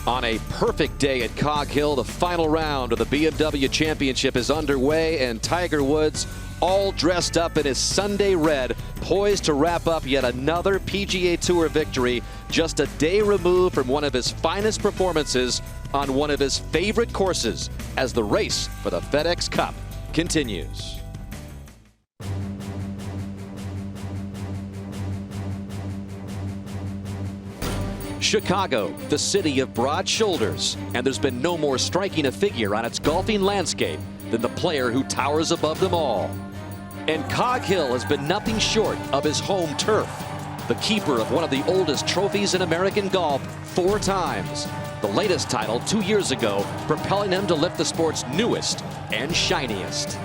On a perfect day at Cog Hill, the final round of the BMW Championship is underway, and Tiger Woods, all dressed up in his Sunday red, poised to wrap up yet another PGA Tour victory, just a day removed from one of his finest performances on one of his favorite courses, as the race for the FedEx Cup continues. Chicago, the city of broad shoulders, and there's been no more striking a figure on its golfing landscape than the player who towers above them all. And Cog Hill has been nothing short of his home turf, the keeper of one of the oldest trophies in American golf 4 times. The latest title 2 years ago, propelling him to lift the sport's newest and shiniest.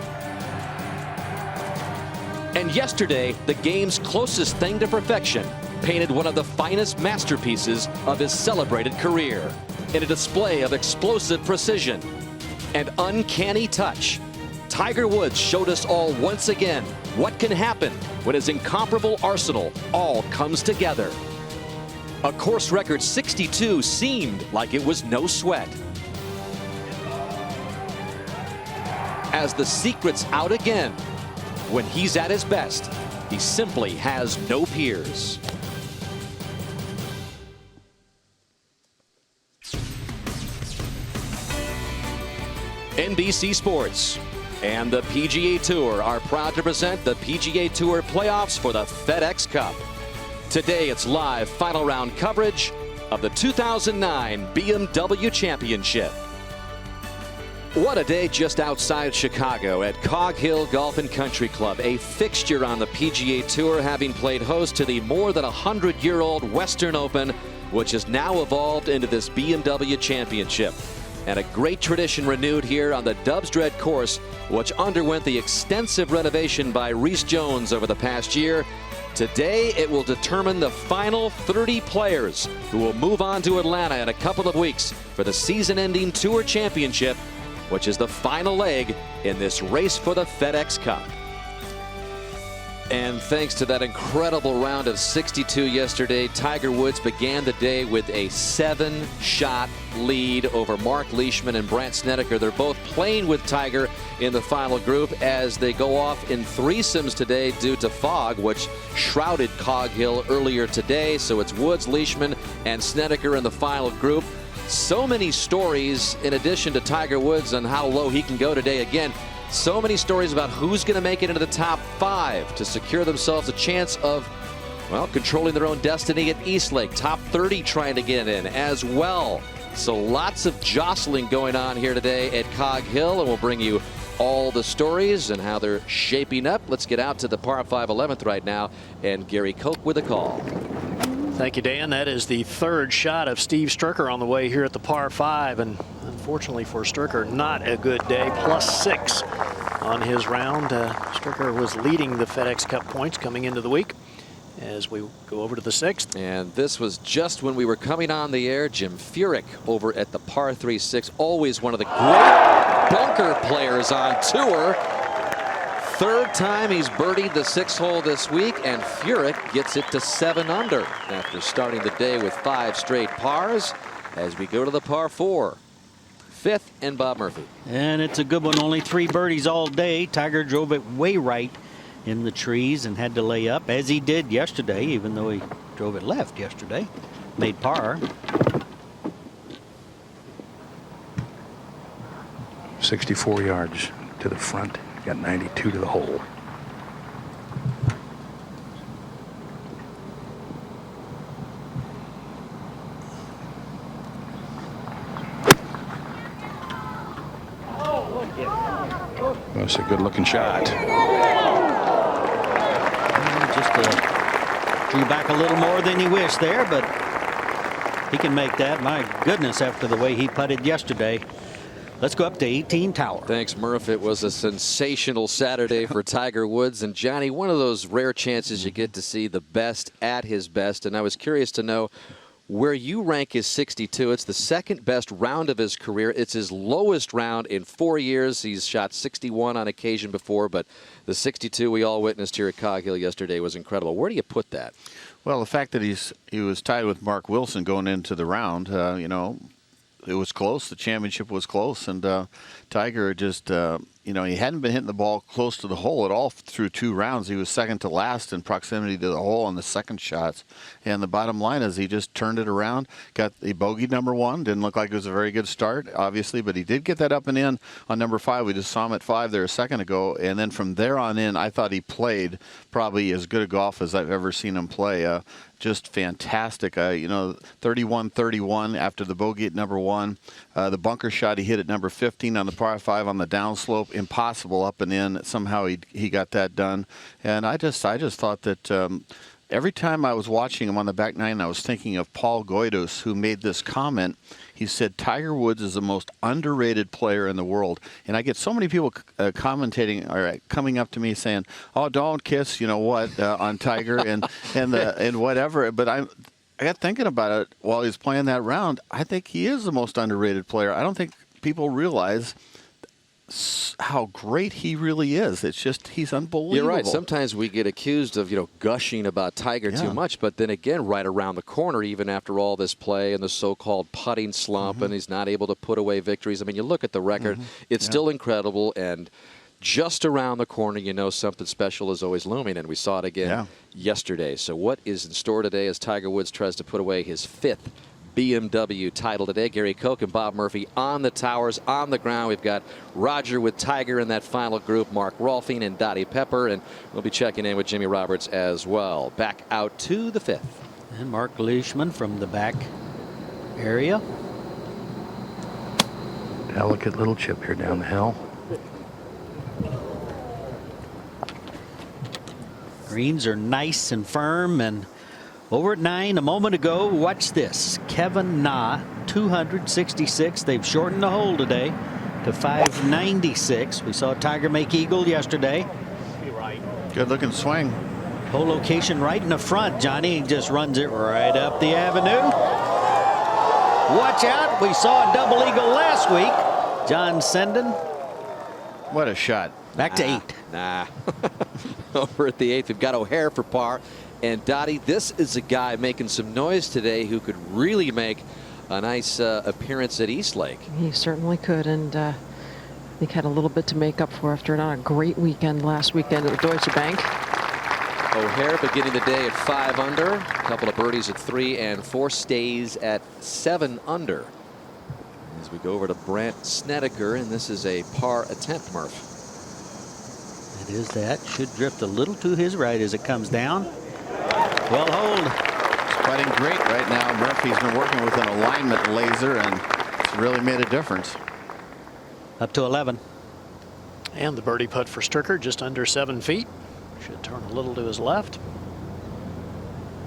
And yesterday, the game's closest thing to perfection painted one of the finest masterpieces of his celebrated career in a display of explosive precision and uncanny touch. Tiger Woods showed us all once again what can happen when his incomparable arsenal all comes together. A course record 62 seemed like it was no sweat. As the secret's out again, when he's at his best, he simply has no peers. NBC Sports and the PGA Tour are proud to present the PGA Tour playoffs for the FedEx Cup. Today it's live final round coverage of the 2009 BMW Championship. What a day just outside Chicago at Cog Hill Golf and Country Club, a fixture on the PGA Tour, having played host to the more than 100-year-old Western Open, which has now evolved into this BMW Championship. And a great tradition renewed here on the Dubs Dread course, which underwent the extensive renovation by Reese Jones over the past year. Today, it will determine the final 30 players who will move on to Atlanta in a couple of weeks for the season-ending Tour Championship, which is the final leg in this race for the FedEx Cup. And thanks to that incredible round of 62 yesterday, Tiger Woods began the day with a 7-shot lead over Mark Leishman and Brandt Snedeker. They're both playing with Tiger in the final group as they go off in threesomes today due to fog, which shrouded Cog Hill earlier today. So it's Woods, Leishman, and Snedeker in the final group. So many stories in addition to Tiger Woods and how low he can go today. Again, so many stories about who's going to make it into the top 5 to secure themselves a chance of, well, controlling their own destiny at Eastlake. Top 30 trying to get in as well. So lots of jostling going on here today at Cog Hill, and we'll bring you all the stories and how they're shaping up. Let's get out to the par 5 11th right now, and Gary Koch with a call. Thank you, Dan. That is the 3rd shot of Steve Stricker on the way here at the par 5, and unfortunately for Stricker, not a good day. +6 on his round. Stricker was leading the FedEx Cup points coming into the week as we go over to the 6th. And this was just when we were coming on the air. Jim Furyk over at the par 3-6, always one of the great bunker players on tour. 3rd time he's birdied the 6th hole this week, and Furyk gets it to 7 under after starting the day with 5 straight pars as we go to the par 4. 5th and Bob Murphy. And it's a good one. Only 3 birdies all day. Tiger drove it way right in the trees and had to lay up, as he did yesterday, even though he drove it left yesterday. Made par. 64 yards to the front. Got 92 to the hole. That's a good looking shot. Just drew back a little more than you wish there, but he can make that. My goodness, after the way he putted yesterday. Let's go up to 18 Tower. Thanks, Murph. It was a sensational Saturday for Tiger Woods. And Johnny, one of those rare chances you get to see the best at his best. And I was curious to know where you rank his 62. It's the 2nd best round of his career. It's his lowest round in 4 years. He's shot 61 on occasion before, but the 62 we all witnessed here at Cog Hill yesterday was incredible. Where do you put that? Well, the fact that he was tied with Mark Wilson going into the round, you know, it was close. The championship was close, and Tiger just, you know, he hadn't been hitting the ball close to the hole at all through 2 rounds. He was second to last in proximity to the hole on the second shots. And the bottom line is he just turned it around, got the bogey number 1. Didn't look like it was a very good start, obviously, but he did get that up and in on number 5. We just saw him at 5 there a second ago. And then from there on in, I thought he played probably as good a golf as I've ever seen him play. Just fantastic. You know, 31-31 after the bogey at number 1. The bunker shot he hit at number 15 on the par 5 on the downslope, impossible up and in. Somehow he got that done. And I just thought that every time I was watching him on the back nine, I was thinking of Paul Goydos, who made this comment. He said, Tiger Woods is the most underrated player in the world. And I get so many people commentating or coming up to me saying, oh, don't kiss, you know what, on Tiger and whatever. But I got thinking about it while he was playing that round. I think he is the most underrated player. I don't think people realize how great he really is. It's just, he's unbelievable. You're right. Sometimes we get accused of, you know, gushing about Tiger too much, but then again, right around the corner, even after all this play and the so-called putting slump, and he's not able to put away victories. I mean, you look at the record, it's still incredible, and just around the corner, you know, something special is always looming, and we saw it again yesterday. So what is in store today as Tiger Woods tries to put away his 5th BMW title today? Gary Koch and Bob Murphy on the towers, on the ground. We've got Roger with Tiger in that final group, Mark Rolfing and Dottie Pepper, and we'll be checking in with Jimmy Roberts as well. Back out to the 5th. And Mark Leishman from the back area. Delicate little chip here down the hill. Greens are nice and firm, and over at 9 a moment ago, watch this. Kevin Na, 266. They've shortened the hole today to 596. We saw Tiger make eagle yesterday. Good looking swing. Hole location right in the front, Johnny. He just runs it right up the avenue. Watch out. We saw a double eagle last week. John Senden. What a shot. Back to 8. Nah. Over at the 8th, we've got O'Hare for par. And Dottie, this is a guy making some noise today who could really make a nice appearance at Eastlake. He certainly could, and I think had a little bit to make up for after not a great weekend last weekend at the Deutsche Bank. O'Hare beginning the day at 5 under, a couple of birdies at 3 and 4, stays at 7 under. As we go over to Brandt Snedeker, and this is a par attempt, Murph. It is that. Should drift a little to his right as it comes down. Well hold. He's putting great right now. Murphy's been working with an alignment laser, and it's really made a difference. Up to 11. And the birdie putt for Stricker, just under 7 feet. Should turn a little to his left.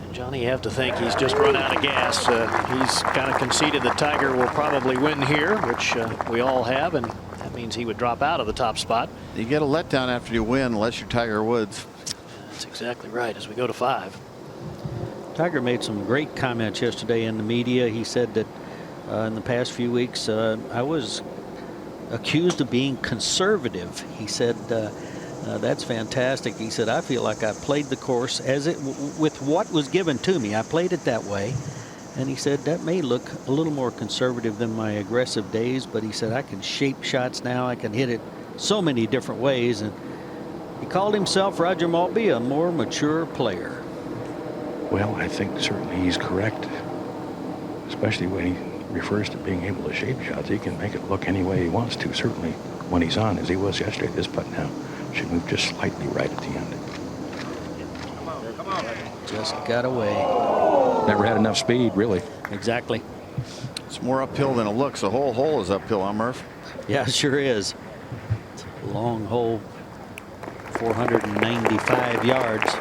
And Johnny, you have to think he's just run out of gas. He's kind of conceded that Tiger will probably win here, which we all have, and that means he would drop out of the top spot. You get a letdown after you win, unless you're Tiger Woods. That's exactly right, as we go to 5. Tiger made some great comments yesterday in the media. He said that in the past few weeks, I was accused of being conservative. He said, that's fantastic. He said, I feel like I played the course as it with what was given to me. I played it that way. And he said, that may look a little more conservative than my aggressive days, but he said, I can shape shots now. I can hit it so many different ways. And he called himself, Roger Maltby, a more mature player. Well, I think certainly he's correct, especially when he refers to being able to shape shots. He can make it look any way he wants to, certainly when he's on, as he was yesterday. This putt now should move just slightly right at the end. Just got away. Never had enough speed, really. Exactly. It's more uphill than it looks. The whole hole is uphill, huh, Murph? Yeah, it sure is. It's a long hole, 495 yards.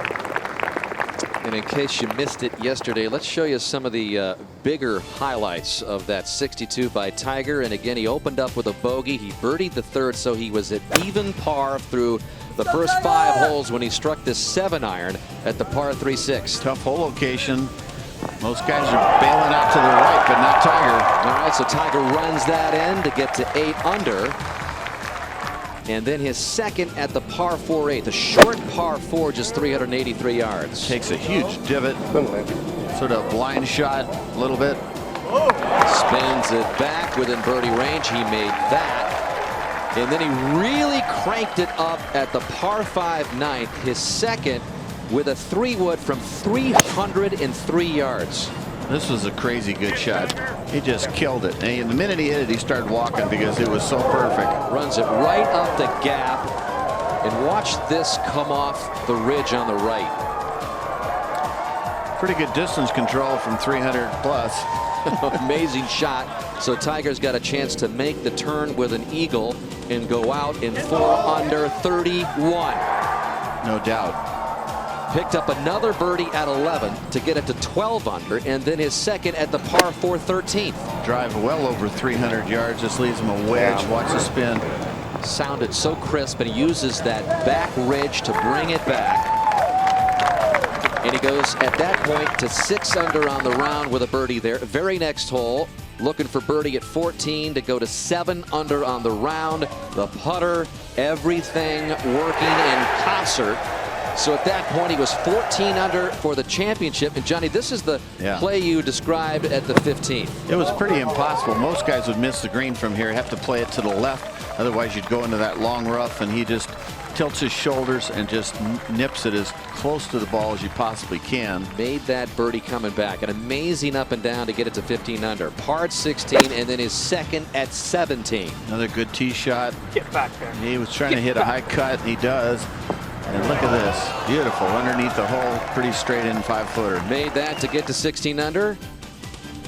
And in case you missed it yesterday, let's show you some of the bigger highlights of that 62 by Tiger. And again, he opened up with a bogey. He birdied the 3rd, so he was at even par through the first 5 holes when he struck this 7-iron at the par 3-6. Tough hole location. Most guys are bailing out to the right, but not Tiger. All right, so Tiger runs that in to get to 8 under. And then his second at the par 4-8, the short par 4, just 383 yards. Takes a huge divot, sort of blind shot a little bit. Spins it back within birdie range. He made that. And then he really cranked it up at the par 5 ninth, his second, with a 3-wood from 303 yards. This was a crazy good shot. He just killed it. And the minute he hit it, he started walking because it was so perfect. Runs it right up the gap. And watch this come off the ridge on the right. Pretty good distance control from 300 plus. Amazing shot. So Tiger's got a chance to make the turn with an eagle and go out in 4 under 31. No doubt. Picked up another birdie at 11 to get it to 12 under, and then his second at the par 4 13th. Drive well over 300 yards. This leaves him a wedge. Watch the spin. Sounded so crisp, and he uses that back ridge to bring it back. And he goes at that point to 6 under on the round with a birdie there. Very next hole, looking for birdie at 14 to go to 7 under on the round. The putter, everything working in concert. So at that point, he was 14 under for the championship. And Johnny, this is the play you described at the 15th. It was pretty impossible. Most guys would miss the green from here, have to play it to the left. Otherwise, you'd go into that long rough, and he just tilts his shoulders and just nips it as close to the ball as you possibly can. Made that birdie coming back. An amazing up and down to get it to 15 under. Par 16, and then his second at 17. Another good tee shot. Get back there. He was trying to hit a high cut, and he does. And look at this. Beautiful. Underneath the hole. Pretty straight in 5-footer. Made that to get to 16 under.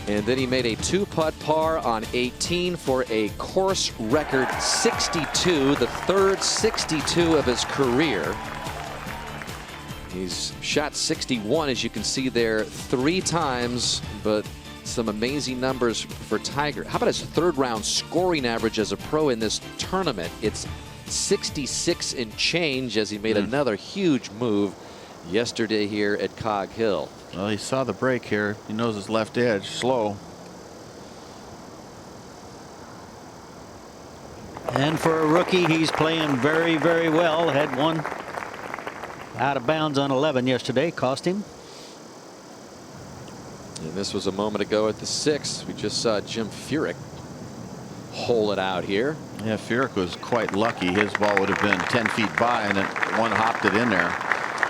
And then he made a 2-putt par on 18 for a course record 62, the third 62 of his career. He's shot 61, as you can see there, 3 times, but some amazing numbers for Tiger. How about his third round scoring average as a pro in this tournament? It's 66 and change, as he made another huge move yesterday here at Cog Hill. Well, he saw the break here. He knows his left edge. Slow. And for a rookie, he's playing very, very well. Had one out of bounds on 11 yesterday. Cost him. And this was a moment ago at the 6th. We just saw Jim Furyk hole it out here. Yeah, Furyk was quite lucky. His ball would have been 10 feet by, and it one hopped it in there.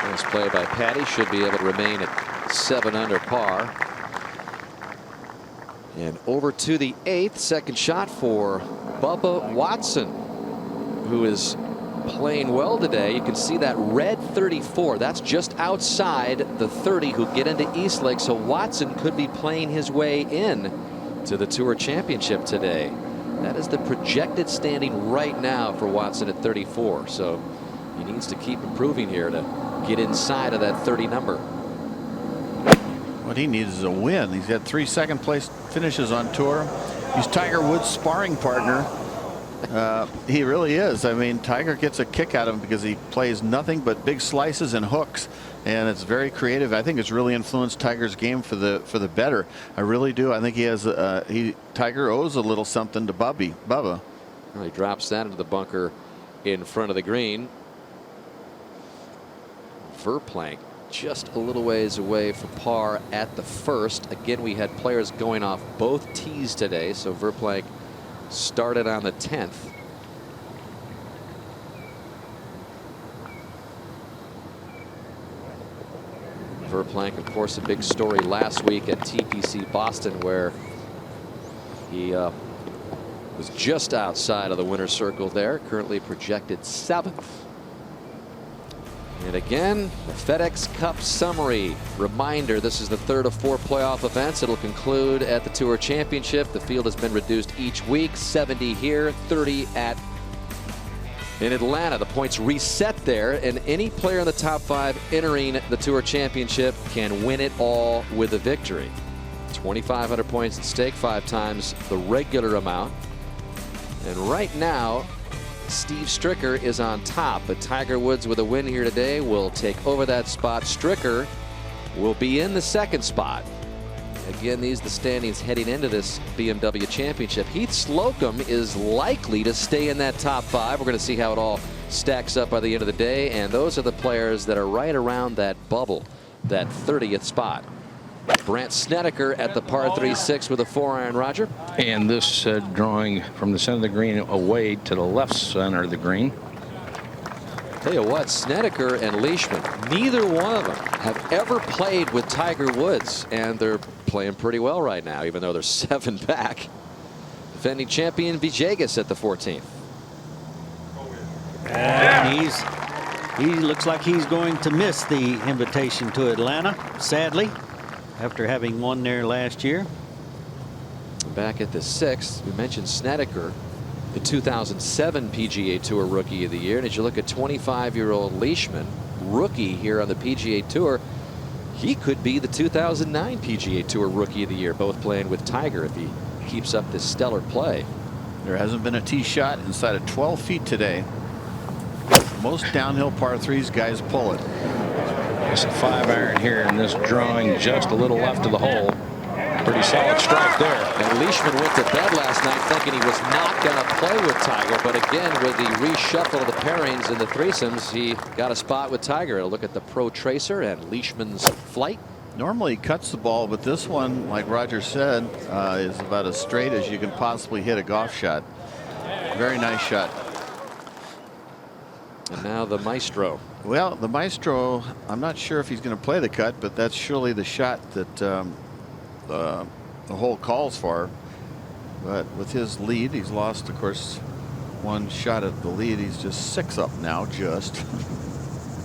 Nice play by Patty. Should be able to remain at 7 under par. And over to the 8th, second shot for Bubba Watson, who is playing well today. You can see that red 34. That's just outside the 30 who get into Eastlake. So Watson could be playing his way in to the Tour Championship today. That is the projected standing right now for Watson at 34. So he needs to keep improving here to get inside of that 30 number. What he needs is a win. He's had 3 second-place finishes on tour. He's Tiger Woods' sparring partner. He really is. I mean, Tiger gets a kick out of him because he plays nothing but big slices and hooks, and it's very creative. I think it's really influenced Tiger's game for the better. I really do. I think he has Tiger owes a little something to Bubba. Well, he drops that into the bunker in front of the green. Verplank just a little ways away from par at the first. Again, we had players going off both tees today, so Verplank started on the 10th. Verplank, of course, a big story last week at TPC Boston, where he was just outside of the winner's circle there, currently projected 7th. And again, the FedEx Cup summary. Reminder, this is the 3rd of 4 playoff events. It'll conclude at the Tour Championship. The field has been reduced each week, 70 here, 30 in Atlanta. The points reset there, and any player in the top 5 entering the Tour Championship can win it all with a victory. 2,500 points at stake, 5 times the regular amount. And right now, Steve Stricker is on top, but Tiger Woods with a win here today will take over that spot. Stricker will be in the 2nd spot. Again, these are the standings heading into this BMW Championship. Heath Slocum is likely to stay in that top 5. We're going to see how it all stacks up by the end of the day, and those are the players that are right around that bubble, that 30th spot. Brandt Snedeker at the par 3-6 with a 4-iron, Roger. And this drawing from the center of the green away to the left center of the green. Tell you what, Snedeker and Leishman, neither one of them have ever played with Tiger Woods, and they're playing pretty well right now, even though they're 7 back. Defending champion Villegas at the 14th. And he looks like he's going to miss the invitation to Atlanta, sadly, after having won there last year. Back at the 6th, we mentioned Snedeker, the 2007 PGA Tour Rookie of the Year. And as you look at 25-year-old Leishman, rookie here on the PGA Tour, he could be the 2009 PGA Tour Rookie of the Year, both playing with Tiger if he keeps up this stellar play. There hasn't been a tee shot inside of 12 feet today. Most downhill par 3s guys pull it. It's a 5-iron here, and this drawing just a little left of the hole. Pretty solid strike there. And Leishman went to bed last night thinking he was not going to play with Tiger, but again, with the reshuffle of the pairings and the threesomes, he got a spot with Tiger. A look at the Pro Tracer and Leishman's flight. Normally he cuts the ball, but this one, like Roger said, is about as straight as you can possibly hit a golf shot. Very nice shot. And now the Maestro. Well, the Maestro, I'm not sure if he's going to play the cut, but that's surely the shot that the hole calls for. But with his lead, he's lost, of course, 1 shot at the lead. He's just 6 up now, just.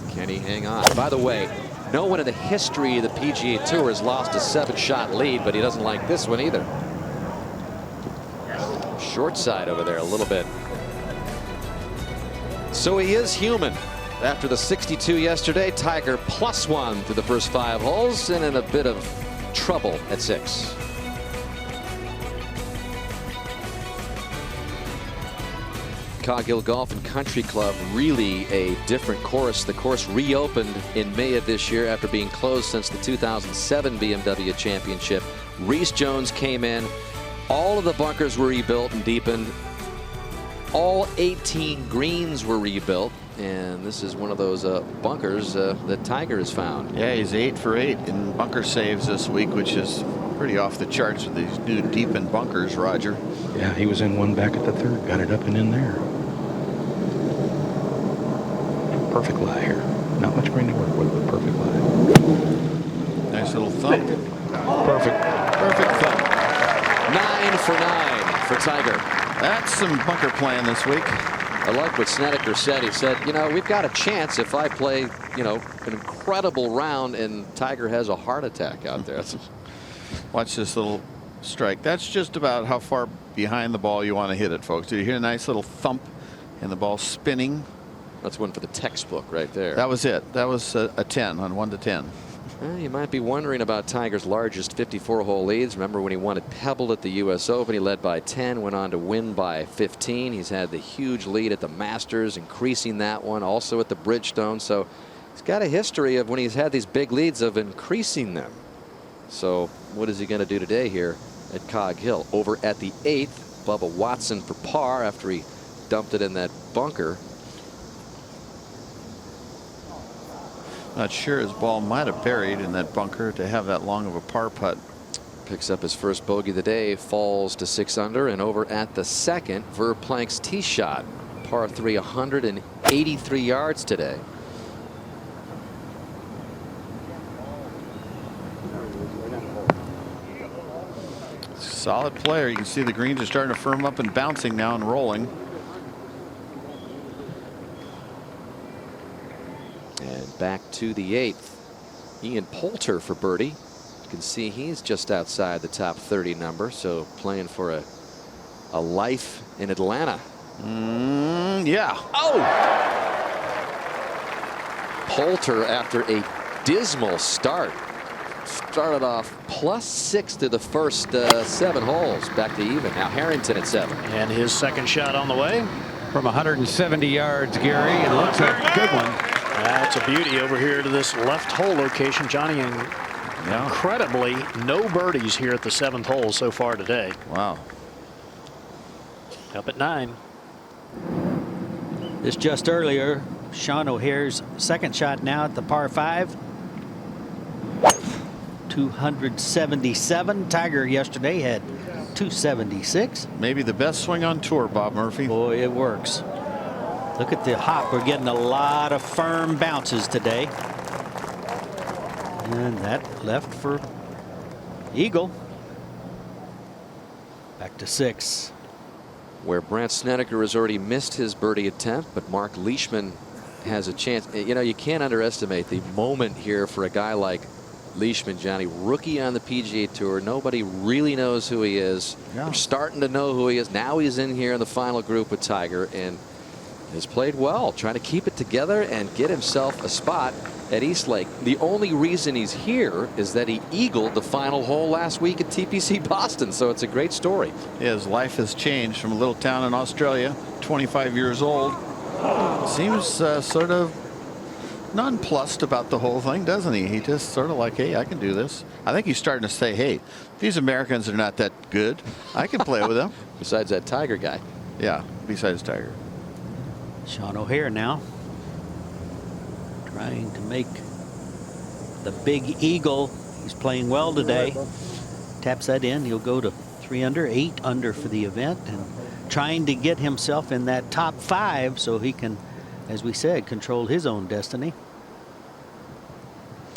Can he hang on? By the way, no one in the history of the PGA Tour has lost a 7-shot lead, but he doesn't like this one either. Short side over there a little bit. So he is human. After the 62 yesterday, Tiger +1 through the first 5 holes and in a bit of trouble at 6. Cog Golf and Country Club, really a different course. The course reopened in May of this year after being closed since the 2007 BMW Championship. Reese Jones came in. All of the bunkers were rebuilt and deepened. All 18 greens were rebuilt, and this is one of those bunkers that Tiger has found. Yeah, he's 8 for 8 in bunker saves this week, which is pretty off the charts with these new deepened bunkers, Roger. Yeah, he was in one back at the 3rd, got it up and in there. Perfect lie here. Not much green to work with, but perfect lie. Nice little thump. Perfect. Perfect thump. 9 for 9 for Tiger. That's some bunker playing this week. I like what Snedeker said. He said, you know, we've got a chance if I play, you know, an incredible round and Tiger has a heart attack out there. Watch this little strike. That's just about how far behind the ball you want to hit it, folks. Did you hear a nice little thump and the ball spinning? That's one for the textbook right there. That was it. That was a 10 on 1 to 10. Well, you might be wondering about Tiger's largest 54-hole leads. Remember when he won at Pebble at the U.S. Open, he led by 10, went on to win by 15. He's had the huge lead at the Masters, increasing that one, also at the Bridgestone. So he's got a history of when he's had these big leads of increasing them. So what is he going to do today here at Cog Hill? Over at the 8th, Bubba Watson for par after he dumped it in that bunker. Not sure his ball might have buried in that bunker to have that long of a par putt. Picks up his first bogey of the day, falls to 6 under, and over at the 2nd, Verplank's tee shot, par 3, 183 yards today. Solid player. You can see the greens are starting to firm up and bouncing now and rolling. And back to the 8th. Ian Poulter for birdie. You can see he's just outside the top 30 number, so playing for a life in Atlanta. Yeah. Oh! Poulter, after a dismal start, started off +6 to the first 7 holes, back to even. Now Harrington at 7. And his second shot on the way. From 170 yards, Gary. It looks like a good one. That's a beauty over here to this left hole location, Johnny. And incredibly, no birdies here at the 7th hole so far today. Wow. Up at 9. This just earlier, Sean O'Hare's second shot now at the par 5. 277. Tiger yesterday had 276. Maybe the best swing on tour, Bob Murphy. Boy, it works. Look at the hop. We're getting a lot of firm bounces today. And that left for eagle. Back to 6. Where Brandt Snedeker has already missed his birdie attempt, but Mark Leishman has a chance. You know, you can't underestimate the moment here for a guy like Leishman, Johnny. Rookie on the PGA Tour. Nobody really knows who he is. Yeah. They're starting to know who he is. Now he's in here in the final group with Tiger and has played well, trying to keep it together and get himself a spot at East Lake. The only reason he's here is that he eagled the final hole last week at TPC Boston, so it's a great story. His life has changed from a little town in Australia, 25 years old. Seems sort of nonplussed about the whole thing, doesn't he? He just sort of like, hey, I can do this. I think he's starting to say, hey, these Americans are not that good. I can play with them. Besides that Tiger guy. Yeah, besides Tiger. Sean O'Haire now trying to make the big eagle. He's playing well today. Taps that in. He'll go to 3 under, 8 under for the event, and trying to get himself in that top 5 so he can, as we said, control his own destiny.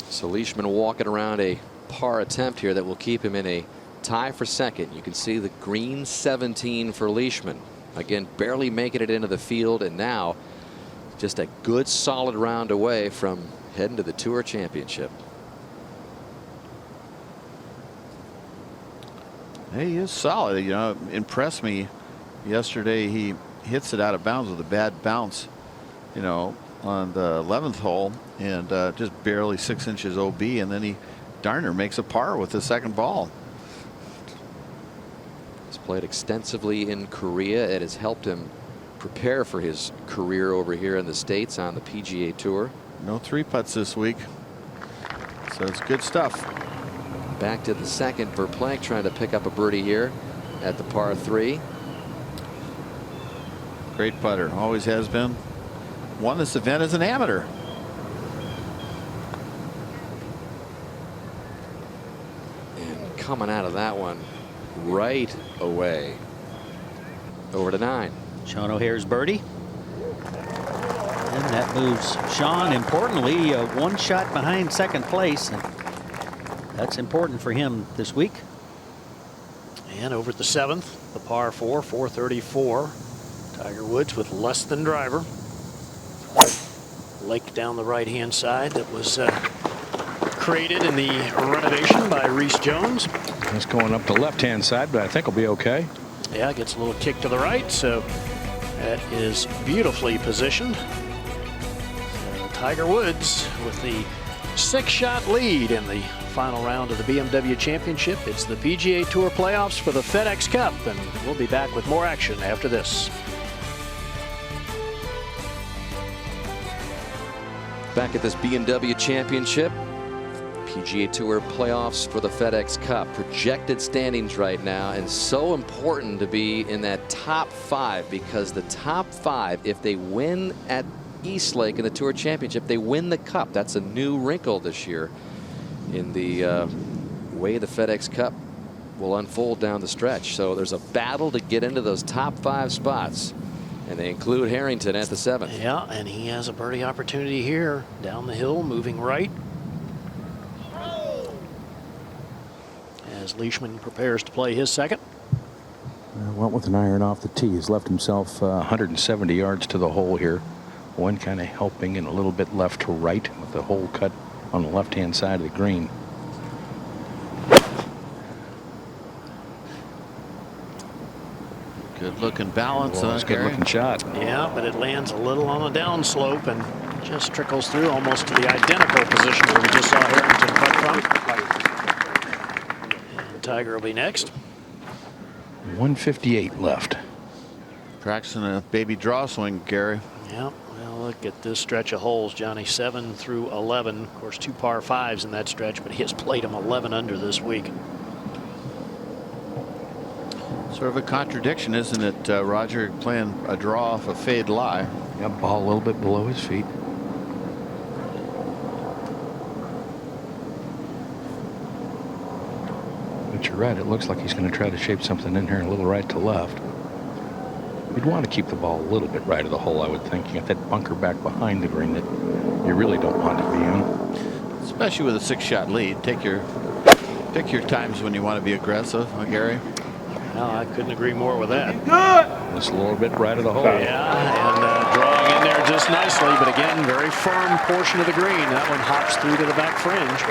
So Leishman walking around a par attempt here that will keep him in a tie for second. You can see the green 17 for Leishman. Again, barely making it into the field, and now just a good solid round away from heading to the Tour Championship. Hey, he is solid. You know, impressed me yesterday. He hits it out of bounds with a bad bounce, you know, on the 11th hole, and just barely 6 inches OB, and then he darn makes a par with the second ball. He's played extensively in Korea. It has helped him prepare for his career over here in the States on the PGA Tour. No 3-putts this week, so it's good stuff. Back to the second for Plank, trying to pick up a birdie here at the par 3. Great putter, always has been. Won this event as an amateur. And coming out of that one right away. Over to 9. Sean O'Haire's birdie. And that moves Sean, importantly, 1 shot behind second place. And that's important for him this week. And over at the 7th, the par 4, 434. Tiger Woods with less than driver. Lake down the right-hand side that was created in the renovation by Reese Jones. It's going up the left-hand side, but I think it'll be okay. Yeah, gets a little kick to the right, so that is beautifully positioned. So Tiger Woods with the 6-shot lead in the final round of the BMW Championship. It's the PGA Tour playoffs for the FedEx Cup, and we'll be back with more action after this. Back at this BMW Championship, PGA Tour playoffs for the FedEx Cup. Projected standings right now, and so important to be in that top 5, because the top 5, if they win at East Lake in the Tour Championship, they win the Cup. That's a new wrinkle this year in the way the FedEx Cup will unfold down the stretch. So there's a battle to get into those top 5 spots, and they include Harrington at the 7th. Yeah, and he has a birdie opportunity here down the hill, moving right. As Leishman prepares to play his second. Went with an iron off the tee. He's left himself 170 yards to the hole here. One kind of helping and a little bit left to right with the hole cut on the left-hand side of the green. Good looking balance. Well, it's a good looking shot. Yeah, but it lands a little on the downslope and just trickles through almost to the identical position where we just saw Harrington putt from. And Tiger will be next. 158 left. Practicing a baby draw swing, Gary. Yeah, well, look at this stretch of holes, Johnny. 7 through 11. Of course, 2 par 5s in that stretch, but he has played them 11 under this week. Sort of a contradiction, isn't it, Roger, playing a draw off a fade lie? Yeah, ball a little bit below his feet. red, it looks like he's going to try to shape something in here a little right to left. You'd want to keep the ball a little bit right of the hole, I would think. You got that bunker back behind the green that you really don't want to be in. Especially with a 6-shot lead. Pick your times when you want to be aggressive, huh, Gary? No, I couldn't agree more with that. Just a little bit right of the hole. Yeah, and drawing in there just nicely, but again, very firm portion of the green. That one hops through to the back fringe.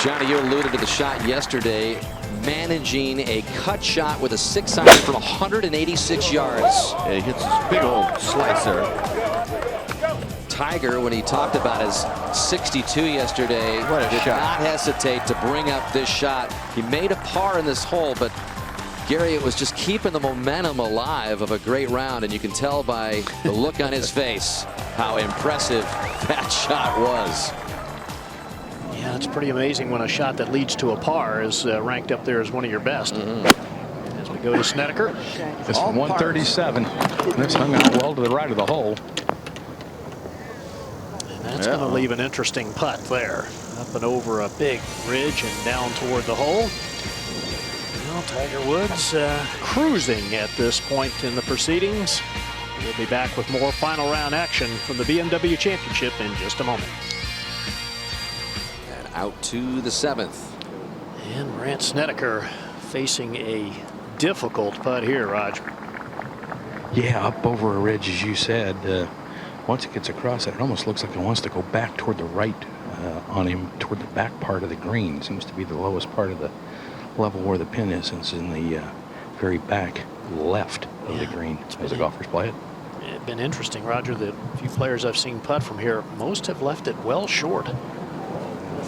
Johnny, you alluded to the shot yesterday, managing a cut shot with a 6-iron from 186 yards. Yeah, he hits this big old slicer. Tiger, when he talked about his 62 yesterday, What a did shot. not hesitate to bring up this shot. He made a par in this hole, but Gary, it was just keeping the momentum alive of a great round, and you can tell by the look on his face how impressive that shot was. Yeah, it's pretty amazing when a shot that leads to a par is ranked up there as one of your best. As we go to Snedeker. It's 137. This hung out well to the right of the hole. And that's going to leave an interesting putt there. Up and over a big ridge and down toward the hole. Well, Tiger Woods cruising at this point in the proceedings. We'll be back with more final round action from the BMW Championship in just a moment. And out to the 7th. And Brandt Snedeker facing a difficult putt here, Roger. Yeah, up over a ridge, as you said. Once it gets across it, it almost looks like it wants to go back toward the right on him, toward the back part of the green. Seems to be the lowest part of the level where the pin is, and it's in the very back left of the green as the golfers play it. It's been interesting, Roger. The few players I've seen putt from here, most have left it well short.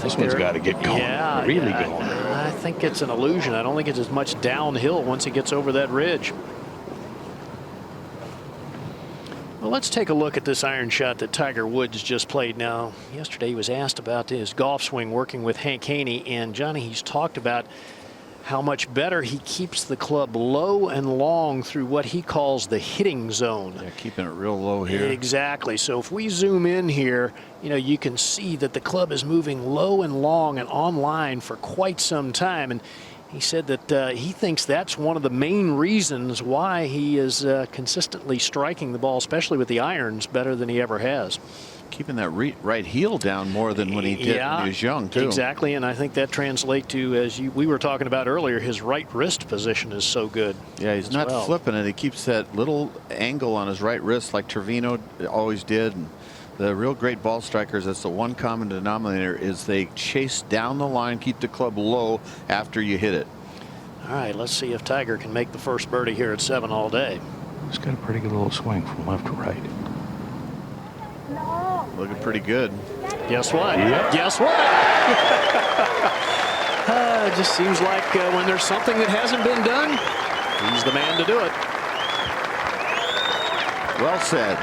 This one's got to get going, really going. I think it's an illusion. I don't think it's as much downhill once it gets over that ridge. Well, let's take a look at this iron shot that Tiger Woods just played. Now, yesterday he was asked about his golf swing working with Hank Haney, and Johnny, he's talked about how much better he keeps the club low and long through what he calls the hitting zone. Yeah, keeping it real low here. Exactly. So if we zoom in here, you know, you can see that the club is moving low and long and on line for quite some time. And he said that he thinks that's one of the main reasons why he is consistently striking the ball, especially with the irons, better than he ever has. Keeping that right heel down more than when he did when he was young, too. Exactly, and I think that translates to, as we were talking about earlier, his right wrist position is so good. Yeah, he's not flipping it. He keeps that little angle on his right wrist like Trevino always did. And the real great ball strikers, that's the one common denominator, is they chase down the line, keep the club low after you hit it. All right, let's see if Tiger can make the first birdie here at 7 all day. He's got a pretty good little swing from left to right. Looking pretty good. Guess what? Yep. Guess what? It just seems like when there's something that hasn't been done, he's the man to do it. Well said.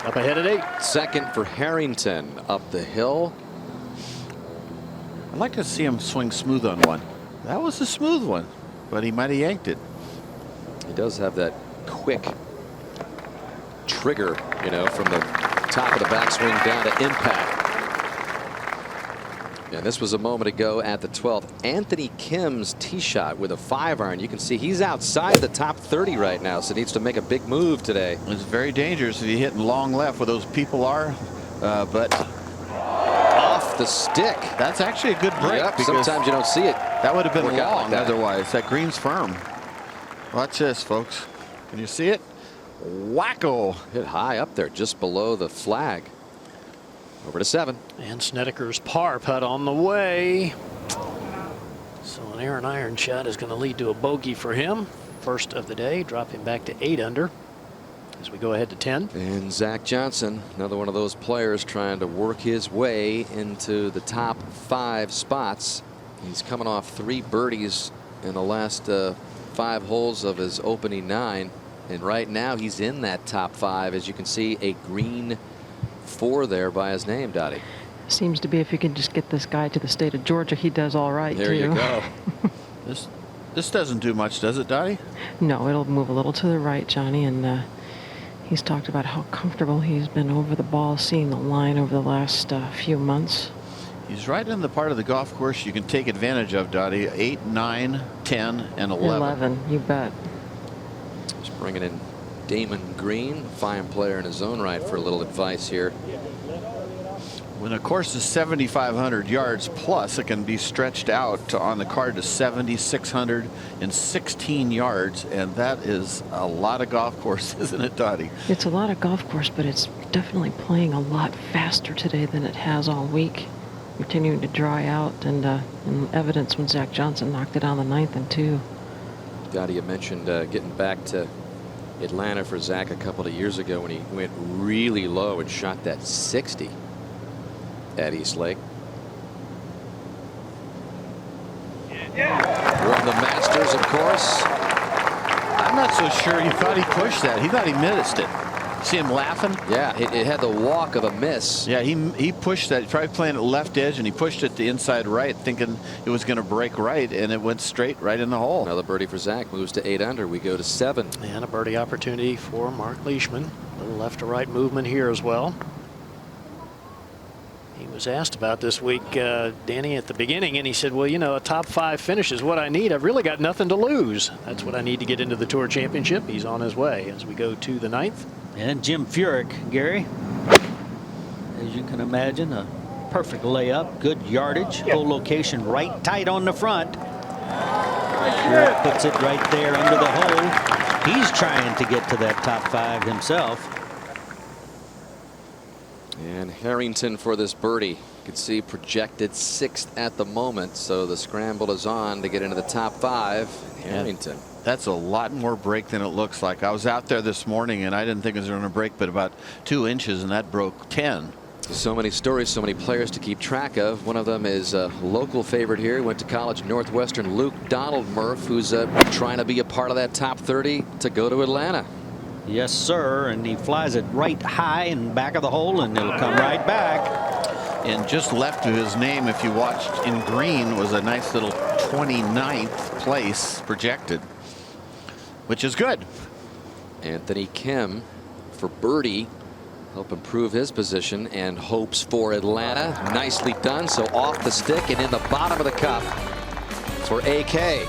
Up ahead at 8. Second for Harrington up the hill. I'd like to see him swing smooth on one. That was a smooth one, but he might have yanked it. He does have that quick trigger, you know, from the top of the backswing down to impact. And this was a moment ago at the 12th. Anthony Kim's tee shot with a 5-iron. You can see he's outside the top 30 right now, so needs to make a big move today. It's very dangerous if you hit long left where those people are, but off the stick. That's actually a good break. Yep, sometimes you don't see it. That would have been work out long like that. otherwise. That green's firm. Watch this, folks. Can you see it? Wacko. Hit high up there, just below the flag. Over to 7. And Snedeker's par putt on the way. So an errant iron shot is going to lead to a bogey for him. First of the day, drop him back to 8 under. As we go ahead to 10. And Zach Johnson, another one of those players trying to work his way into the top 5 spots. He's coming off 3 birdies in the last 5 holes of his opening 9. And right now he's in that top 5. As you can see, a green 4 there by his name, Dottie. Seems to be if you can just get this guy to the state of Georgia, he does all right. There too. you go. This doesn't do much, does it, Dottie? No, it'll move a little to the right, Johnny, and he's talked about how comfortable he's been over the ball, seeing the line over the last few months. He's right in the part of the golf course you can take advantage of, Dottie. 8, 9, 10, and 11. 11, you bet. Just bringing in Damon Green, fine player in his own right, for a little advice here. When a course is 7,500 yards plus, it can be stretched out on the card to 7,616 yards, and that is a lot of golf course, isn't it, Dottie? It's a lot of golf course, but it's definitely playing a lot faster today than it has all week. Continuing to dry out, and in evidence when Zach Johnson knocked it on the 9th and 2. Dottie, you mentioned getting back to Atlanta for Zach a couple of years ago when he went really low and shot that 60 at East Lake. Won the Masters, of course. I'm not so sure he thought he pushed that. He thought he missed it. See him laughing? Yeah, it had the walk of a miss. Yeah, he pushed that. He tried playing it left edge, and he pushed it to inside right, thinking it was going to break right, and it went straight right in the hole. Another birdie for Zach, moves to 8 under. We go to 7. And a birdie opportunity for Mark Leishman. A little left to right movement here as well. He was asked about this week, Danny, at the beginning, and he said, well, you know, a top 5 finish is what I need. I've really got nothing to lose. That's what I need to get into the Tour Championship. He's on his way as we go to the 9th. And Jim Furyk, Gary, as you can imagine, a perfect layup, good yardage, hole location right tight on the front. Furyk puts it right there under the hole. He's trying to get to that top 5 himself. And Harrington for this birdie. You can see projected 6th at the moment, so the scramble is on to get into the top 5. Harrington. That's a lot more break than it looks like. I was out there this morning, and I didn't think it was going to break but about 2 inches, and that broke 10. So many stories, so many players to keep track of. One of them is a local favorite here. He went to college at Northwestern, Luke Donald Murph, who's trying to be a part of that top 30 to go to Atlanta. Yes, sir, and he flies it right high in the back of the hole, and it'll come right back. And just left of his name, if you watched in green, was a nice little 29th place projected, which is good. Anthony Kim for birdie, help improve his position, and hopes for Atlanta. Nicely done. So off the stick and in the bottom of the cup for AK.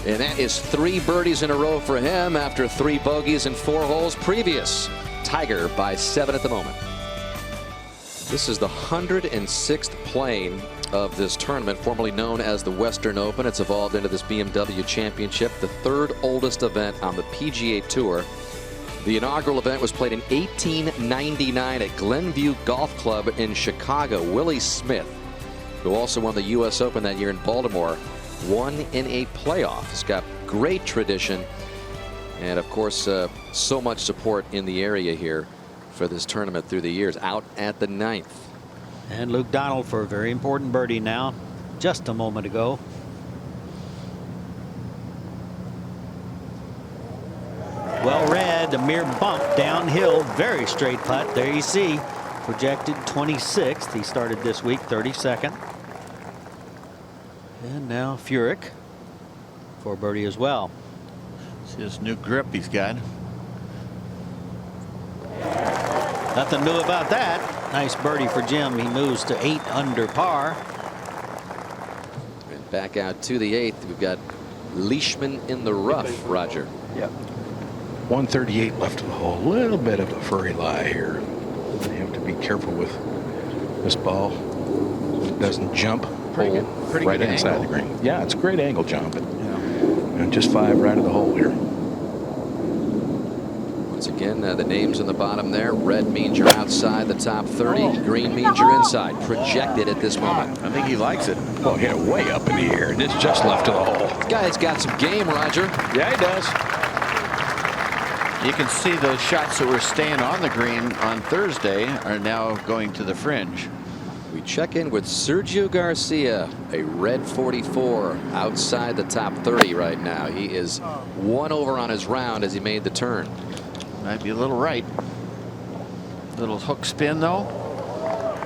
And that is 3 birdies in a row for him after 3 bogeys in 4 holes previous. Tiger by 7 at the moment. This is the 106th playing of this tournament, formerly known as the Western Open. It's evolved into this BMW Championship, the 3rd oldest event on the PGA Tour. The inaugural event was played in 1899 at Glenview Golf Club in Chicago. Willie Smith, who also won the U.S. Open that year in Baltimore, won in a playoff. It's got great tradition, and of course so much support in the area here for this tournament through the years. Out at the 9th. And Luke Donald for a very important birdie now, just a moment ago. Well read, a mere bump downhill, very straight putt. There you see, projected 26th. He started this week 32nd. And now Furyk for birdie as well. See this new grip he's got. Nothing new about that. Nice birdie for Jim. He moves to 8 under par. And back out to the 8th. We've got Leishman in the rough, Roger. Yep. 138 left of the hole. A little bit of a furry lie here. You have to be careful with this ball. It doesn't jump. Pretty right good inside angle. the green. Yeah, it's a great angle jump. And just 5 right of the hole here. Once again, the names in the bottom there. Red means you're outside the top 30. Green means you're inside. Projected at this moment. I think he likes it. Well, hit it way up in the air. And it's just left of the hole. This guy's got some game, Roger. Yeah, he does. You can see those shots that were staying on the green on Thursday are now going to the fringe. We check in with Sergio Garcia, a red 44 outside the top 30 right now. He is 1 over on his round as he made the turn. Might be a little right. Little hook spin though.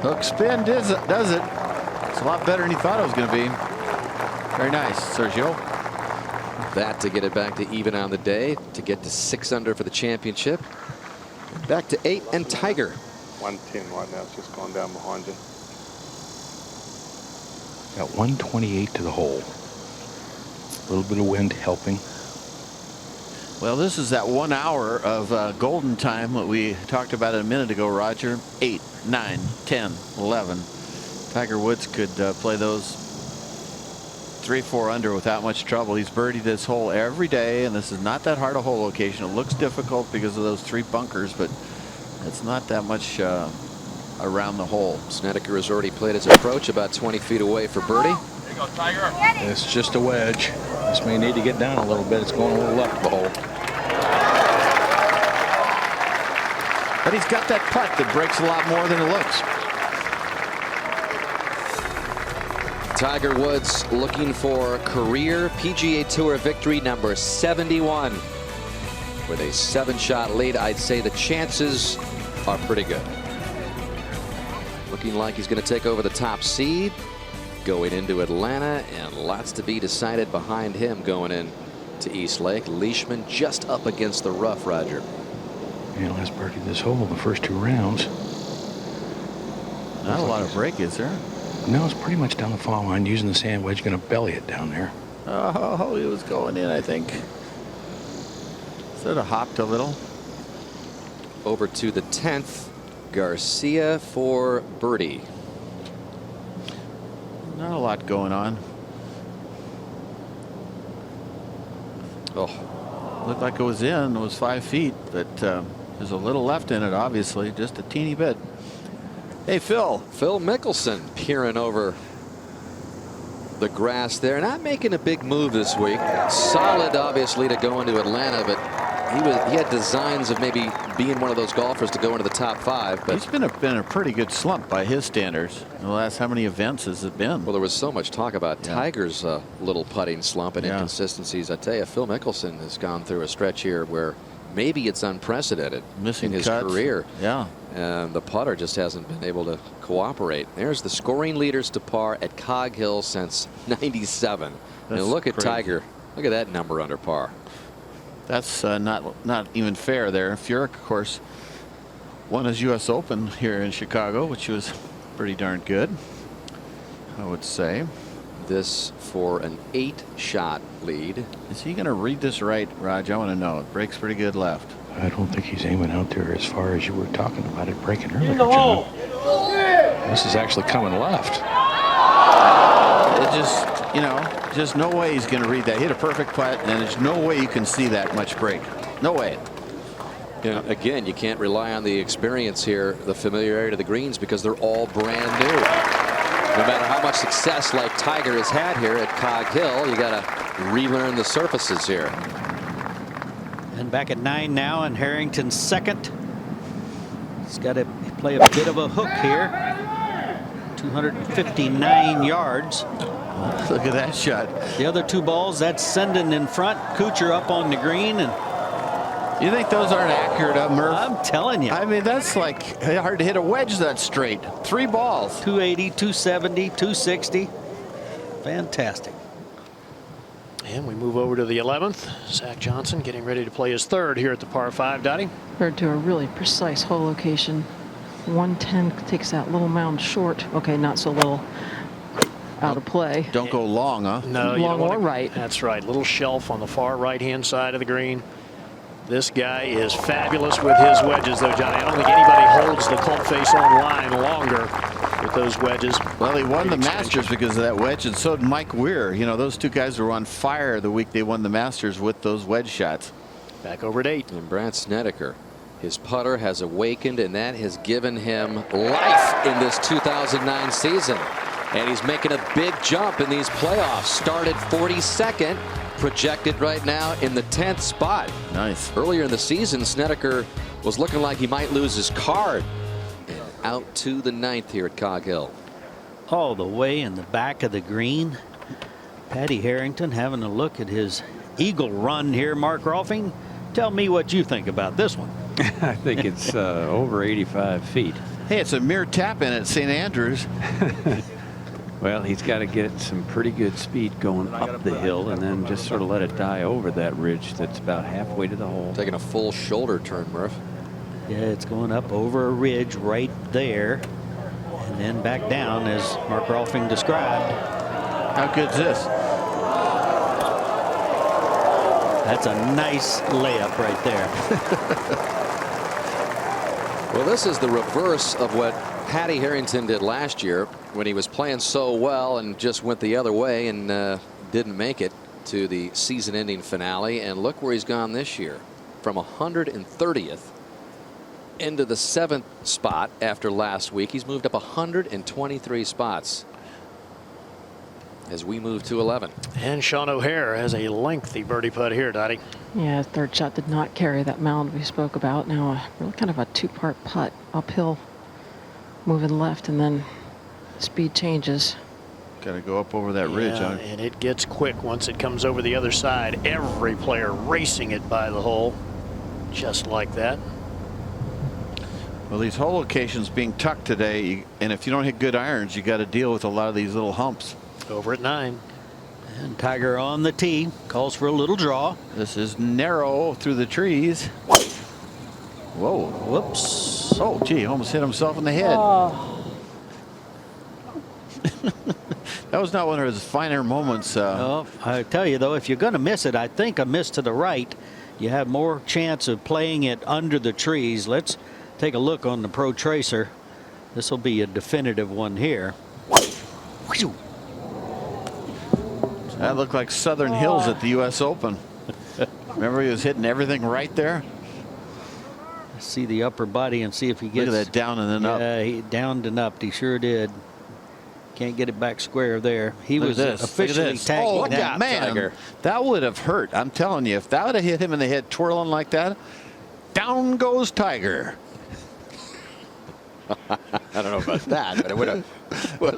Hook spin does it. It's a lot better than he thought it was going to be. Very nice, Sergio. That to get it back to even on the day, to get to 6 under for the championship. Back to 8 and Tiger. 110 right now. It's just gone down behind you. Got 128 to the hole. A little bit of wind helping. Well, this is that 1 hour of golden time that we talked about a minute ago, Roger. 8, 9, 10, 11. Tiger Woods could play those 3, 4 under without much trouble. He's birdied this hole every day, and this is not that hard a hole location. It looks difficult because of those 3 bunkers, but it's not that much around the hole. Snedeker has already played his approach about 20 feet away for birdie. There you go, Tiger. It's just a wedge. This may need to get down a little bit. It's going a little left of the hole. But he's got that putt that breaks a lot more than it looks. Tiger Woods looking for career PGA Tour victory number 71. With a 7-shot lead, I'd say the chances are pretty good. Looking like he's going to take over the top seed going into Atlanta, and lots to be decided behind him going in to East Lake. Leishman just up against the rough, Roger. And last birdied this hole in the first 2 rounds. Not a lot of break, is there? No, it's pretty much down the fall line, using the sand wedge, going to belly it down there. Oh, he was going in, I think. Sort of hopped a little. Over to the 10th, Garcia for birdie. Not a lot going on. Oh, Looked like it was in. It was 5 feet, but there's a little left in it, obviously, just a teeny bit. Hey, Phil. Phil Mickelson peering over the grass there, not making a big move this week. Solid, obviously, to go into Atlanta, but he had designs of maybe being one of those golfers to go into the top 5. But He's been a pretty good slump by his standards. The last how many events has it been? well, there was so much talk about Tiger's little putting slump and inconsistencies. I tell you, Phil Mickelson has gone through a stretch here where maybe it's unprecedented Missing in his cuts. career. Yeah. And the putter just hasn't been able to cooperate. There's the scoring leaders to par at Cog Hill since '97. And look at crazy. Tiger. Look at that number under par. That's not even fair there. Furyk, of course, won his U.S. Open here in Chicago, which was pretty darn good, I would say. This for an 8-shot lead. Is he going to read this right, Raj? I want to know. It breaks pretty good left. I don't think he's aiming out there as far as you were talking about it breaking earlier, John. This is actually coming left. It just, just no way he's going to read that. He hit a perfect putt, and there's no way you can see that much break. No way. Again, you can't rely on the experience here, the familiarity of the greens, because they're all brand new. No matter how much success like Tiger has had here at Cog Hill, you got to relearn the surfaces here. And back at 9 now, and Harrington's second. He's got to play a bit of a hook here. 259 yards. Look at that shot. The other 2 balls, that's Sendon in front, Kuchar up on the green, and You think those aren't accurate, Murph? I'm telling you. I mean, that's like hard to hit a wedge that straight. 3 balls. 280, 270, 260. Fantastic. And we move over to the 11th. Zach Johnson getting ready to play his 3rd here at the par 5. Dottie? Third to a really precise hole location. 110 takes that little mound short. Okay, not so little. Out of play. Don't go long, huh? No, you Long don't or wanna, right. That's right. Little shelf on the far right-hand side of the green. This guy is fabulous with his wedges, though, Johnny. I don't think anybody holds the club face on line longer with those wedges. Well, he won the Masters because of that wedge, and so did Mike Weir. Those 2 guys were on fire the week they won the Masters with those wedge shots. Back over at 8. And Brad Snedeker, his putter has awakened, and that has given him life in this 2009 season. And he's making a big jump in these playoffs. Started 42nd, projected right now in the 10th spot. Nice. Earlier in the season, Snedeker was looking like he might lose his card. And out to the 9th here at Cog Hill. All the way in the back of the green. Patty Harrington having a look at his eagle run here. Mark Rolfing, tell me what you think about this one. I think it's over 85 feet. Hey, it's a mere tap in at St. Andrews. Well, he's got to get some pretty good speed going up the hill and then just sort of let it die over that ridge that's about halfway to the hole. Taking a full shoulder turn, Murph. Yeah, it's going up over a ridge right there and then back down as Mark Rolfing described. How good's this? That's a nice layup right there. Well, this is the reverse of what Patty Harrington did last year when he was playing so well and just went the other way and didn't make it to the season-ending finale. And look where he's gone this year, from 130th into the 7th spot after last week. He's moved up 123 spots as we move to 11. And Sean O'Hare has a lengthy birdie putt here, Dottie. Yeah, his third shot did not carry that mound we spoke about. Now, really kind of a two-part putt, uphill, moving left, and then speed changes. Got to go up over that ridge. Huh? And it gets quick once it comes over the other side. Every player racing it by the hole, just like that. Well, these hole locations being tucked today, and if you don't hit good irons, you got to deal with a lot of these little humps. Over at 9. And Tiger on the tee, calls for a little draw. This is narrow through the trees. Whoa. Whoops. Oh, gee, almost hit himself in the head. That was not one of his finer moments. Oh, I tell you, though, if you're going to miss it, I think a miss to the right, you have more chance of playing it under the trees. Let's take a look on the Pro Tracer. This will be a definitive one here. That looked like Southern Hills at the U.S. Open. Remember, he was hitting everything right there. See the upper body and see if he gets. Look at that down and then up. Yeah, he downed and up. He sure did. Can't get it back square there. He Look was at this. officially tagging oh, that. man, Tiger. that would have hurt. I'm telling you, if that would have hit him in the head twirling like that, down goes Tiger. I don't know about that, but it would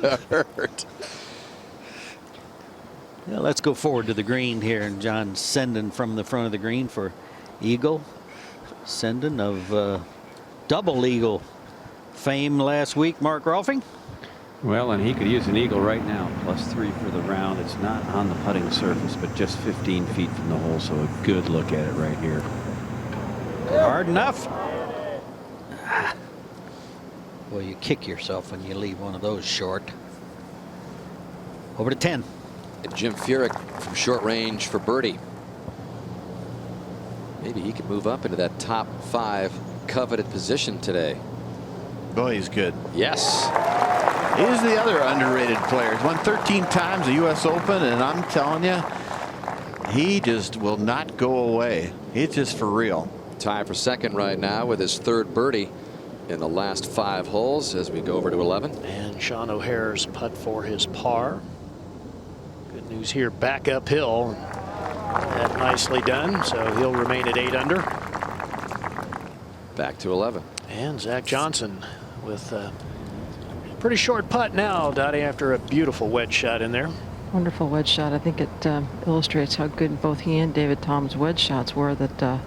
have hurt. Yeah, let's go forward to the green here, and John Senden from the front of the green for eagle. Senden of double eagle fame last week. Mark Rolfing. Well, and he could use an eagle right now. +3 for the round. It's not on the putting surface, but just 15 feet from the hole, so a good look at it right here. Hard enough. Well, you kick yourself when you leave one of those short. Over to 10. And Jim Furyk from short range for birdie. Maybe he could move up into that top 5 coveted position today. Boy, he's good. Yes. He's the other underrated player. He's won 13 times the U.S. Open, and I'm telling you, he just will not go away. He's just for real. Tie for second right now with his 3rd birdie in the last 5 holes as we go over to 11. And Sean O'Hare's putt for his par. Good news here, back uphill. That nicely done, so he'll remain at 8 under. Back to 11. And Zach Johnson with a pretty short putt now, Dottie, after a beautiful wedge shot in there. Wonderful wedge shot. I think it illustrates how good both he and David Tom's wedge shots were, that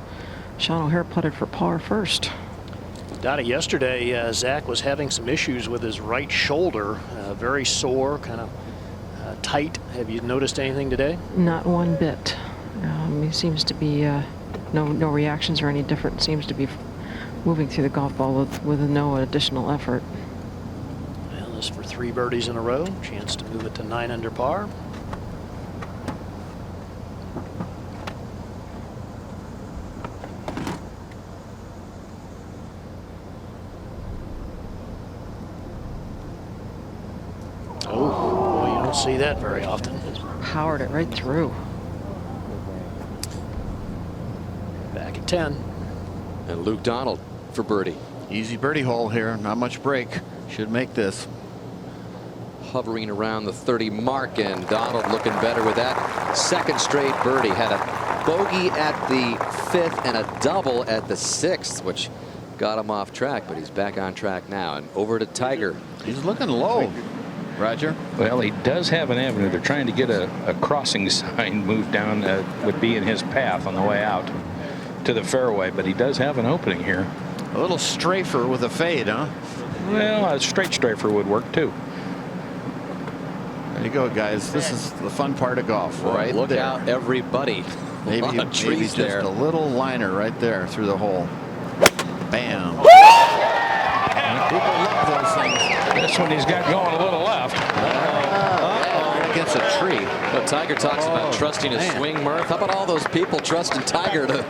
Sean O'Hare putted for par first. Dottie, yesterday Zach was having some issues with his right shoulder, very sore, kind of tight. Have you noticed anything today? Not one bit. He seems to be no reactions or any different. Seems to be moving through the golf ball with no additional effort. Well, this for 3 birdies in a row. Chance to move it to 9 under par. Oh, boy, you don't see that very often. Powered it right through. Back at 10. And Luke Donald for birdie. Easy birdie hole here. Not much break. Should make this. Hovering around the 30 mark, and Donald looking better with that 2nd straight birdie. Had a bogey at the 5th and a double at the 6th, which got him off track, but he's back on track now. And over to Tiger. He's looking low, Roger. Well, he does have an avenue. They're trying to get a crossing sign moved down that would be in his path on the way out to the fairway, but he does have an opening here. A little strafer with a fade, huh? Well, a straight strafer would work too. There you go, guys. This is the fun part of golf, right? Look there. out, everybody. Maybe, a lot of maybe trees just there. a little liner right there through the hole. Bam. People love those things. This one he's got going a little left. I reckon against a tree. Well, Tiger talks about trusting his swing, Murph. How about all those people trusting Tiger to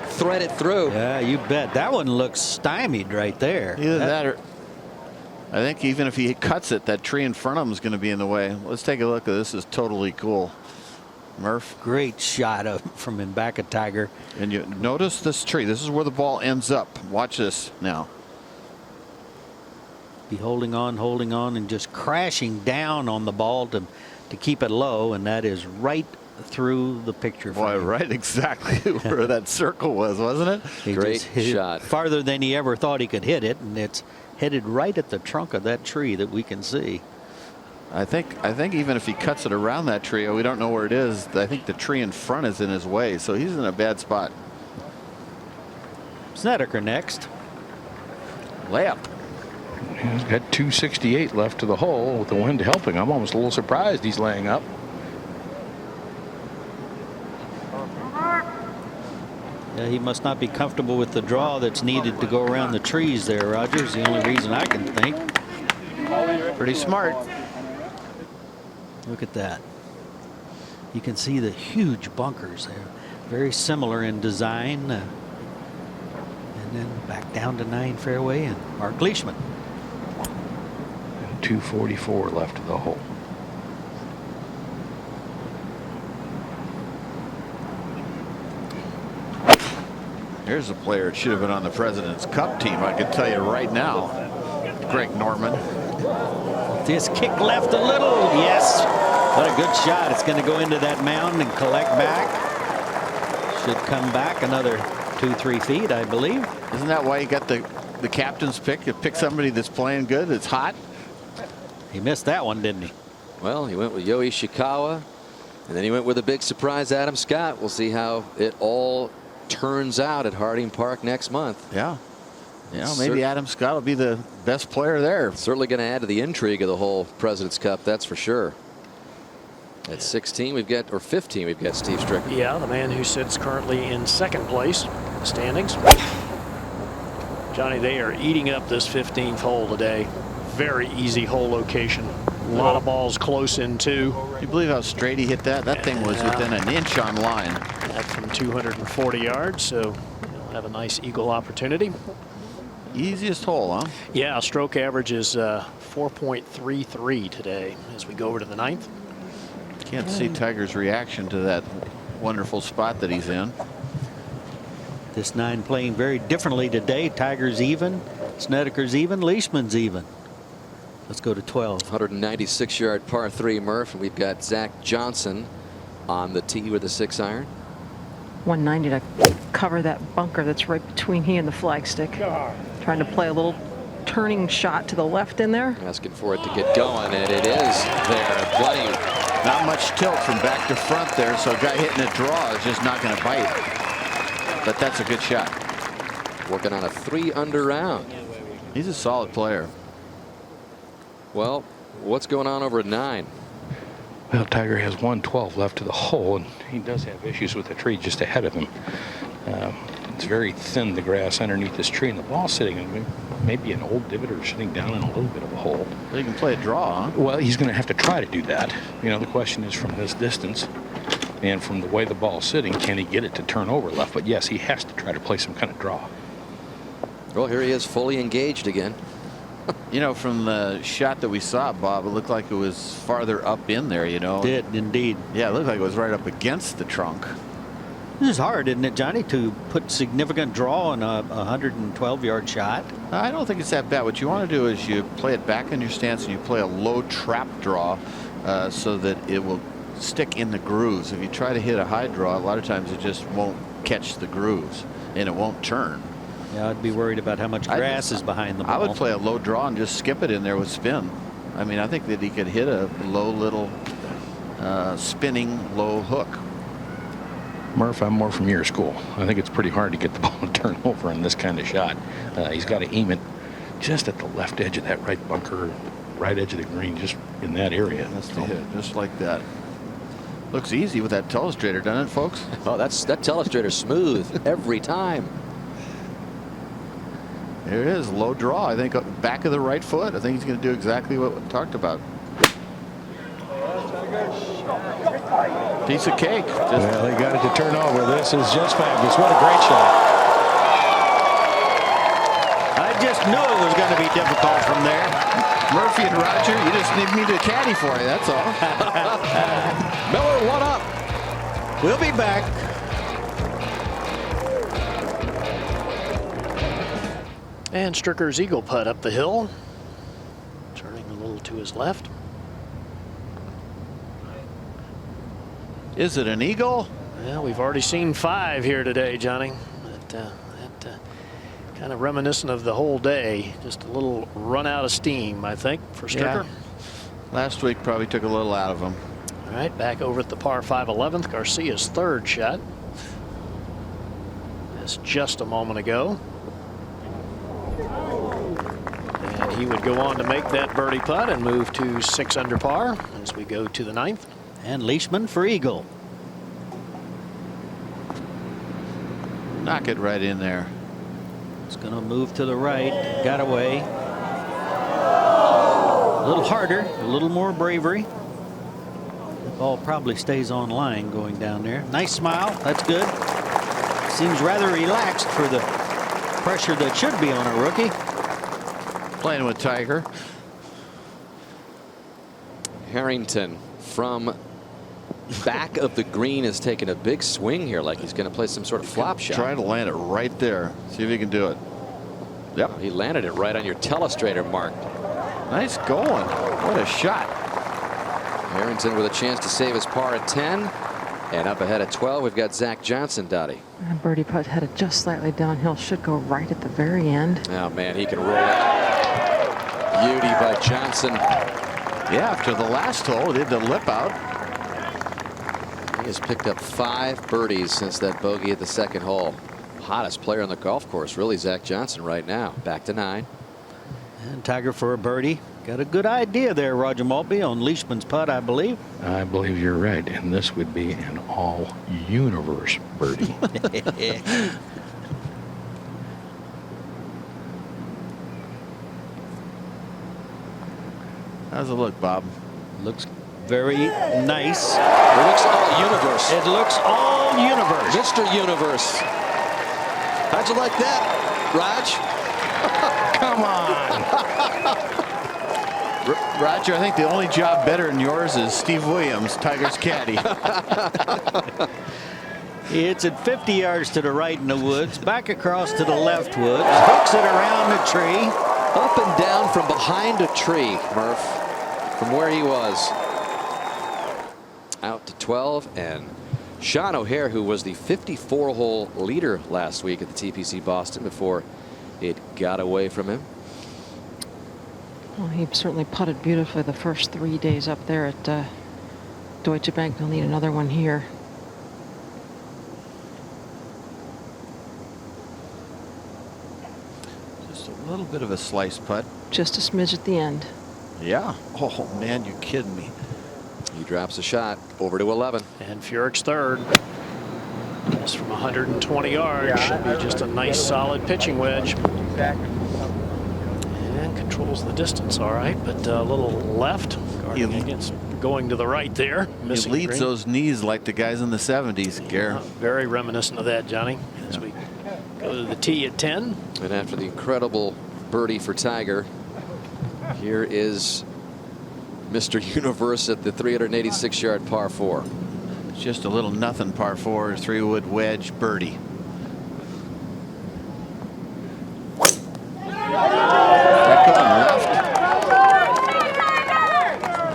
thread it through? Yeah, you bet. That one looks stymied right there. Either that or I think even if he cuts it, that tree in front of him is going to be in the way. Let's take a look at this. Is totally cool. Murph. Great shot from in back of Tiger. And you notice this tree. This is where the ball ends up. Watch this now. Be holding on, and just crashing down on the ball to keep it low, and that is right through the picture. Boy, right exactly where that circle was, wasn't it? He Great just hit shot. it farther than he ever thought he could hit it, and it's headed right at the trunk of that tree that we can see. I think even if he cuts it around that tree, we don't know where it is. I think the tree in front is in his way, so he's in a bad spot. Snedeker next. Layup. He's got 268 left to the hole with the wind helping. I'm almost a little surprised he's laying up. Yeah, he must not be comfortable with the draw that's needed to go around the trees there, Rogers. The only reason I can think. Pretty smart. Look at that. You can see the huge bunkers there. Very similar in design. And then back down to 9 fairway and Mark Leishman. And 244 left to the hole. Here's a player that should have been on the President's Cup team. I can tell you right now. Greg Norman. This kick left a little. Yes. What a good shot. It's going to go into that mound and collect back. Should come back another 2-3 feet, I believe. Isn't that why you got the captain's pick? You pick somebody that's playing good, that's hot. He missed that one, didn't he? Well, he went with Yo Ishikawa, and then he went with a big surprise Adam Scott. We'll see how it all turns out at Harding Park next month. Yeah. Yeah, maybe Adam Scott will be the best player there. Certainly going to add to the intrigue of the whole President's Cup, that's for sure. At 16, we've got, or 15, we've got Steve Stricker. Yeah, the man who sits currently in second place in the standings. Johnny, they are eating up this 15th hole today. Very easy hole location. A lot of balls close in too. You believe how straight he hit that? That thing was within an inch on line. That from 240 yards, so he'll have a nice eagle opportunity. Easiest hole, huh? Yeah, stroke average is 4.33 today as we go over to the 9th. Can't see Tiger's reaction to that wonderful spot that he's in. This 9 playing very differently today. Tiger's even, Snedeker's even, Leishman's even. Let's go to 12. 196-yard par 3, Murph, and we've got Zach Johnson on the tee with a 6-iron. 190 to cover that bunker that's right between he and the flagstick. Trying to play a little turning shot to the left in there. Asking for it to get going, and it is there. Plenty. Not much tilt from back to front there, so a guy hitting a draw is just not going to bite. But that's a good shot. Working on a 3-under round. He's a solid player. Well, what's going on over at 9? Well, Tiger has 112 left to the hole, and he does have issues with the tree just ahead of him. It's very thin, the grass underneath this tree, and the ball's sitting in maybe an old divot or sitting down in a little bit of a hole. Well, you can play a draw, huh? Well, he's going to have to try to do that. You know, the question is from this distance and from the way the ball's sitting, can he get it to turn over left? But yes, he has to try to play some kind of draw. Well, here he is fully engaged again. You know, from the shot that we saw, Bob, it looked like it was farther up in there, you know. Did indeed. Yeah, it looked like it was right up against the trunk. This is hard, isn't it, Johnny, to put significant draw on a 112-yard shot? I don't think it's that bad. What you want to do is you play it back in your stance and you play a low trap draw so that it will stick in the grooves. If you try to hit a high draw, a lot of times it just won't catch the grooves and it won't turn. Yeah, I'd be worried about how much grass is behind the ball. I would play a low draw and just skip it in there with spin. I mean, I think that he could hit a low little spinning low hook. Murph, I'm more from your school. I think it's pretty hard to get the ball to turn over in this kind of shot. He's got to aim it just at the left edge of that right bunker, right edge of the green, just in that area. That's the hit, just like that. Looks easy with that telestrator, doesn't it, folks? Oh, that telestrator smooth every time. There it is, low draw. I think back of the right foot. I think he's going to do exactly what we talked about. Piece of cake. Well, he got it to turn over. This is just fabulous. What a great shot. I just knew it was going to be difficult from there. Murphy and Roger, you just need me to caddy for you, that's all. Miller, one up. We'll be back. And Stricker's eagle putt up the hill. Turning a little to his left. Is it an eagle? Well, we've already seen 5 here today, Johnny. That kind of reminiscent of the whole day. Just a little run out of steam, I think, for Stricker. Yeah. Last week probably took a little out of him. All right, back over at the par 5 11th. Garcia's 3rd shot. That's just a moment ago. And he would go on to make that birdie putt and move to 6 under par as we go to the 9th. And Leishman for eagle. Knock it right in there. It's going to move to the right. Got away. A little harder, a little more bravery. The ball probably stays on line going down there. Nice smile. That's good. Seems rather relaxed for the pressure that should be on a rookie. Playing with Tiger. Harrington from back of the green is taking a big swing here, like he's going to play some sort of flop shot. Try to land it right there. See if he can do it. Yep. He landed it right on your telestrator, Mark. Nice going. What a shot. Harrington with a chance to save his par at 10. And up ahead at 12, we've got Zach Johnson, Dottie. And birdie putt headed just slightly downhill. Should go right at the very end. Oh, man, he can roll it. Beauty by Johnson. Yeah, after the last hole, he did the lip out. He has picked up 5 birdies since that bogey at the 2nd hole. Hottest player on the golf course, really, Zach Johnson right now. Back to 9. And Tiger for a birdie. Got a good idea there, Roger Maltby, on Leishman's putt, I believe. I believe you're right, and this would be an all-universe birdie. How's it look, Bob? Looks very nice. It looks all universe. It looks all universe. Mr. Universe. How'd you like that, Raj? Come on. Roger, I think the only job better than yours is Steve Williams, Tiger's caddy. It's at 50 yards to the right in the woods, back across to the left woods, hooks it around the tree. Up and down from behind a tree, Murph, from where he was. Out to 12, and Sean O'Hare, who was the 54-hole leader last week at the TPC Boston before it got away from him. Well, he certainly putted beautifully the first 3 days up there at Deutsche Bank. They'll need another one here. Just a little bit of a slice putt. Just a smidge at the end. Yeah. Oh, man, you're kidding me. He drops a shot over to 11. And Furyk's 3rd. Just from 120 yards. Should be just a nice solid pitching wedge. And controls the distance all right, but a little left. Guarding against going to the right there. He leads those knees like the guys in the 70s, Gare. Very reminiscent of that, Johnny, as we go to the tee at 10. And after the incredible birdie for Tiger, here is Mr. Universe at the 386-yard par 4. It's just a little nothing par 4, 3-wood wedge birdie.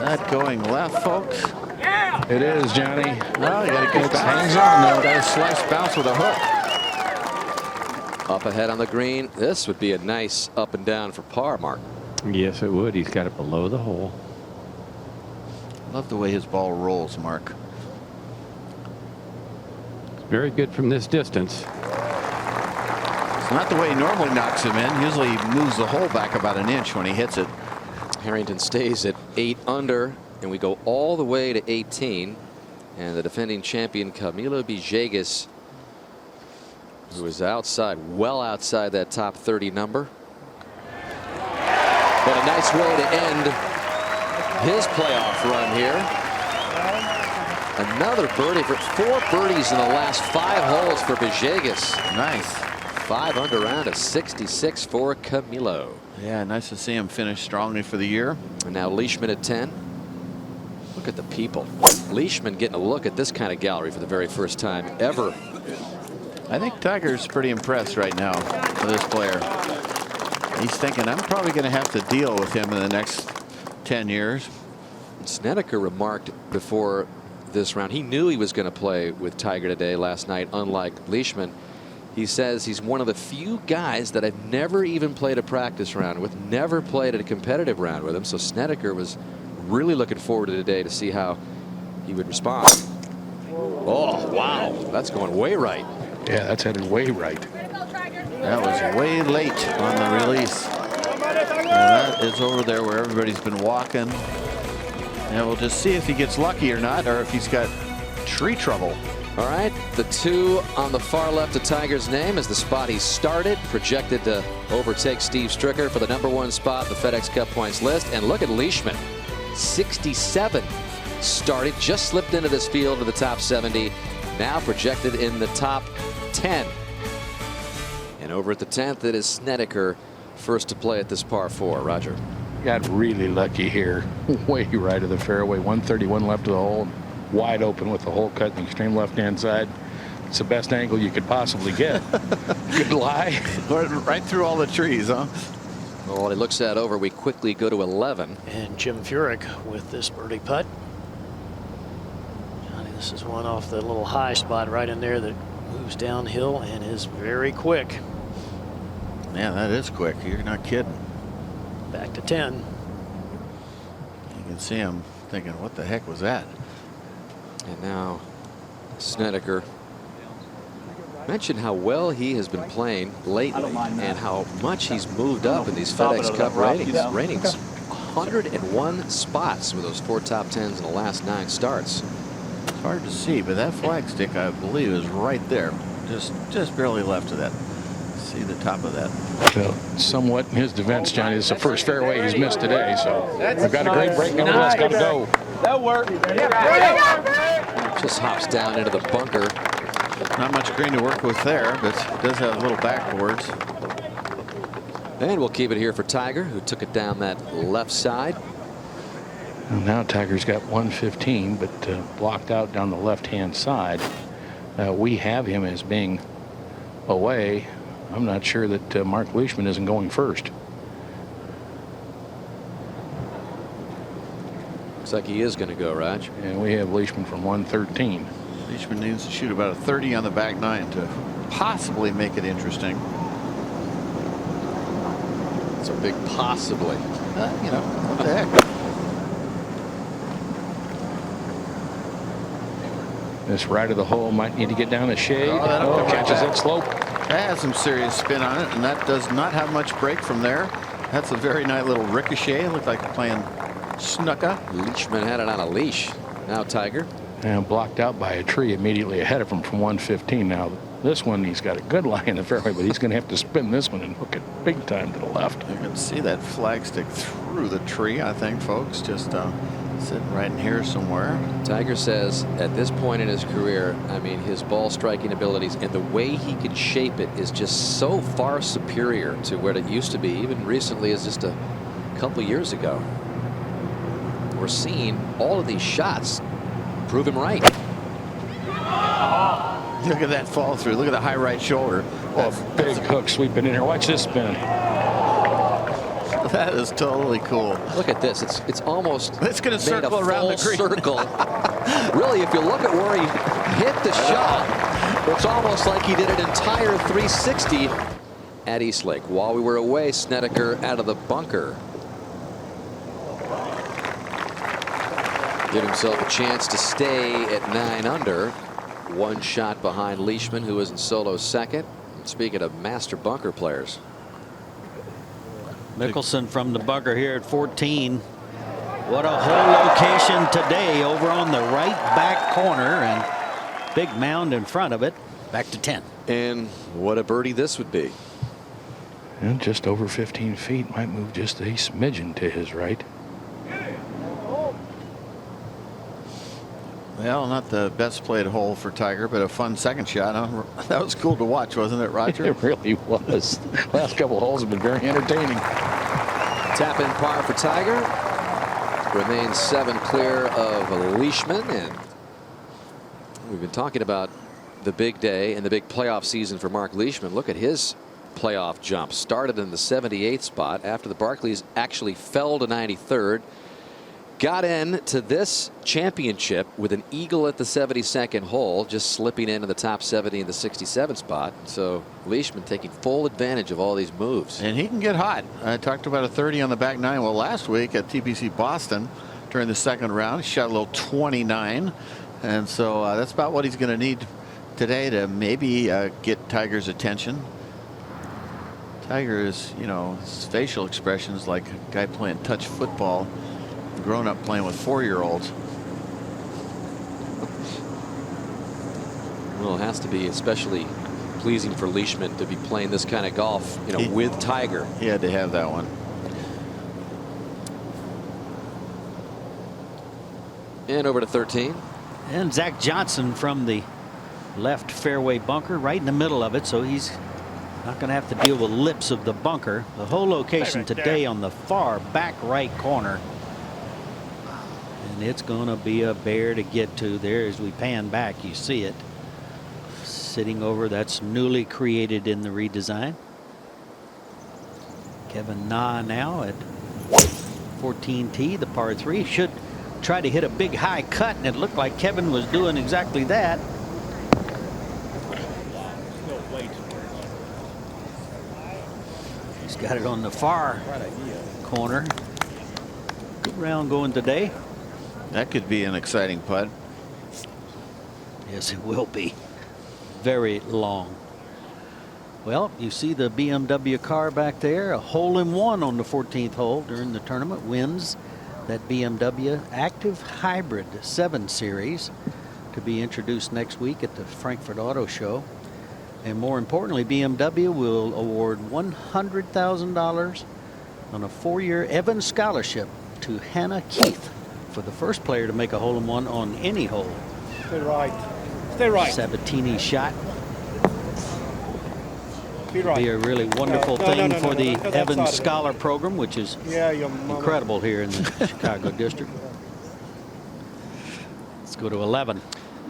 That going left, folks. It is, Johnny. Well, you got a good bounce. Hangs on though. Got a slice bounce with a hook. Up ahead on the green. This would be a nice up and down for par, Mark. Yes, it would. He's got it below the hole. Love the way his ball rolls, Mark. It's very good from this distance. It's not the way he normally knocks him in. Usually he moves the hole back about an inch when he hits it. Harrington stays at 8 under, and we go all the way to 18. And the defending champion, Camilo Villegas, who is outside, well outside that top 30 number. But a nice way to end his playoff run here. Another birdie for 4 birdies in the last 5 holes for Villegas. Nice. 5 under round of 66 for Camilo. Yeah, nice to see him finish strongly for the year. And now Leishman at 10. Look at the people. Leishman getting a look at this kind of gallery for the very first time ever. I think Tiger's pretty impressed right now with this player. He's thinking, I'm probably going to have to deal with him in the next 10 years. Snedeker remarked before this round, he knew he was going to play with Tiger today last night, unlike Leishman. He says he's one of the few guys that I've never even played a practice round with, never played a competitive round with him. So Snedeker was really looking forward to today to see how he would respond. Oh, wow. That's going way right. Yeah, that's headed way right. That was way late on the release. And that is over there where everybody's been walking. And we'll just see if he gets lucky or not, or if he's got tree trouble. All right, the 2 on the far left of Tiger's name is the spot he started, projected to overtake Steve Stricker for the #1 spot in the FedEx Cup points list. And look at Leishman, 67 started, just slipped into this field to the top 70, now projected in the top 10. And over at the 10th, it is Snedeker, first to play at this par 4. Roger. Got really lucky here. Way right of the fairway. 131 left of the hole. Wide open with the hole cut in the extreme left-hand side. It's the best angle you could possibly get. Good lie. Right through all the trees, huh? Well, while he looks that over, we quickly go to 11. And Jim Furyk with this birdie putt. Johnny, this is one off the little high spot right in there that moves downhill and is very quick. Man, that is quick. You're not kidding. Back to 10. You can see him thinking, what the heck was that? And now Snedeker mentioned how well he has been playing lately and how much he's moved up in these FedEx Cup ratings. 101 spots with those 4 top 10s in the last 9 starts. It's hard to see, but that flag stick, I believe, is right there. Just barely left of that. See the top of that. So, somewhat in his defense, Johnny, this is the first fairway he's missed today, so I've got a great break. Nevertheless, got to go. That worked. Just hops down into the bunker. Not much green to work with there, but it does have little backboards. And we'll keep it here for Tiger, who took it down that left side. Well, now Tiger's got 115, but blocked out down the left-hand side. We have him as being away. I'm not sure that Mark Leishman isn't going first. Looks like he is going to go, Raj. And we have Leishman from 113. Leishman needs to shoot about a 30 on the back 9 to possibly make it interesting. It's a big possibly. You know, what the heck? This right of the hole might need to get down a shade. Oh, catches that slope. That has some serious spin on it, and that does not have much break from there. That's a very nice little ricochet. It looked like playing snooker. Leishman had it on a leash. Now Tiger. And blocked out by a tree immediately ahead of him from 115. Now this one, he's got a good lie in the fairway, but he's going to have to spin this one and hook it big time to the left. You can see that flag stick through the tree, I think, folks. Just sitting right in here somewhere. Tiger says at this point in his career, I mean, his ball striking abilities and the way he can shape it is just so far superior to what it used to be, even recently as just a couple years ago. We're seeing all of these shots prove him right. Look at that fall through. Look at the high right shoulder. Oh, big hook sweeping in here. Watch this spin. That is totally cool. Look at this. It's almost It's going to made circle a around the full green. circle. Really, if you look at where he hit the shot, it's almost like he did an entire 360 at Eastlake. While we were away, Snedeker out of the bunker. Give himself a chance to stay at 9 under. 1 shot behind Leishman, who is in solo second. Speaking of master bunker players. Mickelson from the bunker here at 14. What a hole location today over on the right back corner, and big mound in front of it. Back to 10. And what a birdie this would be. And just over 15 feet. Might move just a smidgen to his right. Well, not the best played hole for Tiger, but a fun second shot. That was cool to watch, wasn't it, Roger? It really was. Last couple of holes have been very entertaining. Tap in par for Tiger. Remains 7 clear of Leishman, and we've been talking about the big day and the big playoff season for Mark Leishman. Look at his playoff jump. Started in the 78th spot after the Barclays actually fell to 93rd. Got in to this championship with an eagle at the 72nd hole, just slipping into the top 70 in the 67th spot. So Leishman taking full advantage of all these moves. And he can get hot. I talked about a 30 on the back nine. Well, last week at TPC Boston during the second round, he shot a little 29. And so that's about what he's going to need today to maybe get Tiger's attention. Tiger is, you know, his facial expressions like a guy playing touch football, grown up playing with 4-year-olds. Well, it has to be especially pleasing for Leishman to be playing this kind of golf, you know, with Tiger. He had to have that one. And over to 13. And Zach Johnson from the left fairway bunker right in the middle of it, so he's not going to have to deal with lips of the bunker. The whole location today on the far back right corner, and it's going to be a bear to get to. There, as we pan back, you see it sitting over. That's newly created in the redesign. Kevin Na now at 14T, the par 3. Should try to hit a big high cut, and it looked like Kevin was doing exactly that. He's got it on the far corner. Good round going today. That could be an exciting putt. Yes, it will be. Very long. Well, you see the BMW car back there, a hole-in-one on the 14th hole during the tournament, wins that BMW Active Hybrid 7 Series to be introduced next week at the Frankfurt Auto Show. And more importantly, BMW will award $100,000 on a 4-year Evans Scholarship to Hannah Keith for the first player to make a hole-in-one on any hole. Stay right. Stay right. Sabatini's shot. Be right. Be a really wonderful thing for the Evans Scholar program, which is incredible here in the Chicago district. Let's go to 11.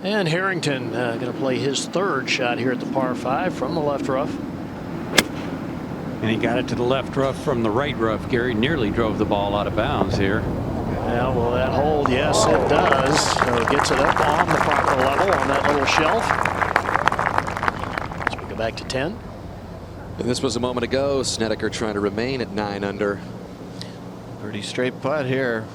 And Harrington going to play his third shot here at the par 5 from the left rough. And he got it to the left rough from the right rough. Gary nearly drove the ball out of bounds here. Yeah, will that hold? Yes, it does. So it gets it up on the proper level on that little shelf. So we go back to 10. And this was a moment ago. Snedeker trying to remain at 9 under. Pretty straight putt here.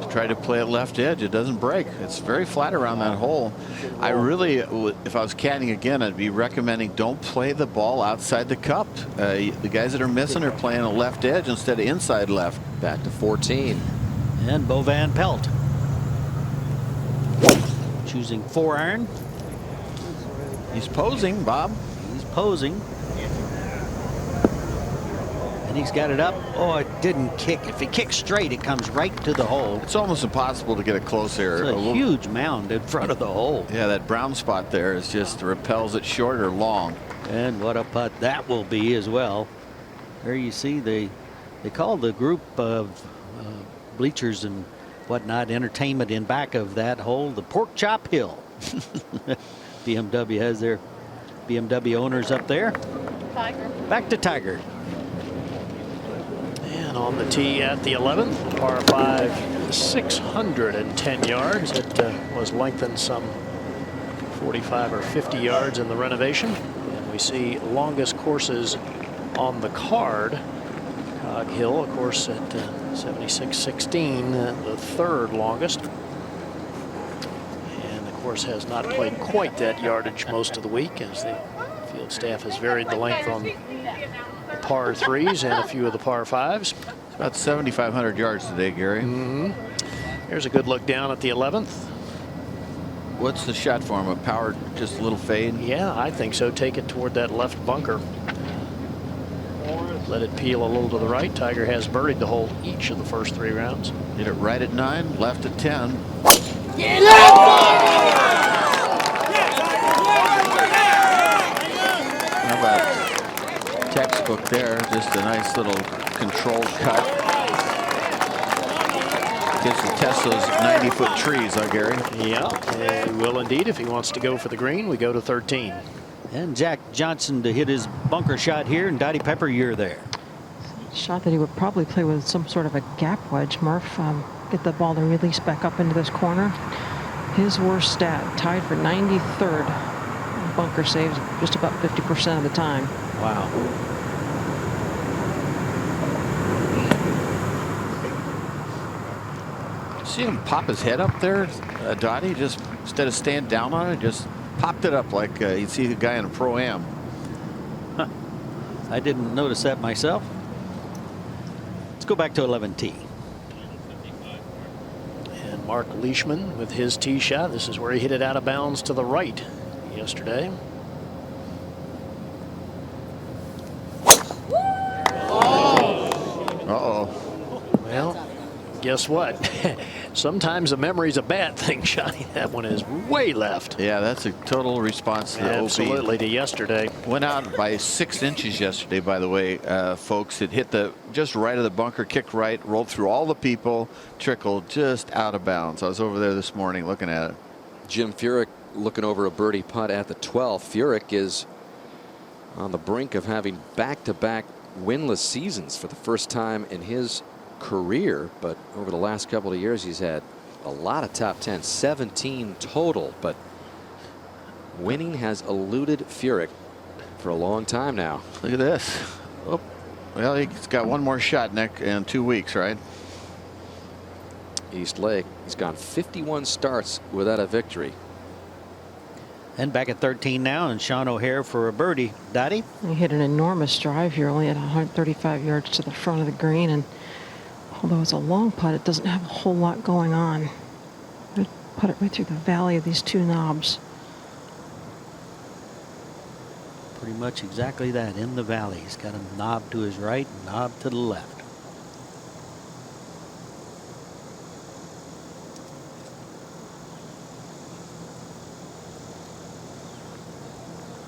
Try to play it left edge. It doesn't break. It's very flat around that hole. I really, if I was caddying again, I'd be recommending don't play the ball outside the cup. The guys that are missing are playing a left edge instead of inside left. Back to 14. And Bo Van Pelt choosing 4-iron. He's posing, Bob. He's posing. And he's got it up. Oh, it didn't kick. If he kicks straight, it comes right to the hole. It's almost impossible to get it close here. It's a huge mound in front of the hole. Yeah, that brown spot there is just repels it short or long. And what a putt that will be as well. There you see they call the group of bleachers and whatnot, entertainment in back of that hole, the Pork Chop Hill. BMW has their BMW owners up there. Tiger. Back to Tiger. And on the tee at the 11th, par 5, 610 yards. It was lengthened some 45 or 50 yards in the renovation. And we see longest courses on the card. Cog Hill, of course, at 76.16, the third longest. And the course has not played quite that yardage most of the week, as the field staff has varied the length on the par 3s and a few of the par 5s. It's about 7,500 yards today, Gary. Here's a good look down at the 11th. What's the shot for him? A power, just a little fade? Yeah, I think so. Take it toward that left bunker. Let it peel a little to the right. Tiger has birdied the hole each of the first 3 rounds. Hit it right at 9, left at 10. there. Just a nice little controlled cut. Gets to test those 90-foot trees, huh, Gary? Yeah, he will indeed. If he wants to go for the green, we go to 13. And Zach Johnson to hit his bunker shot here, and Dottie Pepper, you're there. Shot that he would probably play with some sort of a gap wedge. Murph, get the ball to release back up into this corner. His worst stat, tied for 93rd. Bunker saves just about 50% of the time. Wow. See him pop his head up there, Dottie, just instead of stand down on it, just popped it up like you'd see the guy in a Pro-Am. Huh. I didn't notice that myself. Let's go back to 11T. And Mark Leishman with his tee shot. This is where he hit it out of bounds to the right yesterday. Uh-oh. Well, guess what? Sometimes a memory's a bad thing, Johnny. That one is way left. Yeah, that's a total response to the OB. Absolutely, to yesterday. Went out by 6 inches yesterday, by the way, folks. It hit the just right of the bunker, kicked right, rolled through all the people, trickled just out of bounds. I was over there this morning looking at it. Jim Furyk looking over a birdie putt at the 12th. Furyk is on the brink of having back-to-back winless seasons for the first time in his career, but over the last couple of years he's had a lot of top 10, 17 total, but winning has eluded Furyk for a long time now. Look at this. Oh, well, he's got one more shot, Nick, in 2 weeks, right? East Lake, he's gone 51 starts without a victory. And back at 13 now, and Sean O'Hare for a birdie. Dottie? He hit an enormous drive here, only at 135 yards to the front of the green, and although it's a long putt, it doesn't have a whole lot going on. It put it right through the valley of these two knobs. Pretty much exactly that, in the valley. He's got a knob to his right, knob to the left.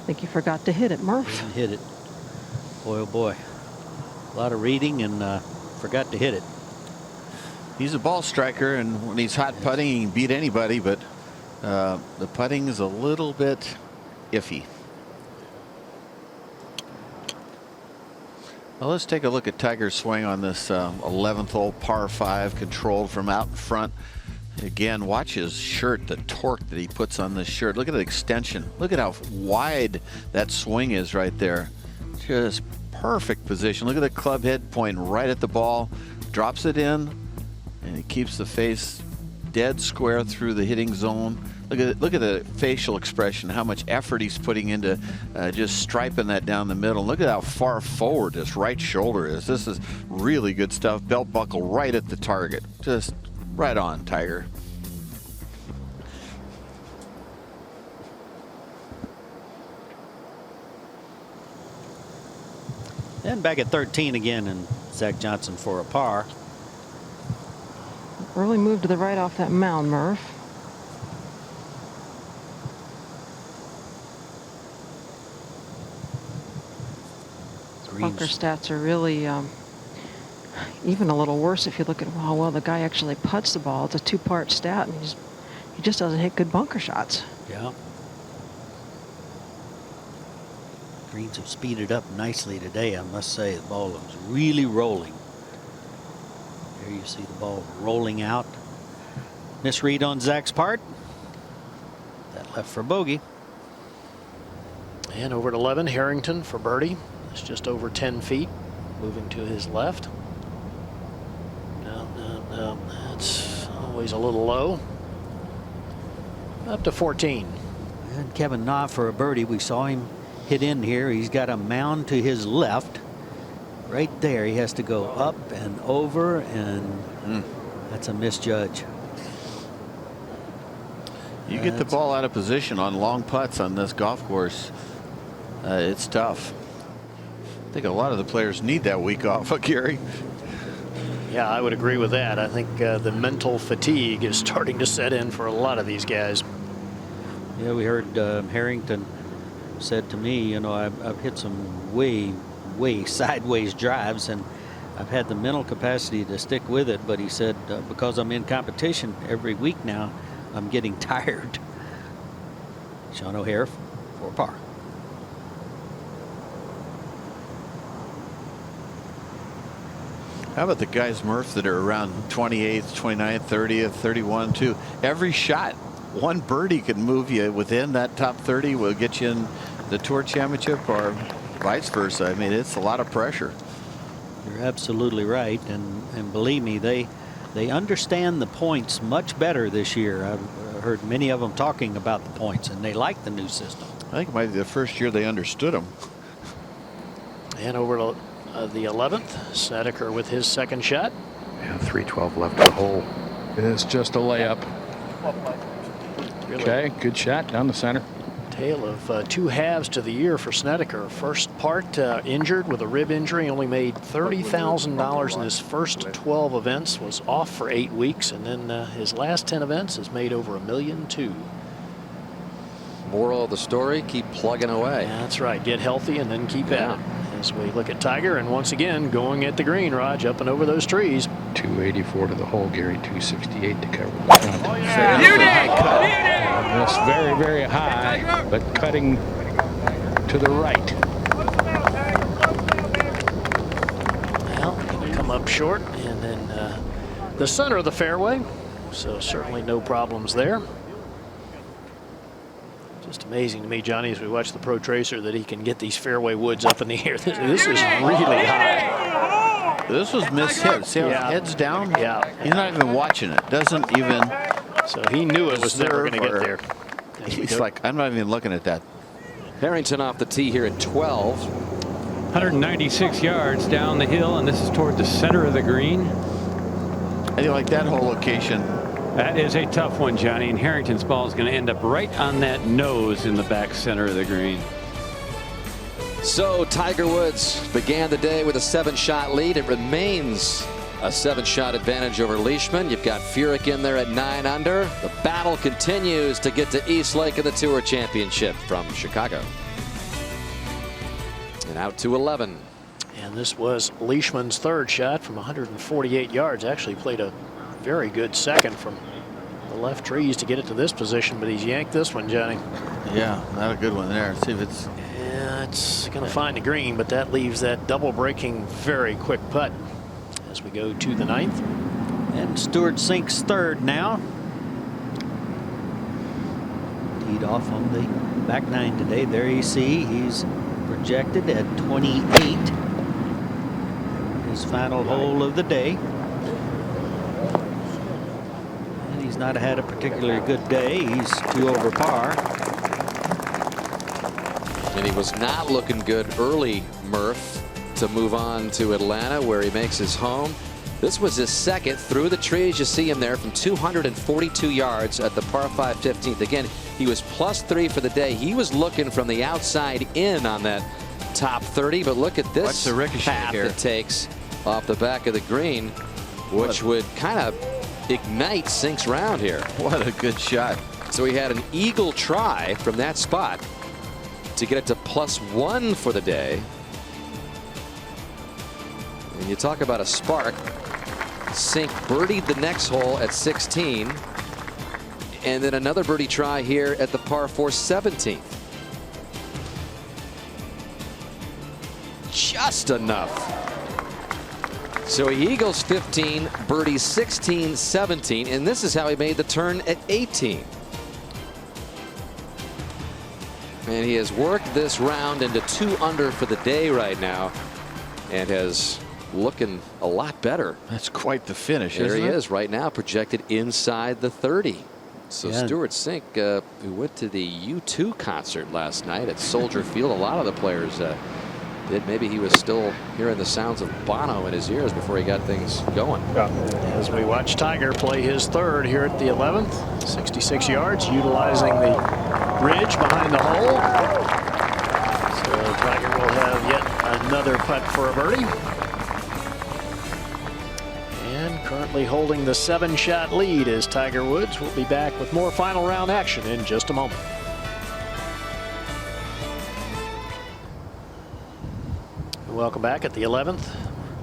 I think you forgot to hit it, Murph. Didn't hit it. Boy, oh boy. A lot of reading and forgot to hit it. He's a ball striker, and when he's hot putting, he can beat anybody, but the putting is a little bit iffy. Well, let's take a look at Tiger's swing on this 11th hole par 5, controlled from out in front. Again, watch his shirt, the torque that he puts on this shirt. Look at the extension. Look at how wide that swing is right there. Just perfect position. Look at the club head pointing right at the ball. Drops it in, and he keeps the face dead square through the hitting zone. Look at the facial expression, how much effort he's putting into just striping that down the middle. Look at how far forward his right shoulder is. This is really good stuff. Belt buckle right at the target. Just right on, Tiger. And back at 13 again, and Zach Johnson for a par. Early move to the right off that mound, Murph. Bunker stats are really even a little worse if you look at how well the guy actually putts the ball. It's a two-part stat, and he just doesn't hit good bunker shots. Yeah. Greens have speeded up nicely today, I must say. The ball is really rolling. There you see the ball rolling out. Misread on Zach's part. That left for bogey. And over at 11, Harrington for birdie. It's just over 10 feet, moving to his left. No, that's always a little low. Up to 14. And Kevin Na for a birdie. We saw him hit in here. He's got a mound to his left. Right there, he has to go up and over, and that's a misjudge. You get the ball out of position on long putts on this golf course. It's tough. I think a lot of the players need that week off, Gary. Yeah, I would agree with that. I think the mental fatigue is starting to set in for a lot of these guys. Yeah, we heard Harrington said to me, you know, I've hit some way way sideways drives, and I've had the mental capacity to stick with it. But he said, because I'm in competition every week now, I'm getting tired. Sean O'Hare for par. How about the guys, Murph, that are around 28th, 29th, 30th, 31, too? Every shot, one birdie could move you within that top 30, will get you in the Tour Championship, or vice versa. I mean, it's a lot of pressure. You're absolutely right, and believe me, they understand the points much better this year. I've heard many of them talking about the points, and they like the new system. I think it might be the first year they understood them. And over to the 11th, Snedeker with his second shot. Yeah, 312 left of the hole. It's just a layup. Really Okay, good shot down the center. tale of two halves to the year for Snedeker. First part injured with a rib injury, only made $30,000 in his first 12 events, was off for 8 weeks, and then his last 10 events has made over $1.2 million. Moral of the story, keep plugging away. Yeah, that's right, get healthy and then keep at it. As we look at Tiger, and once again going at the green, Raj, up and over those trees. 284 to the hole, Gary. 268 to cover the front. Oh, yeah. That's very, very high, but cutting to the right. Well, gonna come up short, and then the center of the fairway, so certainly no problems there. Just amazing to me, Johnny, as we watch the Pro Tracer, that he can get these fairway woods up in the air. This is really high. This was mishit. See how Yeah. head's down? Yeah. He's not even watching it. Doesn't even. So he knew it was never going to get there. He's like, I'm not even looking at that. Harrington off the tee here at 12. 196 yards down the hill, and this is toward the center of the green. I think like that whole location. That is a tough one, Johnny, and Harrington's ball is going to end up right on that nose in the back center of the green. So Tiger Woods began the day with a 7-shot lead. It remains a 7-shot advantage over Leishman. You've got Furyk in there at 9 under. The battle continues to get to East Lake in the Tour Championship from Chicago. And out to 11. And this was Leishman's third shot from 148 yards. Actually played a very good second from the left trees to get it to this position, but he's yanked this one, Johnny. Yeah, not a good one there. See if it's. Yeah, it's going to find the green, but that leaves that double breaking very quick putt as we go to the 9th. And Stewart Cink's third now. Teed off on the back 9 today. There you see he's projected at 28. His final hole of the day. And he's not had a particularly good day. He's 2 over par. And he was not looking good early, Murph, to move on to Atlanta, where he makes his home. This was his second through the trees. You see him there from 242 yards at the par 5 15th. Again, he was +3 for the day. He was looking from the outside in on that top 30, but look at this Watch the ricochet path here. it takes off the back of the green, which would kind of ignite Cink's round here. What a good shot. So he had an eagle try from that spot to get it to +1 for the day. And you talk about a spark. Cink birdied the next hole at 16, and then another birdie try here at the par 4 17th. Just enough. So he eagles 15, birdies 16, 17, and this is how he made the turn at 18. And he has worked this round into 2 under for the day right now, and has looking a lot better. That's quite the finish. There isn't he it? is right now, projected inside the 30. So Yeah. Stewart Cink, who went to the U2 concert last night at Soldier Field, a lot of the players did. Maybe he was still hearing the sounds of Bono in his ears before he got things going. As we watch Tiger play his third here at the 11th, 66 yards, utilizing the ridge behind the hole. So Tiger will have yet another putt for a birdie. And currently holding the 7-shot lead is Tiger Woods. We'll be back with more final round action in just a moment. Welcome back at the 11th.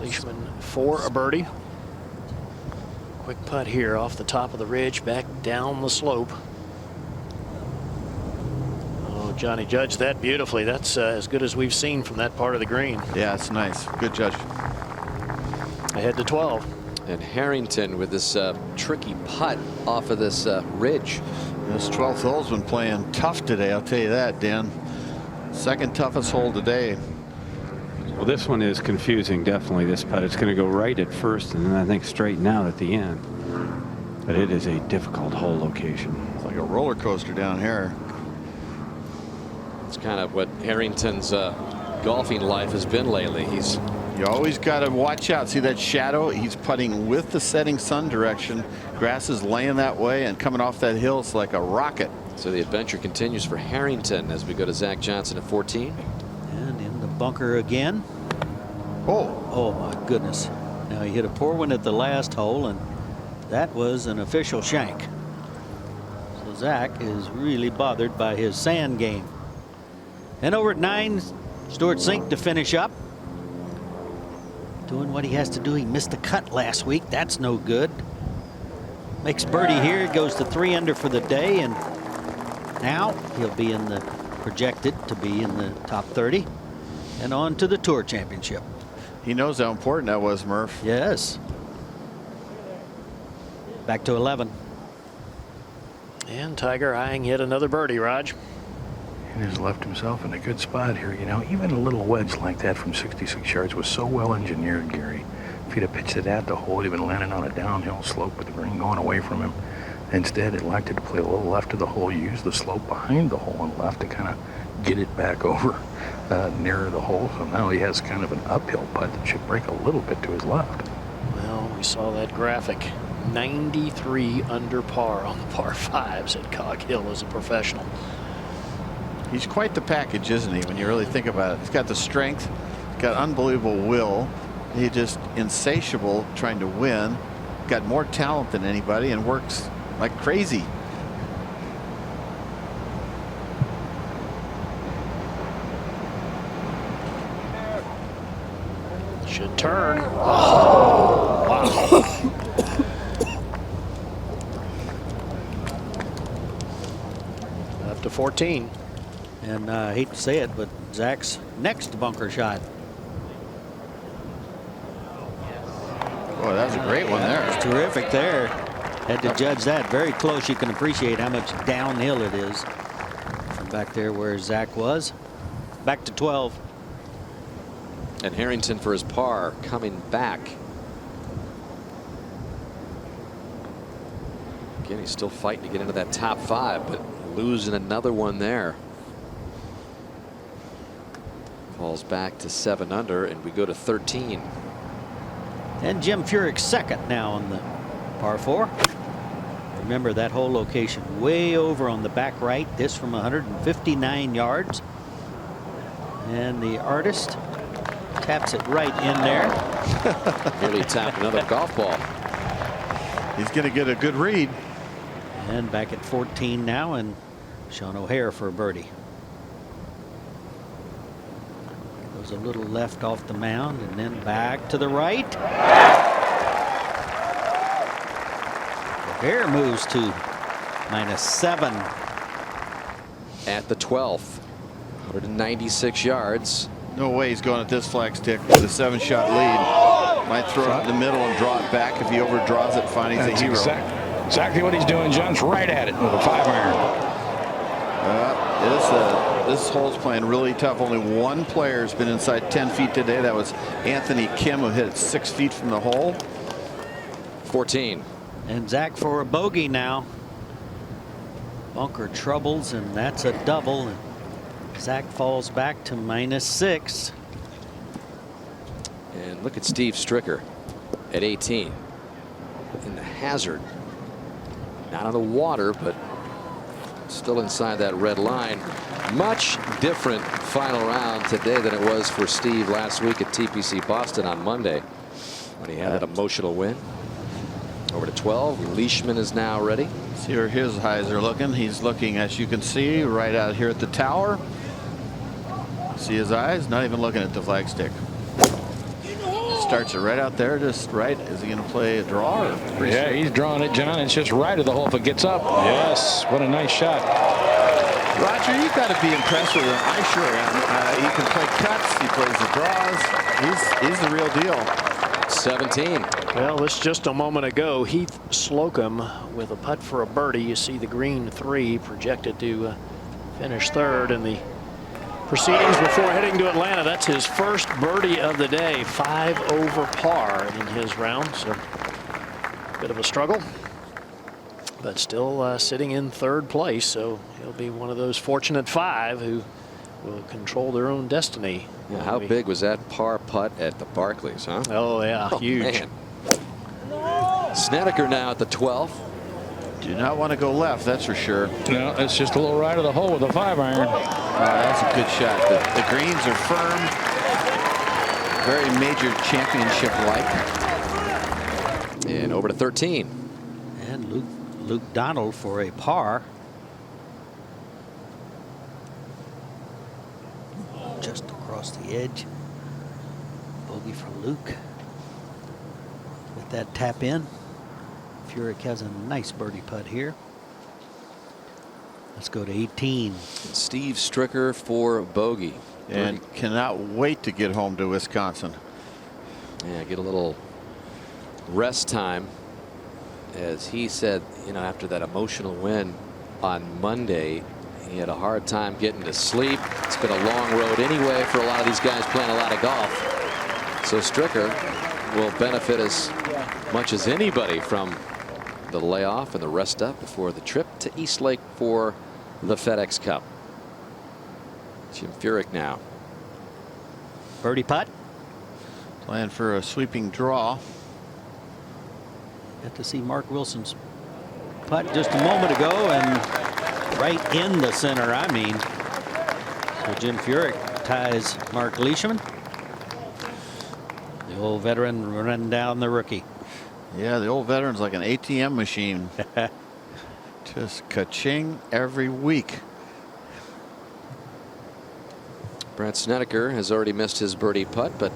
Leishman for a birdie. Quick putt here off the top of the ridge, back down the slope. Oh, Johnny judged that beautifully. That's as good as we've seen from that part of the green. Yeah, it's nice. Good judge. Ahead to 12. And Harrington with this tricky putt off of this ridge. This 12th hole's been playing tough today, I'll tell you that, Dan. Second toughest hole today. Well, this one is confusing, definitely, this putt. It's going to go right at first and then I think straighten out at the end. But it is a difficult hole location. It's like a roller coaster down here. It's kind of what Harrington's golfing life has been lately. You always got to watch out. See that shadow? He's putting with the setting sun direction. Grass is laying that way and coming off that hill. It's like a rocket. So the adventure continues for Harrington as we go to Zach Johnson at 14. And in the bunker again. Oh my goodness. Now he hit a poor one at the last hole, and that was an official shank. So Zach is really bothered by his sand game. And over at 9, Stuart Sink to finish up. Doing what he has to do. He missed the cut last week. That's no good. Makes birdie here. Goes to 3 under for the day, and now he'll be in the projected to be in the top 30 and on to the Tour Championship. He knows how important that was, Murph. Yes. Back to 11. And Tiger eyeing yet another birdie, Raj. And has left himself in a good spot here. You know, even a little wedge like that from 66 yards was so well engineered, Gary. If he'd have pitched it at the hole, he'd been landing on a downhill slope with the green going away from him. Instead, it elected to play a little left of the hole, use the slope behind the hole and left to kind of get it back over nearer the hole. So now he has kind of an uphill putt that should break a little bit to his left. Well, we saw that graphic. 93 under par on the par 5s at Cog Hill as a professional. He's quite the package, isn't he, when you really think about it? He's got the strength, he's got unbelievable will. He's just insatiable trying to win. Got more talent than anybody and works like crazy. Should turn. Oh, wow. Up to 14. And I hate to say it, but Zach's next bunker shot. Boy, that was a great one there. It's terrific there. Had to judge that very close. You can appreciate how much downhill it is from back there where Zach was. Back to 12. And Harrington for his par coming back. Again, he's still fighting to get into that top 5, but losing another one there. Falls back to 7 under, and we go to 13. And Jim Furyk second now on the par 4. Remember that whole location way over on the back right. This from 159 yards. And the artist taps it right in there. Nearly tapped another golf ball. He's going to get a good read. And back at 14 now, and Sean O'Hare for a birdie. Goes a little left off the mound and then back to the right. O'Hare moves to -7. At the 12th, 196 yards. No way he's going at this flag stick with a 7-shot lead. Might throw it in the middle and draw it back. If he overdraws it, fine, he's a hero. Exactly what he's doing. Jumps right at it with a 5-iron. This hole's playing really tough. Only one player's been inside 10 feet today. That was Anthony Kim, who hit it 6 feet from the hole. 14. And Zach for a bogey now. Bunker troubles, and that's a double. And Zach falls back to -6. And look at Steve Stricker at 18 in the hazard. Not on the water, but still inside that red line. Much different final round today than it was for Steve last week at TPC Boston on Monday when he had that emotional win. Over to 12. Leishman is now ready. See where his eyes are looking. He's looking, as you can see, right out here at the tower. See his eyes? Not even looking at the flagstick. starts it right out there, just right. Is he going to play a draw? Or yeah, he's drawing it, John. It's just right of the hole if it gets up. Yes, what a nice shot. Roger, you've got to be impressed with him. I sure am. He can play cuts. He plays the draws. He's the real deal. 17. Well, this just a moment ago. Heath Slocum with a putt for a birdie. You see the green 3 projected to finish 3rd in the proceedings before heading to Atlanta. That's his first birdie of the day. 5 over par in his round. So a bit of a struggle, but still sitting in 3rd place. So he'll be one of those fortunate 5 who will control their own destiny. Yeah, how big was that par putt at the Barclays, huh? Oh, yeah, huge. Man. Snedeker now at the 12th. Do not want to go left, that's for sure. No, it's just a little right of the hole with a 5-iron. That's a good shot. The greens are firm. Very major championship-like. And over to 13. And Luke Donald for a par. Just across the edge. Bogey for Luke. Let that tap in. Furyk has a nice birdie putt here. Let's go to 18. Steve Stricker for bogey. And cannot wait to get home to Wisconsin. Yeah, get a little rest time. As he said, you know, after that emotional win on Monday, he had a hard time getting to sleep. It's been a long road anyway for a lot of these guys playing a lot of golf. So Stricker will benefit as much as anybody from the layoff and the rest up before the trip to East Lake for the FedEx Cup. Jim Furyk now. Birdie putt. Plan for a sweeping draw. Got to see Mark Wilson's putt just a moment ago and right in the center, I mean. So Jim Furyk ties Mark Leishman. The old veteran running down the rookie. Yeah, the old veteran's like an ATM machine. Just ka-ching every week. Brad Snedeker has already missed his birdie putt, but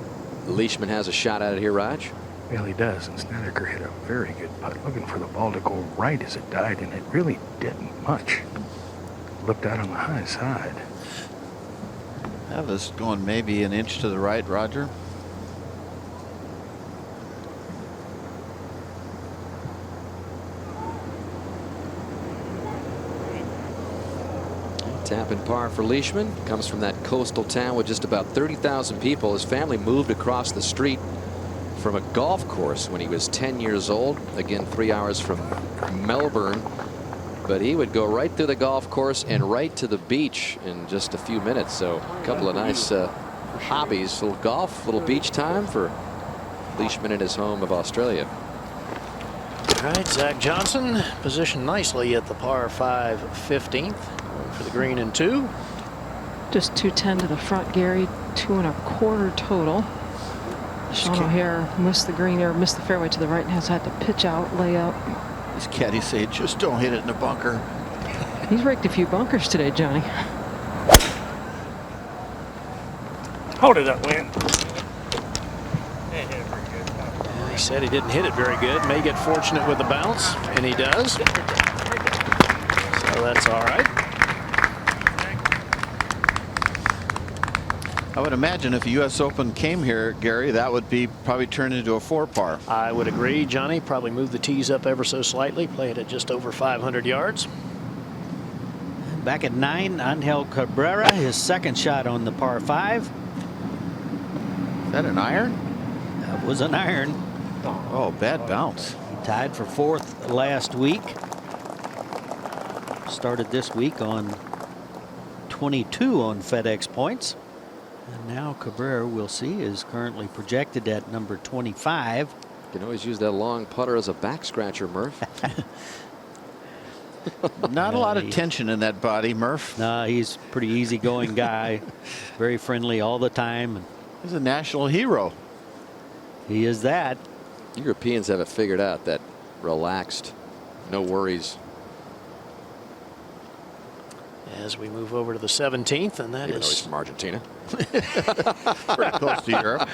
Leishman has a shot at it here, Raj. Well, he does, and Snedeker hit a very good putt, looking for the ball to go right as it died, and it really didn't much. Looked out on the high side. That was going maybe an inch to the right, Roger. Tap and par for Leishman. Comes from that coastal town with just about 30,000 people. His family moved across the street from a golf course when he was 10 years old. Again, 3 hours from Melbourne. But he would go right through the golf course and right to the beach in just a few minutes. So a couple of nice hobbies. Little golf, little beach time for Leishman in his home of Australia. All right, Zach Johnson positioned nicely at the par 5 15th. For the green and 2. Just 210 to the front, Gary. 2 1/4 total. Sean O'Hare missed the green there, missed the fairway to the right, and has had to pitch out, lay up. These caddies say just don't hit it in the bunker. He's raked a few bunkers today, Johnny. Hold it up, Win. He said he didn't hit it very good. May get fortunate with the bounce, and he does. So that's all right. I would imagine if the U.S. Open came here, Gary, that would be probably turned into a 4-par. I would agree, Johnny. Probably move the tees up ever so slightly. Play it at just over 500 yards. Back at 9, Angel Cabrera, his second shot on the par 5. Is that an iron? That was an iron. Oh, bad bounce. He tied for 4th last week. Started this week on 22 on FedEx points. And now Cabrera, we'll see, is currently projected at number 25. You can always use that long putter as a back scratcher, Murph. Not a lot of tension in that body, Murph. No, he's a pretty easygoing guy. Very friendly all the time. He's a national hero. He is that. Europeans have it figured out, that relaxed, no worries. As we move over to the 17th, and that Even though he's is from Argentina. Pretty close to Europe.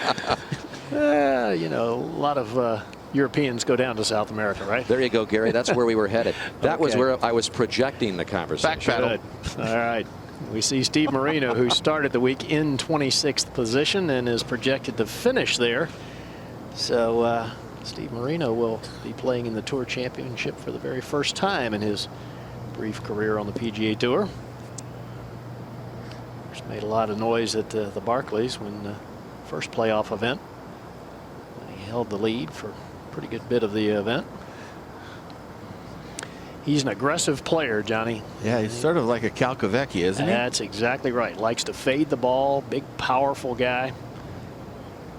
You know, a lot of Europeans go down to South America, right? There you go, Gary. That's where we were headed. That was Okay. where I was projecting the conversation. Back pedal. Good. All right. We see Steve Marino, who started the week in 26th position and is projected to finish there. So Steve Marino will be playing in the Tour Championship for the very first time in his brief career on the PGA Tour. First made a lot of noise at the Barclays when the first playoff event. He held the lead for a pretty good bit of the event. He's an aggressive player, Johnny. Yeah, he's sort of like a Calcavecchia, isn't he? That's exactly right. Likes to fade the ball. Big, powerful guy.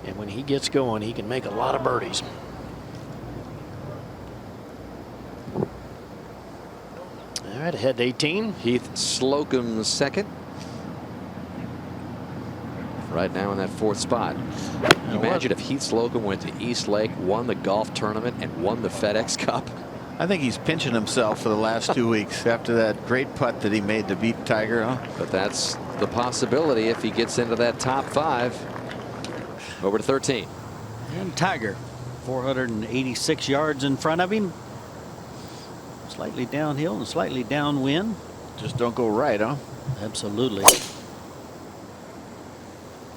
And when he gets going, he can make a lot of birdies. All right, ahead to 18. Heath Slocum second. Right now in that fourth spot. Imagine if Heath Slocum went to East Lake, won the golf tournament, and won the FedEx Cup. I think he's pinching himself for the last 2 weeks after that great putt that he made to beat Tiger. Huh? But that's the possibility if he gets into that top 5. Over to 13. And Tiger, 486 yards in front of him. Slightly downhill and slightly downwind. Just don't go right, huh? Absolutely.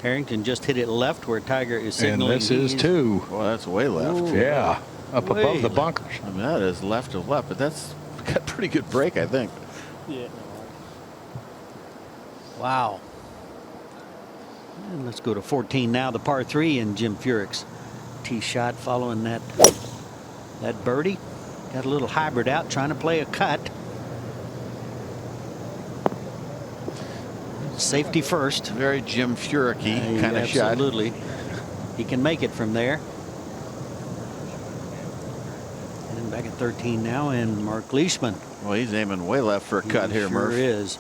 Harrington just hit it left where Tiger is And signaling. this is 2. Well, that's way left. Ooh. Yeah, up Way above the left. bunkers. I mean, that is left to left, but that's got a pretty good break, I think. Yeah. Wow. And let's go to 14 now, the par 3 and Jim Furyk's tee shot following that birdie. Got a little hybrid out trying to play a cut. Safety first. Very Jim Furyk-y kind of shot. Absolutely. He can make it from there. And back at 13 now, and Mark Leishman. Well, he's aiming way left for a cut He here, sure Murph. is.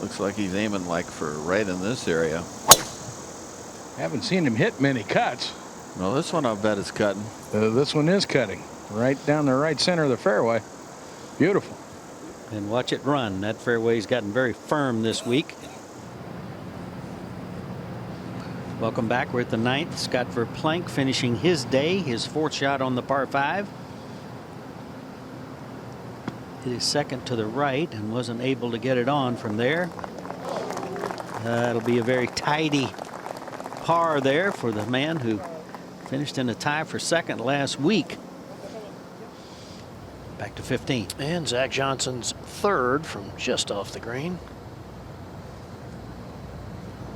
Looks like he's aiming like for right in this area. Haven't seen him hit many cuts. Well, this one I'll bet is cutting. This one is cutting right down the right center of the fairway. Beautiful. And watch it run. That fairway's gotten very firm this week. Welcome back. We're at the 9th. Scott Verplank finishing his day, his 4th shot on the par 5. Hit his second to the right and wasn't able to get it on from there. It'll be a very tidy par there for the man who finished in a tie for second last week. Back to 15. And Zach Johnson's 3rd from just off the green.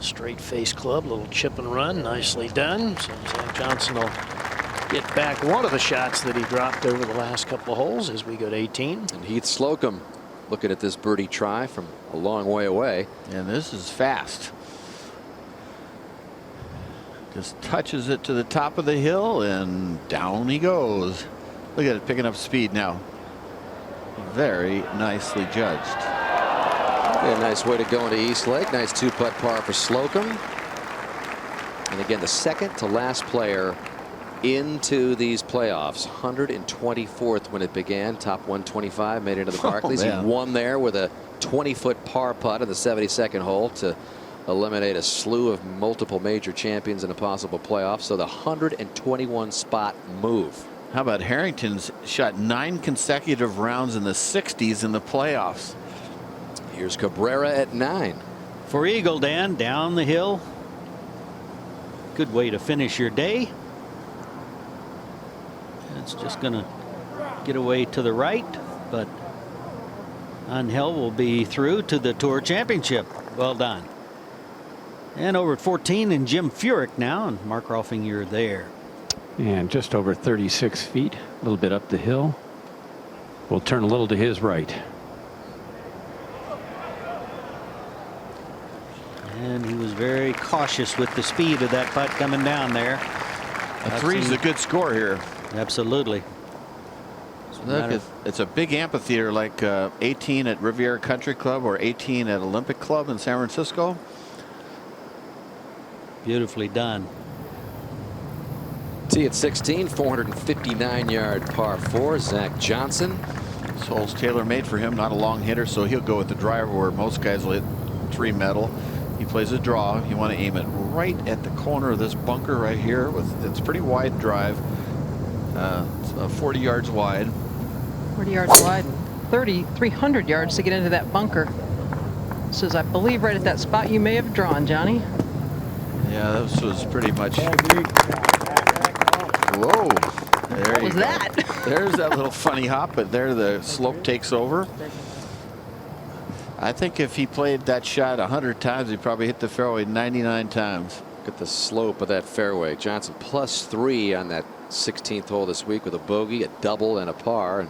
Straight face club, little chip and run, nicely done. So Zach Johnson will get back one of the shots that he dropped over the last couple of holes as we go to 18. And Heath Slocum looking at this birdie try from a long way away. And this is fast. Just touches it to the top of the hill and down he goes. Look at it picking up speed now. Very nicely judged. A nice way to go into East Lake. Nice 2-putt par for Slocum. And again, the second to last player into these playoffs. 124th when it began. Top 125 made it into the Barclays. He won there with a 20-foot par putt in the 72nd hole to eliminate a slew of multiple major champions in a possible playoff. So the 121 spot move. How about Harrington's shot 9 consecutive rounds in the 60s in the playoffs. Here's Cabrera at 9. For Eagle, Dan, down the hill. Good way to finish your day. It's just going to get away to the right, but Angel will be through to the Tour Championship. Well done. And over at 14 and Jim Furyk now, and Mark Rolfing, you're there. And just over 36 feet, a little bit up the hill. We'll turn a little to his right. And he was very cautious with the speed of that putt coming down there. A 3's a good score here. Absolutely. Look, it's a big amphitheater like 18 at Riviera Country Club or 18 at Olympic Club in San Francisco. Beautifully done. Tee at 16, 459-yard par 4. Zach Johnson. This hole's tailor-made for him, not a long hitter, so he'll go with the driver where most guys will hit 3 metal. He plays a draw. You want to aim it right at the corner of this bunker right here. It's pretty wide drive. It's 40 yards wide. 40 yards wide, 300 yards to get into that bunker. This is, I believe, right at that spot you may have drawn, Johnny. Yeah, this was pretty much. Whoa. There you go. That? There's that little funny hop, but there the slope takes over. I think if he played that shot 100 times, he probably hit the fairway 99 times. Look at the slope of that fairway. Johnson +3 on that 16th hole this week with a bogey, a double, and a par. And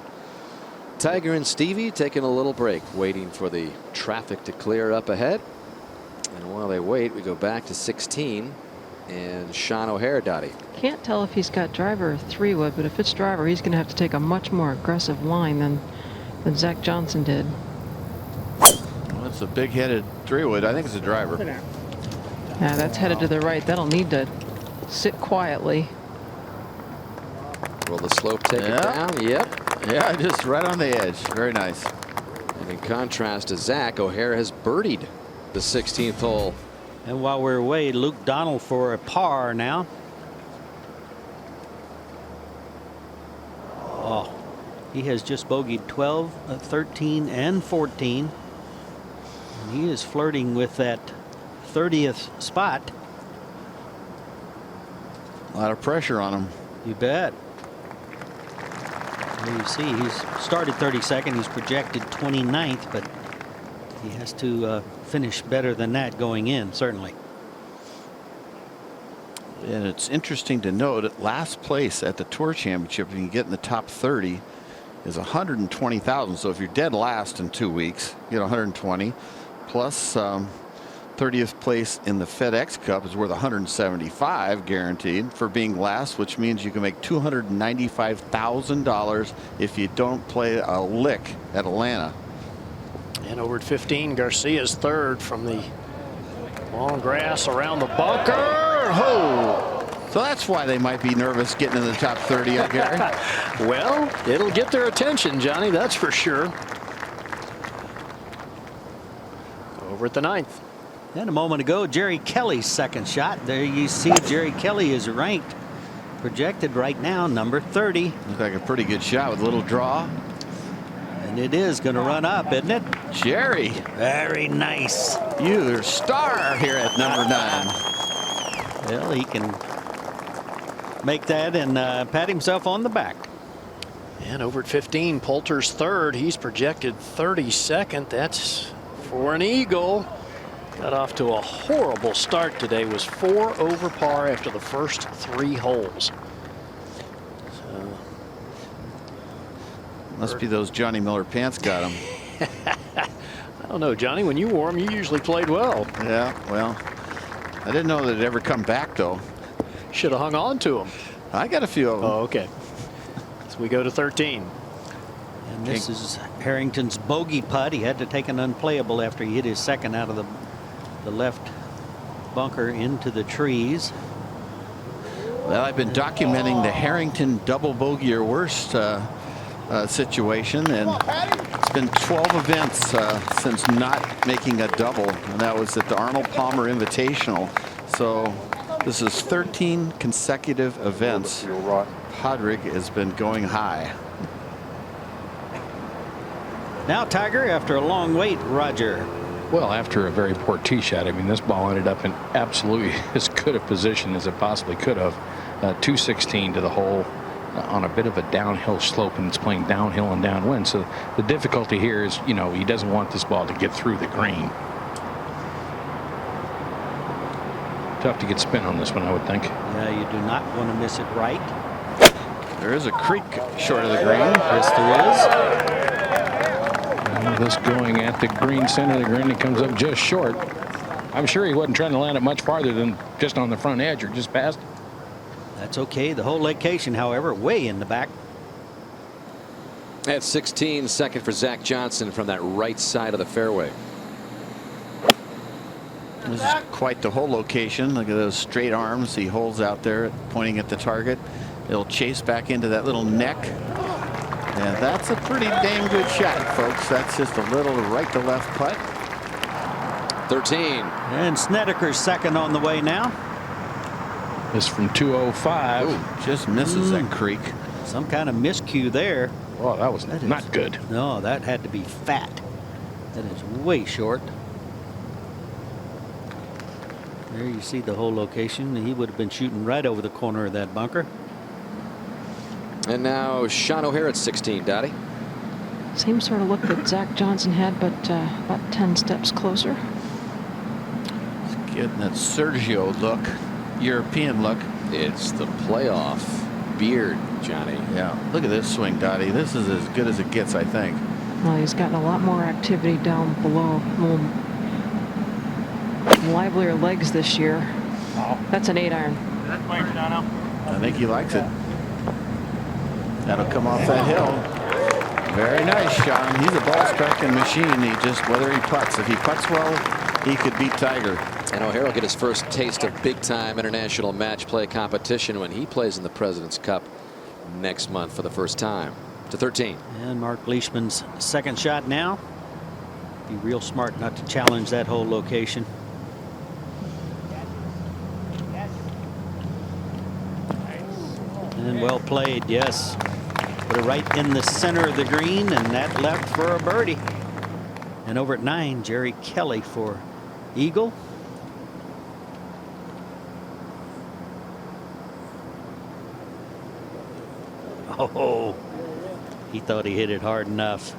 Tiger and Stevie taking a little break, waiting for the traffic to clear up ahead. And while they wait, we go back to 16 and Sean O'Hare, Dottie. Can't tell if he's got driver or 3-wood, but if it's driver, he's going to have to take a much more aggressive line than Zach Johnson did. Well, it's a big-headed 3-wood. I think it's a driver. Yeah, that's headed to the right. That'll need to sit quietly. Will the slope take it down? Yep. Yeah, just right on the edge. Very nice. And in contrast to Zach, O'Hare has birdied the 16th hole. And while we're away, Luke Donald for a par now. Oh, he has just bogeyed 12, 13, and 14. And he is flirting with that 30th spot. A lot of pressure on him. You bet. Well, you see, he's started 32nd. He's projected 29th, but he has to finish better than that going in, certainly. And it's interesting to note that last place at the Tour Championship, if you can get in the top 30, is 120,000. So if you're dead last in 2 weeks, you get 120 plus 30th place in the FedEx Cup is worth 175 guaranteed for being last, which means you can make $295,000 if you don't play a lick at Atlanta. And over at 15, Garcia's third from the long grass around the bunker. Oh, so that's why they might be nervous getting in the top 30 up here. Well, it'll get their attention, Johnny, that's for sure. Over at the 9th. And a moment ago, Jerry Kelly's second shot. There you see Jerry Kelly is ranked, projected right now, number 30. Looks like a pretty good shot with a little draw. And it is going to run up, isn't it? Jerry. Very nice. You're a star here at number 9. Well, he can make that and pat himself on the back. And over at 15, Poulter's third. He's projected 32nd. That's for an eagle. Got off to a horrible start today. Was 4 over par after the first 3 holes. So, must be those Johnny Miller pants got him. I don't know, Johnny. When you wore them, you usually played well. Yeah, well, I didn't know that it'd ever come back, though. Should have hung on to them. I got a few of them. Oh, okay. So we go to 13. And this is Harrington's bogey putt. He had to take an unplayable after he hit his second out of the left bunker into the trees. Well, I've been documenting the Harrington double bogey or worse situation, and it's been 12 events since not making a double, and that was at the Arnold Palmer Invitational. So this is 13 consecutive events. Padraig has been going high. Now Tiger, after a long wait, Roger. Well, after a very poor tee shot, I mean, this ball ended up in absolutely as good a position as it possibly could have. 216 to the hole on a bit of a downhill slope, and it's playing downhill and downwind. So the difficulty here is, you know, he doesn't want this ball to get through the green. Tough to get spin on this one, I would think. Yeah, you do not want to miss it right. There is a creek short of the green. Yes, there is. This going at the green center of the green, it comes up just short. I'm sure he wasn't trying to land it much farther than just on the front edge or just past it. That's okay. The whole location, however, way in the back. At 16, second for Zach Johnson from that right side of the fairway. This is quite the hole location. Look at those straight arms he holds out there pointing at the target. It'll chase back into that little neck. And that's a pretty damn good shot, folks. That's just a little right to left putt. 13. And Snedeker's second on the way now. This from 205. Ooh, just misses that creek. Some kind of miscue there. Oh, that was not good. No, that had to be fat. That is way short. There you see the whole location. He would have been shooting right over the corner of that bunker. And now Sean O'Hare at 16, Dottie. Same sort of look that Zach Johnson had, but about 10 steps closer. He's getting that Sergio look, European look. It's the playoff beard, Johnny. Yeah, look at this swing, Dottie. This is as good as it gets, I think. Well, he's gotten a lot more activity down below. Livelier legs this year. That's an 8-iron. I think he likes it. That'll come off that hill. Very nice, Sean. He's a ball striking machine. He just, whether he putts, if he putts well, he could beat Tiger. And O'Hare will get his first taste of big time international match play competition when he plays in the President's Cup next month for the first time. To 13. And Mark Leishman's second shot now. Be real smart not to challenge that whole location. And well played, yes. Put it right in the center of the green, and that left for a birdie. And over at 9, Jerry Kelly for eagle. Oh, he thought he hit it hard enough.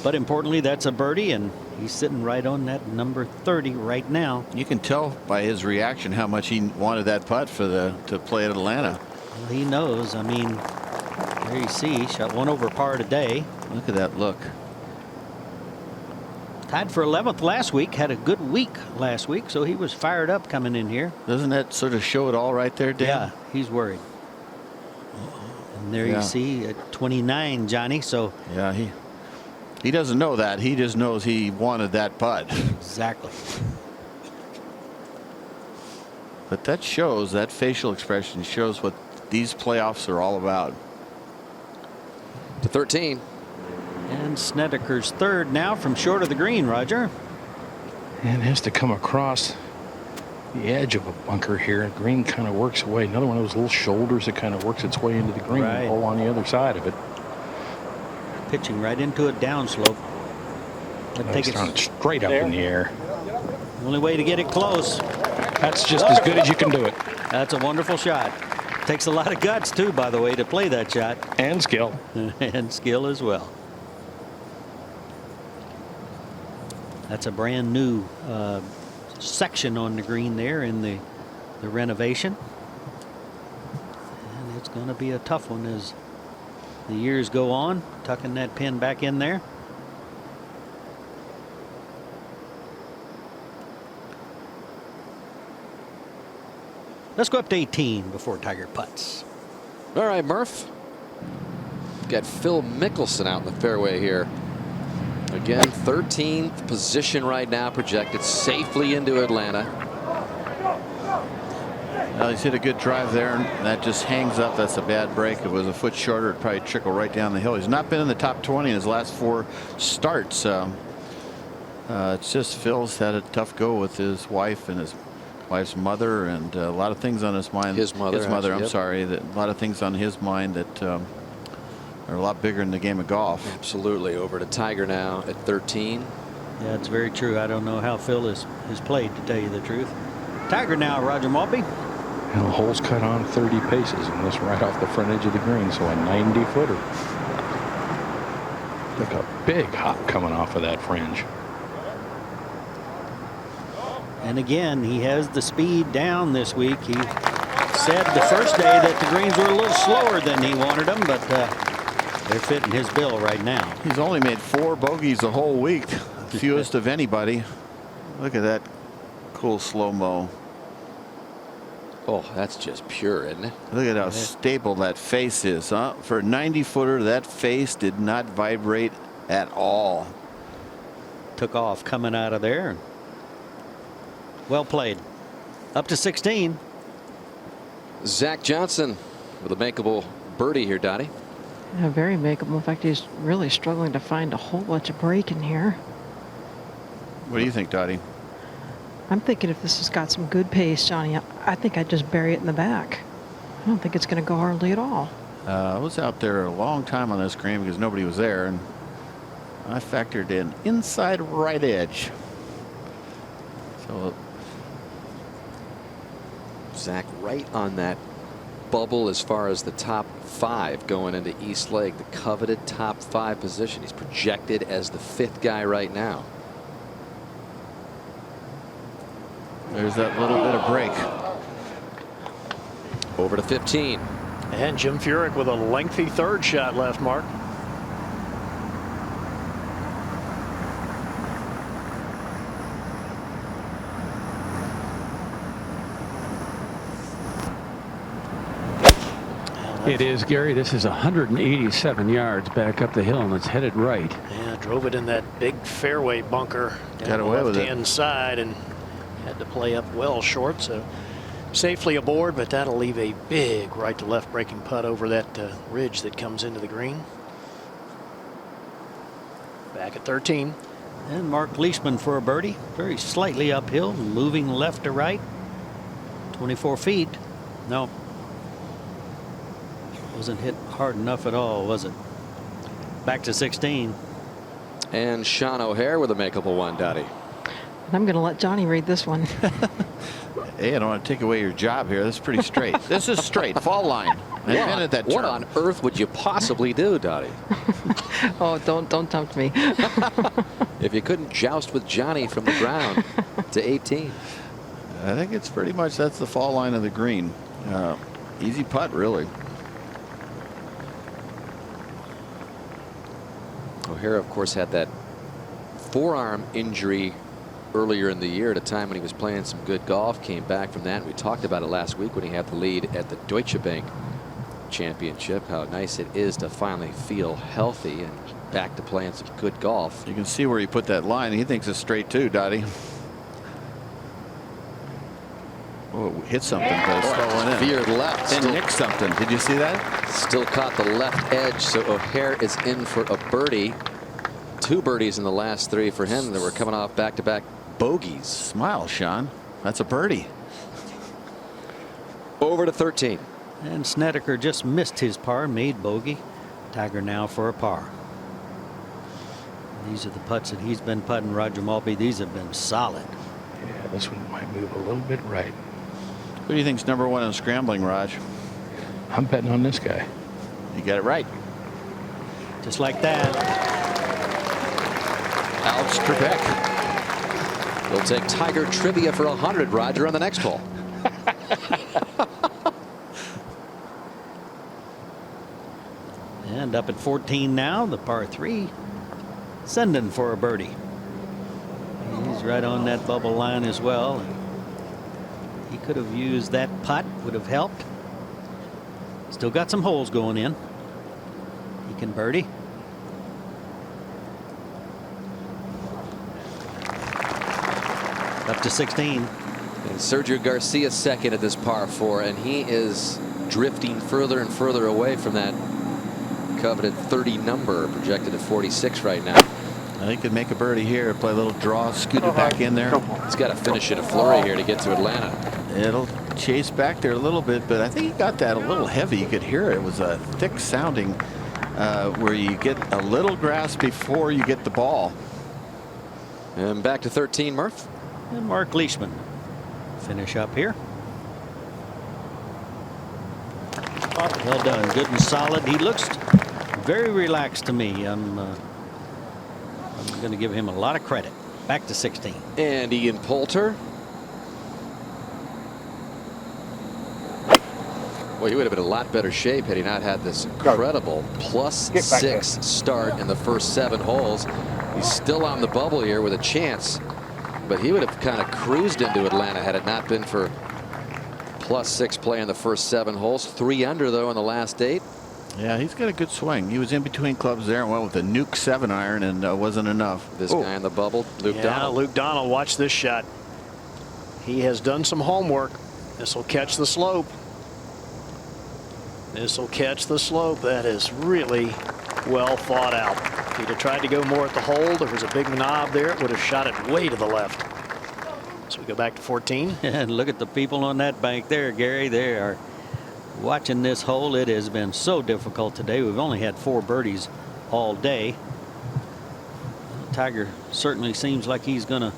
But importantly, that's a birdie, and he's sitting right on that number 30 right now. You can tell by his reaction how much he wanted that putt for to play at Atlanta. Well, he knows. I mean, there you see, shot one over par today. Look at that look. Tied for 11th last week. Had a good week last week, so he was fired up coming in here. Doesn't that sort of show it all right there, Dan? Yeah, he's worried. And there you see at 29, Johnny. So yeah, he doesn't know that. He just knows he wanted that putt. Exactly. But that shows, that facial expression shows what these playoffs are all about. To 13. And Snedeker's third now from short of the green, Roger. And has to come across the edge of a bunker here. Green kind of works away. Another one of those little shoulders that kind of works its way into the green. Right. All on the other side of it. Pitching right into a downslope. Take it straight up in the air. Only way to get it close. That's just as good as you can do it. That's a wonderful shot. Takes a lot of guts too, by the way, to play that shot. And skill. And skill as well. That's a brand new section on the green there in the renovation. And it's going to be a tough one as the years go on, tucking that pin back in there. Let's go up to 18 before Tiger putts. All right, Murph. Got Phil Mickelson out in the fairway here. Again, 13th position right now, projected safely into Atlanta. Well, he's hit a good drive there, and that just hangs up. That's a bad break. If it was a foot shorter, it'd probably trickle right down the hill. He's not been in the top 20 in his last 4 starts. It's just Phil's had a tough go with his wife and his wife's mother, and a lot of things on his mind. His mother, I'm yep. sorry. A lot of things on his mind that are a lot bigger in the game of golf. Absolutely. Over to Tiger now at 13. Yeah, it's very true. I don't know how Phil has played, to tell you the truth. Tiger now, Roger Maltby. And the hole's cut on 30 paces, and this right off the front edge of the green, so a 90-footer. Look a big hop coming off of that fringe. And again, he has the speed down this week. He said the first day that the greens were a little slower than he wanted them, but they're fitting his bill right now. He's only made 4 bogeys the whole week, fewest of anybody. Look at that cool slow-mo. Oh, that's just pure, isn't it? Look at how stable that face is, huh? For a 90-footer, that face did not vibrate at all. Took off coming out of there. Well played. Up to 16. Zach Johnson with a makeable birdie here, Dottie. Yeah, very makeable. In fact, he's really struggling to find a whole bunch of break in here. What do you think, Dottie? I'm thinking if this has got some good pace, Johnny, I think I'd just bury it in the back. I don't think it's going to go hardly at all. I was out there a long time on this green because nobody was there, and I factored in inside right edge. So Zach right on that bubble as far as the top 5 going into East Lake, the coveted top 5 position. He's projected as the 5th guy right now. there's that little bit of break. Over to 15. And Jim Furyk with a lengthy 3rd shot left, Mark. It is, Gary. This is 187 yards back up the hill, and it's headed right. Yeah, drove it in that big fairway bunker down Got away the with it. left-hand side and had to play up well short. So safely aboard, but that'll leave a big right to left breaking putt over that ridge that comes into the green. Back at 13. And Mark Leishman for a birdie. Very slightly uphill, moving left to right. 24 feet. No. Wasn't hit hard enough at all, was it? Back to 16. And Sean O'Hare with a makeable one, Dottie. And I'm going to let Johnny read this one. Hey, I don't want to take away your job here. This is pretty straight. This is straight. Fall line. I've been at that What turn. on earth would you possibly do, Dottie? Oh, don't tempt me. If you couldn't joust with Johnny from the ground to 18. I think it's pretty much that's the fall line of the green. Easy putt, really. O'Hare, of course, had that forearm injury earlier in the year at a time when he was playing some good golf. Came back from that. We talked about it last week when he had the lead at the Deutsche Bank Championship. How nice it is to finally feel healthy and back to playing some good golf. You can see where he put that line. He thinks it's straight too, Dottie. Oh, it hit something, but it still went in. Veered left. And nicked something. Did you see that? Still caught the left edge, so O'Hare is in for a birdie. 2 birdies in the last 3 for him that were coming off back-to-back bogeys. Smile, Sean. That's a birdie. Over to 13. And Snedeker just missed his par, made bogey. Tiger now for a par. These are the putts that he's been putting, Roger Maltby. These have been solid. Yeah, this one might move a little bit right. Who do you think's #1 in scrambling, Raj? I'm betting on this guy. You got it right. Just like that. Alex Trebek. We'll take Tiger trivia for 100, Roger, on the next hole. And up at 14 now, the par 3. Sending for a birdie. He's right on that bubble line as well. He could have used that putt, would have helped. Still got some holes going in. He can birdie. Up to 16. And Sergio Garcia second at this par 4, and he is drifting further and further away from that coveted 30 number, projected at 46 right now. He could make a birdie here, play a little draw, scoot it back in there. He's got to finish in a flurry here to get to Atlanta. It'll chase back there a little bit, but I think he got that a little heavy. You could hear it. It was a thick sounding where you get a little grass before you get the ball. And back to 13, Murph. And Mark Leishman. Finish up here. Well done. Good and solid. He looks very relaxed to me. I'm going to give him a lot of credit. Back to 16. And Ian Poulter. Well, he would have been in a lot better shape had he not had this incredible +6 start in the first 7 holes. He's still on the bubble here with a chance, but he would have kind of cruised into Atlanta had it not been for +6 play in the first 7 holes. 3 under though in the last 8. Yeah, he's got a good swing. He was in between clubs there and went with a nuke 7-iron and wasn't enough. This guy in the bubble, Luke Donald. Luke Donald, watch this shot. He has done some homework. This will catch the slope. This will catch the slope. That is really well thought out. If he'd have tried to go more at the hole, there was a big knob there. It would have shot it way to the left. It's as we go back to 14. And look at the people on that bank there, Gary. They are watching this hole. It has been so difficult today. We've only had 4 birdies all day. Tiger certainly seems like he's going to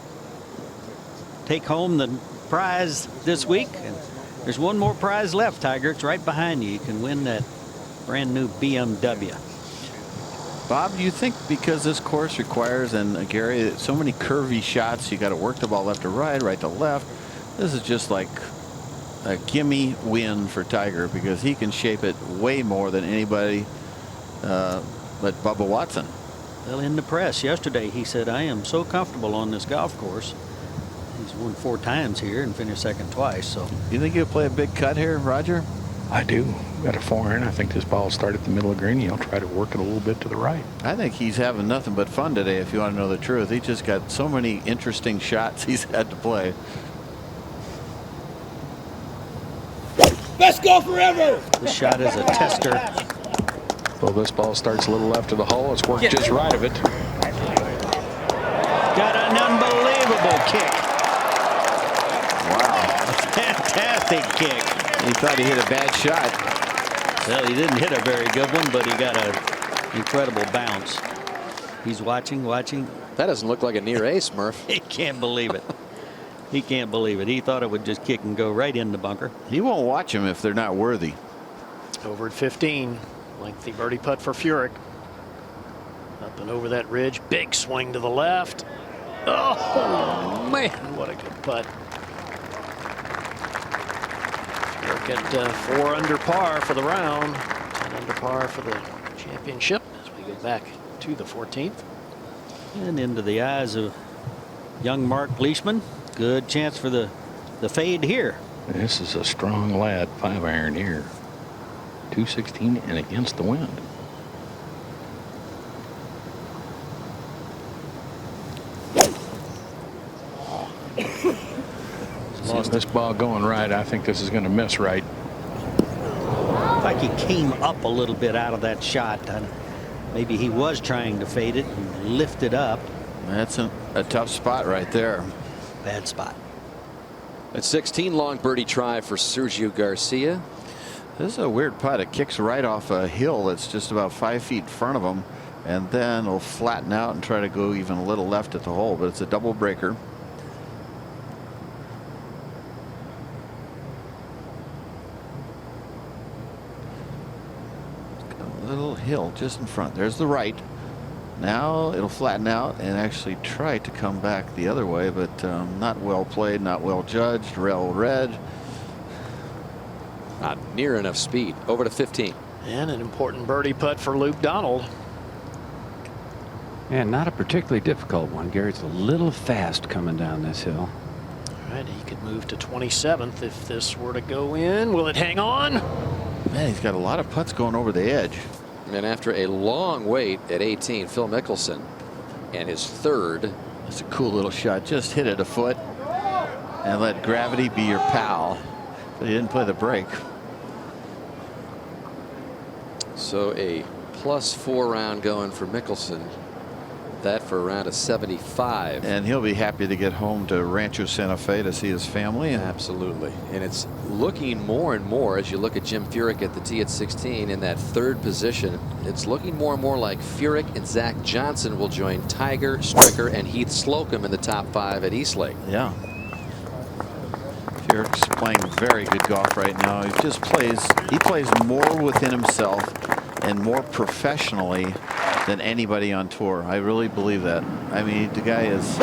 take home the prize this week. And there's one more prize left, Tiger. It's right behind you. You can win that brand new BMW. Bob, do you think because this course requires, and Gary, so many curvy shots, you got to work the ball left to right, right to left. This is just like a gimme win for Tiger because he can shape it way more than anybody but Bubba Watson. Well, in the press yesterday, he said, I am so comfortable on this golf course. He's won 4 times here and finished second twice. So, you think he'll play a big cut here, Roger? I do. Got a 4-iron. I think this ball will start at the middle of the green. He'll try to work it a little bit to the right. I think he's having nothing but fun today, if you want to know the truth. He just got so many interesting shots he's had to play. Best golfer ever! this shot is a tester. Well, this ball starts a little left of the hole. It's worked just right of it. Got an unbelievable kick. Wow. A fantastic kick. He thought he hit a bad shot. Well, he didn't hit a very good one, but he got an incredible bounce. He's watching. That doesn't look like a near ace, Murph. He can't believe it. He can't believe it. He thought it would just kick and go right in the bunker. He won't watch them if they're not worthy. Over at 15. Lengthy birdie putt for Furyk. Up and over that ridge. Big swing to the left. Oh, man, what a good putt. Furyk at 4 under par for the round. 10 under par for the championship as we go back to the 14th. And into the eyes of young Mark Leishman. Good chance for the fade here. This is a strong lad, 5-iron here. 216 and against the wind. Lost this ball going right. I think this is going to miss right. Looked like he came up a little bit out of that shot. Maybe he was trying to fade it and lift it up. That's a tough spot right there. Bad spot. At 16, long birdie try for Sergio Garcia. This is a weird putt. It kicks right off a hill that's just about 5 feet in front of him, and then it'll flatten out and try to go even a little left at the hole, but it's a double breaker. It's got a little hill just in front. There's the right. Now it'll flatten out and actually try to come back the other way, but not well played, not well judged. Rail red. Not near enough speed. Over to 15. And an important birdie putt for Luke Donald. And not a particularly difficult one. Garrett's a little fast coming down this hill. All right, he could move to 27th if this were to go in. Will it hang on? Man, he's got a lot of putts going over the edge. And after a long wait at 18, Phil Mickelson and his third. That's a cool little shot. Just hit it a foot and let gravity be your pal. But he didn't play the break. So a +4 round going for Mickelson. That for around a 75. And he'll be happy to get home to Rancho Santa Fe to see his family. Absolutely. And it's looking more and more as you look at Jim Furyk at the tee at 16 in that third position. It's looking more and more like Furyk and Zach Johnson will join Tiger, Stricker, and Heath Slocum in the top 5 at Eastlake. Yeah. Furyk's playing very good golf right now. He just plays more within himself and more professionally than anybody on tour. I really believe that. I mean, the guy is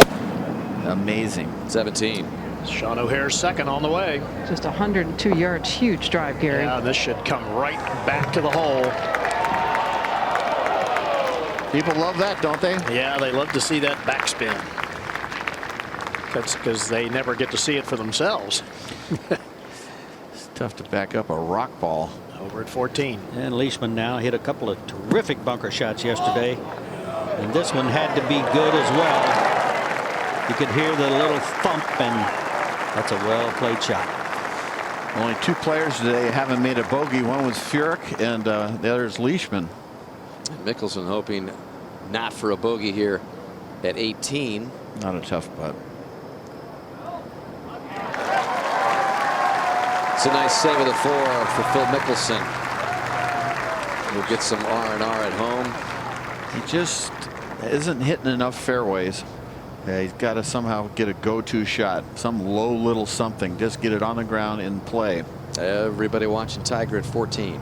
amazing. 17. Sean O'Hare's second on the way. Just 102 yards. Huge drive, Gary. Yeah, this should come right back to the hole. People love that, don't they? Yeah, they love to see that backspin. That's because they never get to see it for themselves. It's tough to back up a rock ball. Over at 14. And Leishman now hit a couple of terrific bunker shots yesterday. And this one had to be good as well. You could hear the little thump, and that's a well-played shot. Only 2 players today haven't made a bogey. One was Furyk, and the other is Leishman. And Mickelson hoping not for a bogey here at 18. Not a tough putt. It's a nice save of the 4 for Phil Mickelson. We'll get some R&R at home. He just isn't hitting enough fairways. Yeah, he's got to somehow get a go-to shot, some low little something. Just get it on the ground and play. Everybody watching Tiger at 14.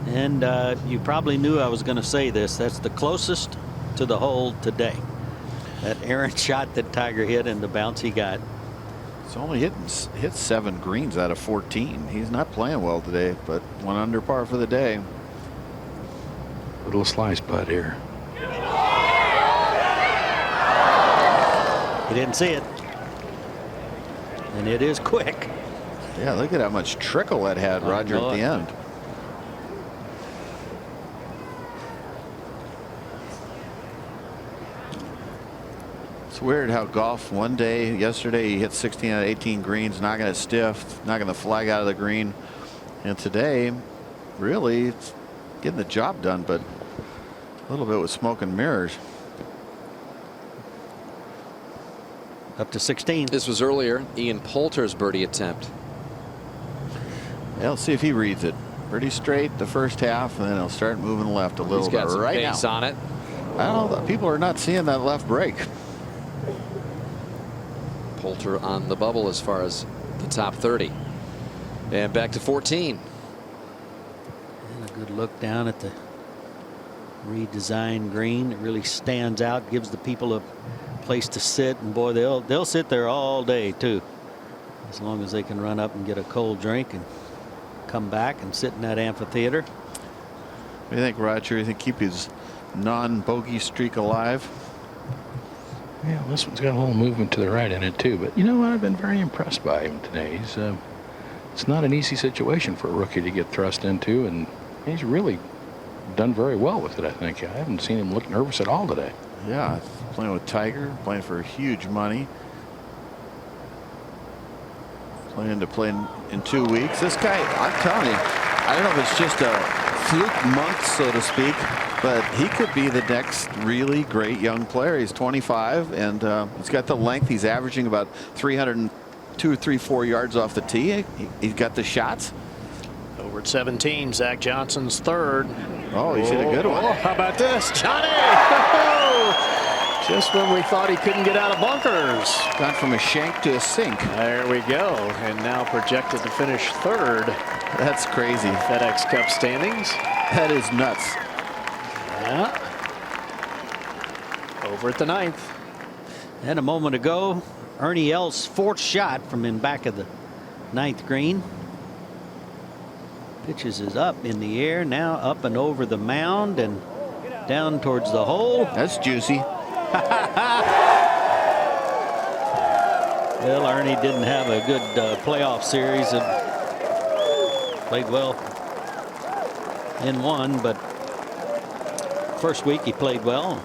And you probably knew I was going to say this. That's the closest to the hole today. That errant shot that Tiger hit and the bounce he got. It's only hit 7 greens out of 14. He's not playing well today, but 1 under par for the day. Little slice putt here. He didn't see it. And it is quick. Yeah, look at how much trickle that had, Roger, at the end. It's weird how golf one day, yesterday, he hit 16 out of 18 greens, knocking it stiff, knocking the flag out of the green. And today, really, it's getting the job done, but a little bit with smoke and mirrors. Up to 16. This was earlier. Ian Poulter's birdie attempt. Yeah, let's see if he reads it. Pretty straight the first half, and then he'll start moving left a little He's got bit some right pace now. on it. I don't know. People are not seeing that left break. Poulter on the bubble as far as the top 30. And back to 14. And a good look down at the redesigned green. It really stands out, gives the people a place to sit, and boy, they'll sit there all day too, as long as they can run up and get a cold drink and come back and sit in that amphitheater. What do you think, Roger? You think keep his non-bogey streak alive? Yeah, this one's got a little movement to the right in it too. But you know what? I've been very impressed by him today. It's not an easy situation for a rookie to get thrust into, and he's really done very well with it. I think I haven't seen him look nervous at all today. Yeah, playing with Tiger, playing for huge money. Planning to play in 2 weeks. This guy, I'm telling you, I don't know if it's just a fluke month, so to speak, but he could be the next really great young player. He's 25, and he's got the length. He's averaging about 302 or 304 yards off the tee. He's got the shots. Over at 17, Zach Johnson's third. Oh, he's hit a good one. Oh, how about this, Johnny? Just when we thought he couldn't get out of bunkers. Gone from a shank to a sink. There we go. And now projected to finish third. That's crazy. FedEx Cup standings. That is nuts. Yeah. Over at the 9th. And a moment ago, Ernie Els' 4th shot from in back of the 9th green. Pitches is up in the air, now up and over the mound and down towards the hole. That's juicy. Well, Ernie didn't have a good playoff series and played well in one, but first week he played well.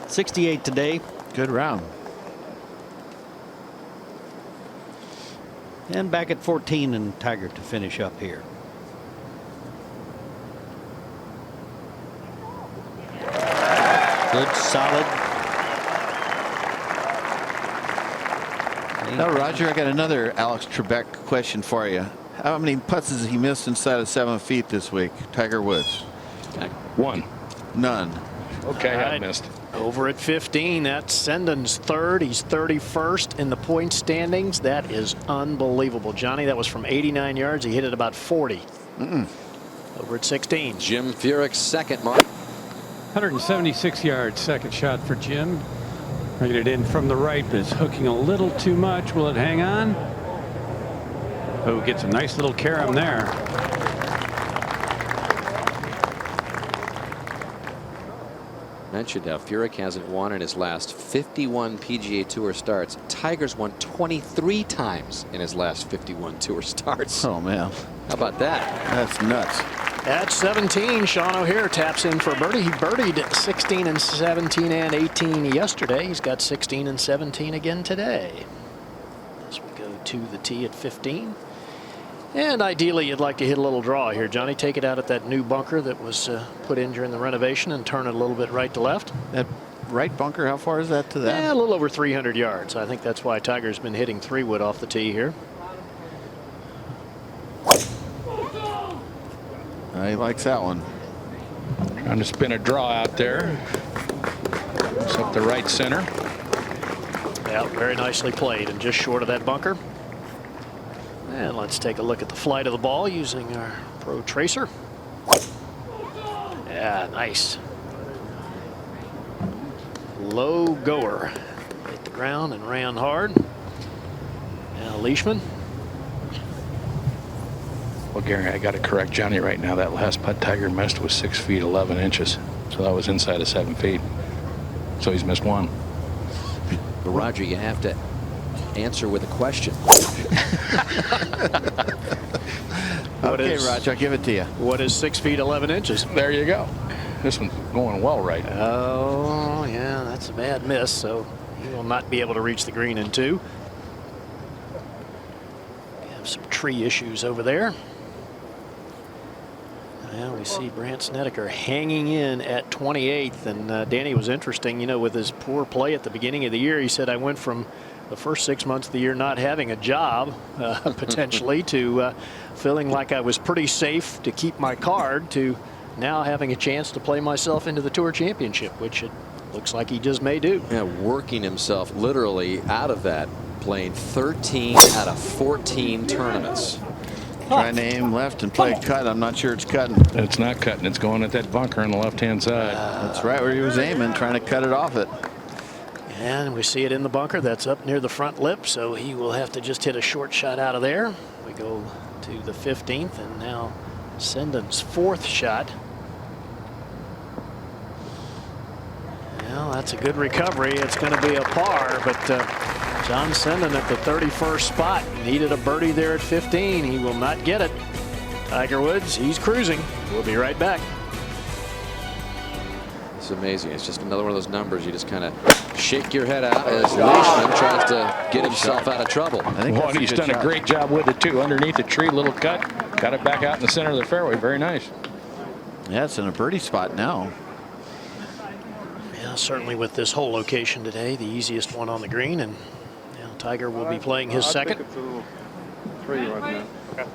68 today. Good round. And back at 14 and Tiger to finish up here. Good, solid. Now, Roger, I got another Alex Trebek question for you. How many putts has he missed inside of 7 feet this week? Tiger Woods. 1. None. Okay, I Right. missed. Over at 15, that's Senden's third. He's 31st in the point standings. That is unbelievable. Johnny, that was from 89 yards. He hit it about 40. Over at 16. Jim Furyk's second, Mark. 176 yards, second shot for Jim. Bringing it in from the right, but it's hooking a little too much. Will it hang on? Oh, gets a nice little carom there. Mentioned how Furyk hasn't won in his last 51 PGA Tour starts. Tiger's won 23 times in his last 51 Tour starts. Oh, man. How about that? That's nuts. At 17, Sean O'Haire taps in for birdie. He birdied 16 and 17 and 18 yesterday. He's got 16 and 17 again today. As we go to the tee at 15. And ideally, you'd like to hit a little draw here, Johnny. Take it out at that new bunker that was put in during the renovation and turn it a little bit right to left. That right bunker, how far is that to that? Yeah, a little over 300 yards. I think that's why Tiger's been hitting 3-wood off the tee here. He likes that one. Trying to spin a draw out there. It's up the right center. Yeah, very nicely played and just short of that bunker. And let's take a look at the flight of the ball using our Pro Tracer. Yeah, nice. Low goer. Hit the ground and ran hard. Now Leishman. Well, Gary, I got to correct Johnny right now. That last putt Tiger missed was 6 feet 11 inches. So that was inside of 7 feet. So he's missed one. But Roger, you have to answer with a question. Okay, Roger, I'll give it to you. What is 6 feet 11 inches? There you go. This one's going well right. Oh, yeah, that's a bad miss. So he will not be able to reach the green in 2. We have some tree issues over there. Now we see Brandt Snedeker hanging in at 28th. And Danny, was interesting, you know, with his poor play at the beginning of the year. He said, I went from the first 6 months of the year not having a job, potentially, to feeling like I was pretty safe to keep my card, to now having a chance to play myself into the Tour Championship, which it looks like he just may do. Yeah, working himself literally out of that, playing 13 out of 14 tournaments. Trying to aim left and play a cut. I'm not sure it's cutting. It's not cutting. It's going at that bunker on the left-hand side. That's right where he was aiming, trying to cut it off it. And we see it in the bunker. That's up near the front lip, so he will have to just hit a short shot out of there. We go to the 15th, and now Sendon's 4th shot. Well, that's a good recovery. It's going to be a par, but John Sendon at the 31st spot needed a birdie there at 15. He will not get it. Tiger Woods, he's cruising. We'll be right back. It's amazing. It's just another one of those numbers you just kind of shake your head out as Leishman tries to get himself out of trouble. I think Well, he's done a great job with it too. Underneath the tree, little cut, got it back out in the center of the fairway. Very nice. Yeah, it's in a birdie spot now. Yeah, certainly with this whole location today, the easiest one on the green, and now Tiger will be playing his second. It's a 3 right now. Okay.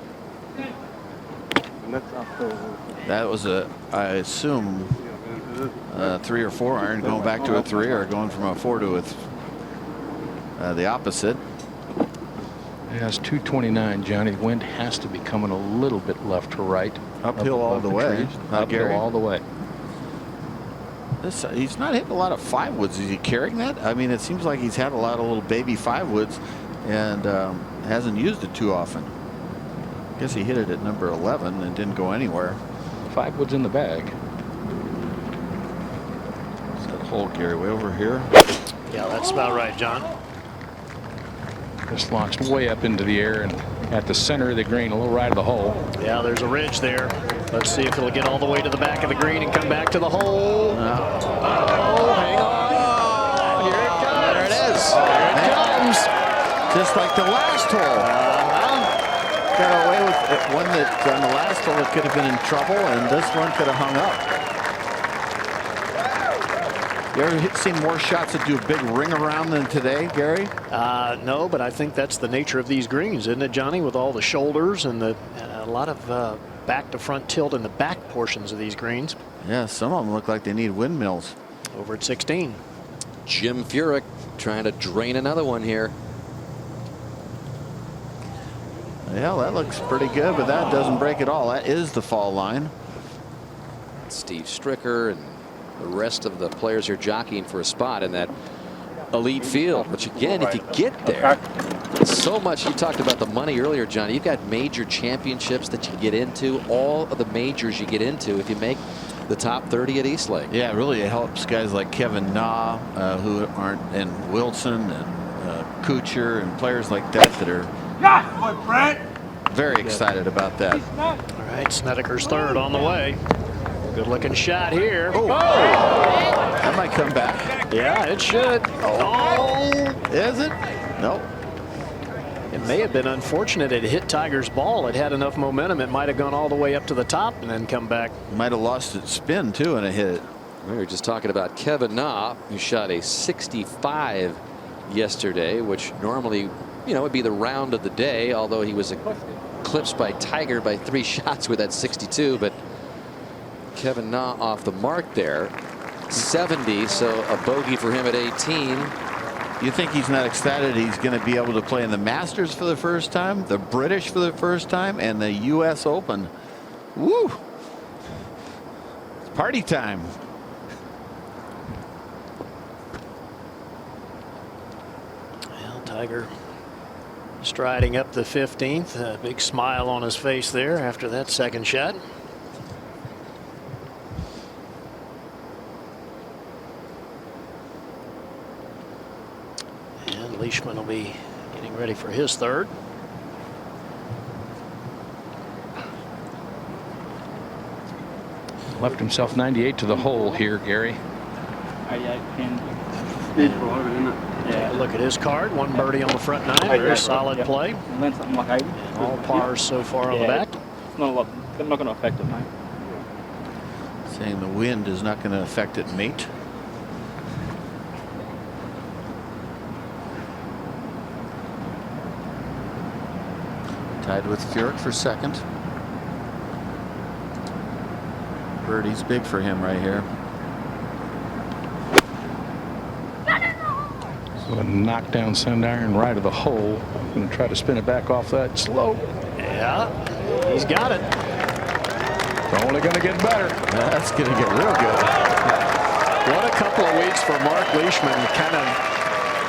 And that's after. That was I assume, 3 or 4 iron, going back to a 3 or going from a 4 to the opposite. Yeah, it's 229, Johnny. The wind has to be coming a little bit left to right. Uphill all the way. Uphill all the way. He's not hitting a lot of 5-woods. Is he carrying that? I mean, it seems like he's had a lot of little baby 5-woods and hasn't used it too often. I guess he hit it at number 11 and didn't go anywhere. 5-woods in the bag. What's that hole, Gary? Way over here? Yeah, that's about right, John. Just launched way up into the air and at the center of the green, a little right of the hole. Yeah, there's a ridge there. Let's see if it'll get all the way to the back of the green and come back to the hole. Oh, hang on. Here it comes. There it is. There it comes. Just like the last hole. Got away with one that on the last hole it could have been in trouble, and this one could have hung up. You ever seen more shots that do a big ring around than today, Gary? No, but I think that's the nature of these greens, isn't it, Johnny? With all the shoulders and a lot of back to front tilt in the back portions of these greens. Yeah, some of them look like they need windmills. Over at 16. Jim Furyk trying to drain another one here. Yeah, that looks pretty good, but that doesn't break at all. That is the fall line. Steve Stricker and the rest of the players here jockeying for a spot in that elite field, which again, if you get there, so much. You talked about the money earlier, Johnny. You've got major championships that you get into, all of the majors you get into if you make the top 30 at Eastlake. Yeah, really it helps guys like Kevin Na, who aren't, and Wilson and Kuchar and players like that that are very excited about that. All right, Snedeker's third on the way. Good looking shot here. Oh. That might come back. Yeah, it should. Oh, is it? Nope. It may have been unfortunate. It hit Tiger's ball. It had enough momentum. It might have gone all the way up to the top and then come back. Might have lost its spin too, and it hit it. We were just talking about Kevin Na, who shot a 65 yesterday, which normally, you know, would be the round of the day, although he was eclipsed by Tiger by 3 shots with that 62. But Kevin Na off the mark there. 70, so a bogey for him at 18. You think he's not excited he's going to be able to play in the Masters for the first time, the British for the first time, and the U.S. Open? Woo! It's party time. Well, Tiger striding up the 15th. A big smile on his face there after that second shot. And Leishman will be getting ready for his third. Left himself 98 to the hole here, Gary. Look at his card. One birdie on the front nine. Very solid play. All pars so far on the back. Not going to affect it, mate. Saying the wind is not going to affect it, mate. Tied with Furyk for second. Birdie's big for him right here. So a knockdown send iron right of the hole. I'm going to try to spin it back off that slope. Yeah, he's got it. It's only going to get better. That's going to get real good. What a couple of weeks for Mark Leishman. Kind of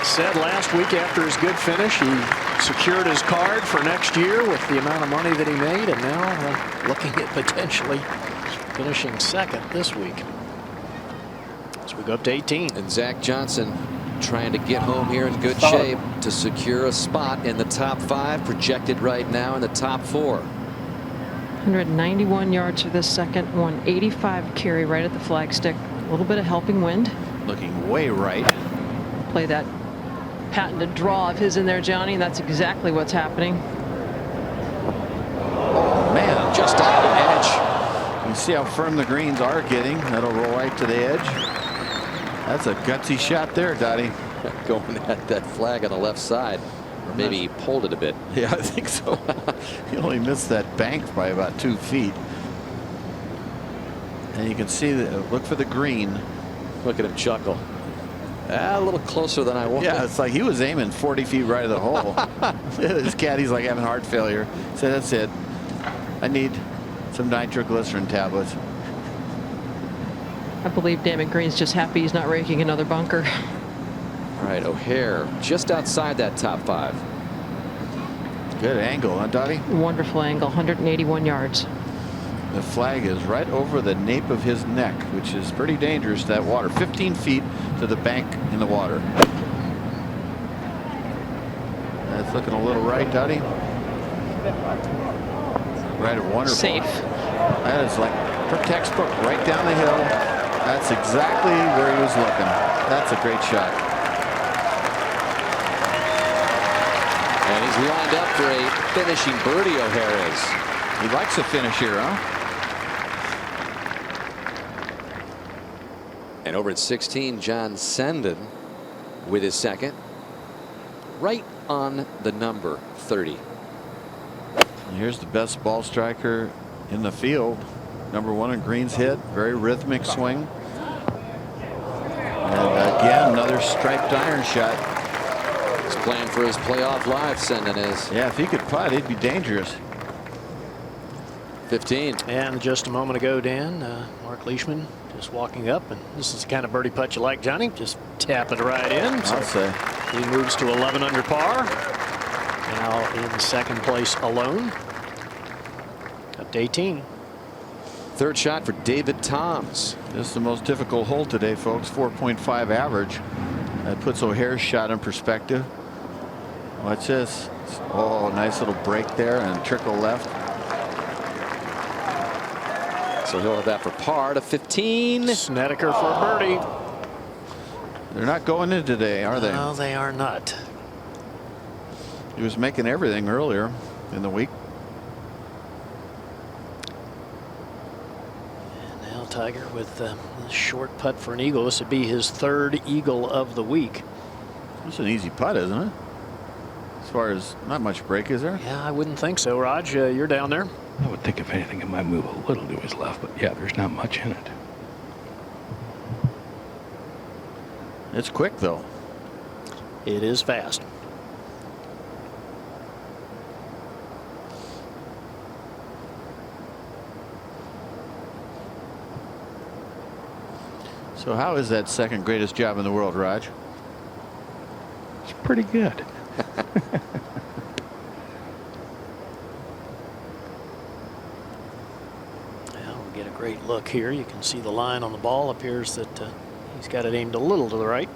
said last week after his good finish, he secured his card for next year with the amount of money that he made, and now looking at potentially finishing second this week. As we go up to 18. And Zach Johnson trying to get home here in good shape to secure a spot in the top 5, projected right now in the top 4. 191 yards for this second, 185 carry right at the flagstick. A little bit of helping wind. Looking way right. Play that patented draw of his in there, Johnny, and that's exactly what's happening. Oh, man, just off the edge. You see how firm the greens are getting. That'll roll right to the edge. That's a gutsy shot there, Dottie. Going at that flag on the left side. Or maybe he pulled it a bit. Yeah, I think so. He only missed that bank by about 2 feet. And you can see that. Look for the green. Look at him chuckle. A little closer than I wanted. Yeah, it's like he was aiming 40 feet right of the hole. His caddy's like having heart failure. So that's it. I need some nitroglycerin tablets. I believe Damon Green's just happy he's not raking another bunker. All right, O'Hare just outside that top 5. Good angle, huh, Dottie? Wonderful angle, 181 yards. The flag is right over the nape of his neck, which is pretty dangerous, that water. 15 feet to the bank in the water. That's looking a little right, Dottie. Right, a wonderful. Safe. That is like per textbook, right down the hill. That's exactly where he was looking. That's a great shot. And he's lined up for a finishing birdie, O'Hare is. He likes a finish here, huh? And over at 16, John Senden with his second. Right on the number 30. Here's the best ball striker in the field. Number 1 in greens hit. Very rhythmic swing. And again, another striped iron shot. He's playing for his playoff life, Senden is. Yeah, if he could putt, he'd be dangerous. 15. And just a moment ago, Dan, Mark Leishman just walking up, and this is the kind of birdie putt you like, Johnny. Just tap it right in. I'll say. He moves to 11 under par. Now in second place alone. Up to 18. Third shot for David Toms. This is the most difficult hole today, folks. 4.5 average. That puts O'Hare's shot in perspective. Watch this. Oh, nice little break there and trickle left. So he'll have that for par to 15. Snedeker for a birdie. They're not going in today, are they? No, they are not. He was making everything earlier in the week. And now Tiger with a short putt for an eagle. This would be his third eagle of the week. It's an easy putt, isn't it? As far as not much break, is there? Yeah, I wouldn't think so, Raj. You're down there. I would think if anything, it might move a little to his left, but yeah, there's not much in it. It's quick, though. It is fast. So how is that second greatest job in the world, Raj? It's pretty good. We'll get a great look here. You can see the line on the ball. Appears that he's got it aimed a little to the right.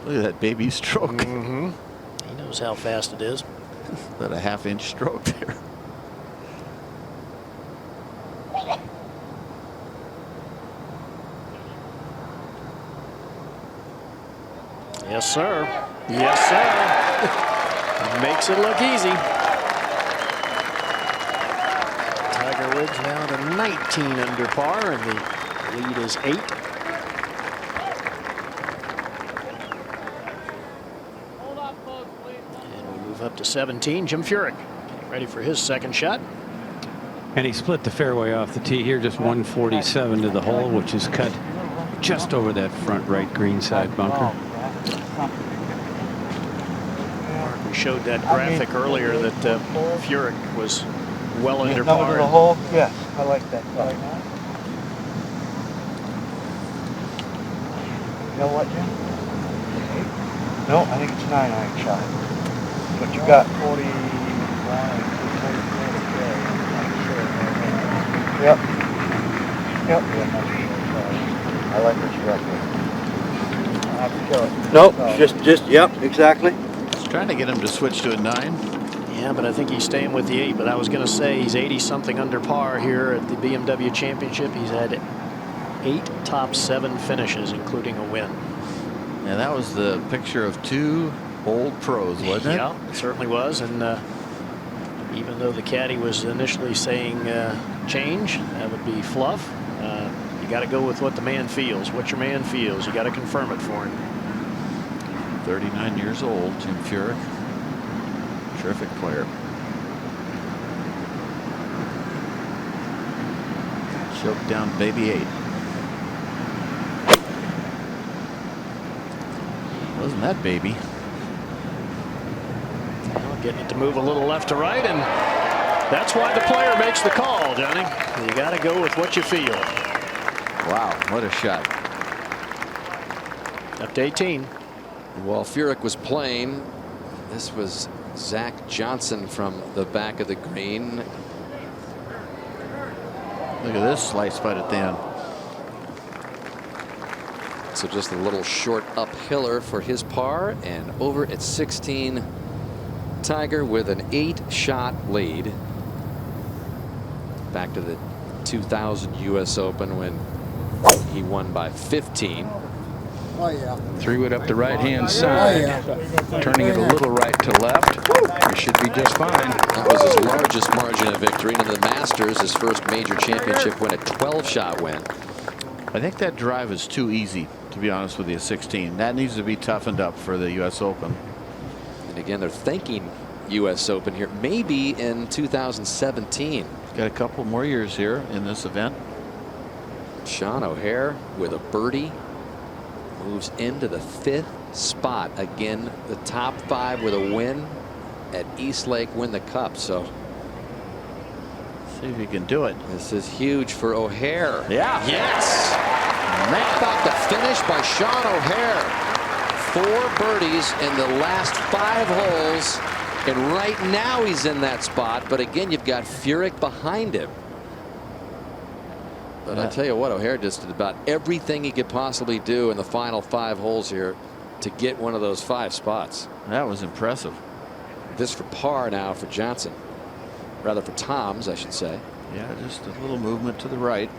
Look at that baby stroke. Mm-hmm. He knows how fast it is. About a half-inch stroke there. Yes, sir. Yes, sir. Makes it look easy. Tiger Woods now to 19 under par, and the lead is 8. And we move up to 17. Jim Furyk getting ready for his second shot. And he split the fairway off the tee here, just 147 to the hole, which is cut just over that front right green side bunker. We showed that graphic earlier that Furyk was well under Number par. to the hole? Yes, I like that. You know what, Jim? 8? No, I think it's 9 iron shot. But you got 41 and 244. Yep. Yep. I like what you got there. I have to kill it. Nope, just, yep, exactly. Trying to get him to switch to a 9. Yeah, but I think he's staying with the 8. But I was going to say he's 80-something under par here at the BMW Championship. He's had 8 top 7 finishes, including a win. Yeah, that was the picture of 2 old pros, wasn't it? Yeah, it certainly was. And even though the caddy was initially saying change, that would be fluff. You got to go with what the man feels. What your man feels, you got to confirm it for him. 39 years old, Jim Furyk. Terrific player. Choked down baby 8. Wasn't that baby? Well, getting it to move a little left to right, and that's why the player makes the call, Johnny. You got to go with what you feel. Wow, what a shot. Up to 18. While Furyk was playing, this was Zach Johnson from the back of the green. Look at this slice putt at the end. So just a little short uphiller for his par, and over at 16, Tiger with an 8-shot lead. Back to the 2000 U.S. Open when he won by 15. Oh, yeah. 3-wood up the right-hand side, turning it a little right to left. You should be just fine. That was his largest margin of victory into the Masters, his first major championship win, a 12-shot win. I think that drive is too easy, to be honest with you, 16. That needs to be toughened up for the U.S. Open. And again, they're thinking U.S. Open here, maybe in 2017. Got a couple more years here in this event. Sean O'Hare with a birdie moves into the 5th spot. Again, the top 5 with a win at East Lake, win the Cup. So see if you can do it. This is huge for O'Hare. Yeah. Yes. How about the finish by Sean O'Hare? 4 birdies in the last 5 holes, and right now he's in that spot. But again, you've got Furyk behind him. But I tell you what, O'Hare just did about everything he could possibly do in the final 5 holes here to get one of those 5 spots. That was impressive. This for par now for Johnson. Rather for Tom's, I should say. Yeah, just a little movement to the right.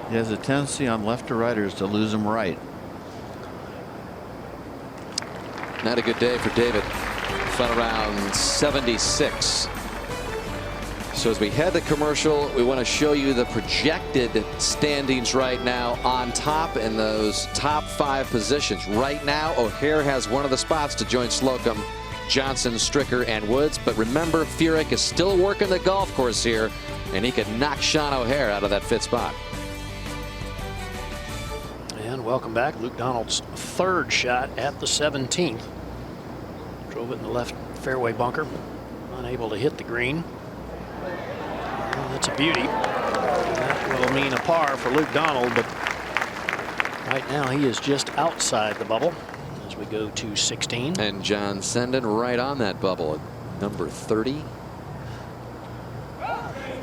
He has a tendency on left to righters to lose them right. Not a good day for David. Final round 76. So as we head to commercial, we want to show you the projected standings right now on top in those top 5 positions. Right now, O'Hare has one of the spots to join Slocum, Johnson, Stricker, and Woods. But remember, Furyk is still working the golf course here, and he could knock Sean O'Hare out of that 5th spot. And welcome back. Luke Donald's 3rd shot at the 17th. Drove it in the left fairway bunker. Unable to hit the green. Well, that's a beauty. That will mean a par for Luke Donald, but right now he is just outside the bubble as we go to 16. And John Senden right on that bubble at number 30.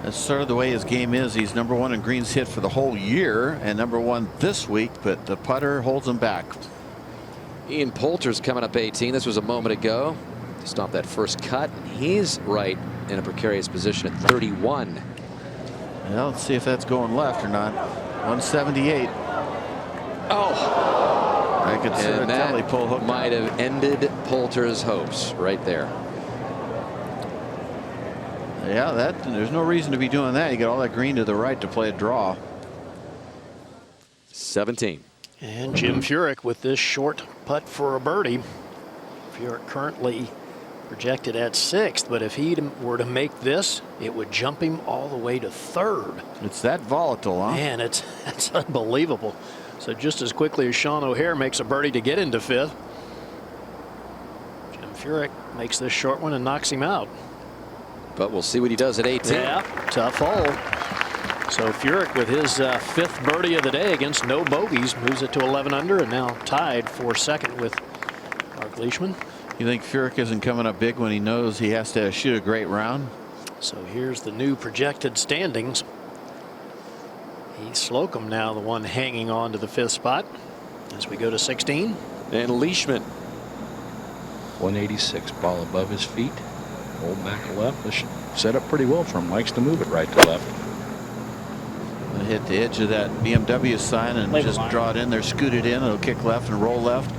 That's sort of the way his game is. He's number 1 in greens hit for the whole year and number 1 this week, but the putter holds him back. Ian Poulter's coming up 18. This was a moment ago. Just off that first cut. He's right in a precarious position at 31. Well, let's see if that's going left or not. 178. Oh, I could sort of tell he pulled hook. Might have ended Poulter's hopes right there. Yeah, there's no reason to be doing that. You got all that green to the right to play a draw. 17. And Jim Furyk with this short putt for a birdie. Furyk currently projected at 6th, but if he were to make this, it would jump him all the way to 3rd. It's that volatile, huh? Man, it's unbelievable. So just as quickly as Sean O'Hare makes a birdie to get into 5th, Jim Furyk makes this short one and knocks him out. But we'll see what he does at 18. Yeah, tough hole. So Furyk with his 5th birdie of the day against no bogeys moves it to 11 under and now tied for 2nd with Mark Leishman. You think Furyk isn't coming up big when he knows he has to shoot a great round? So here's the new projected standings. He's Slocum now the one hanging on to the 5th spot as we go to 16. And Leishman. 186, ball above his feet. Hold back left. This should set up pretty well for him. Likes to move it right to left. Hit the edge of that BMW sign and just draw it in there, scoot it in. It'll kick left and roll left.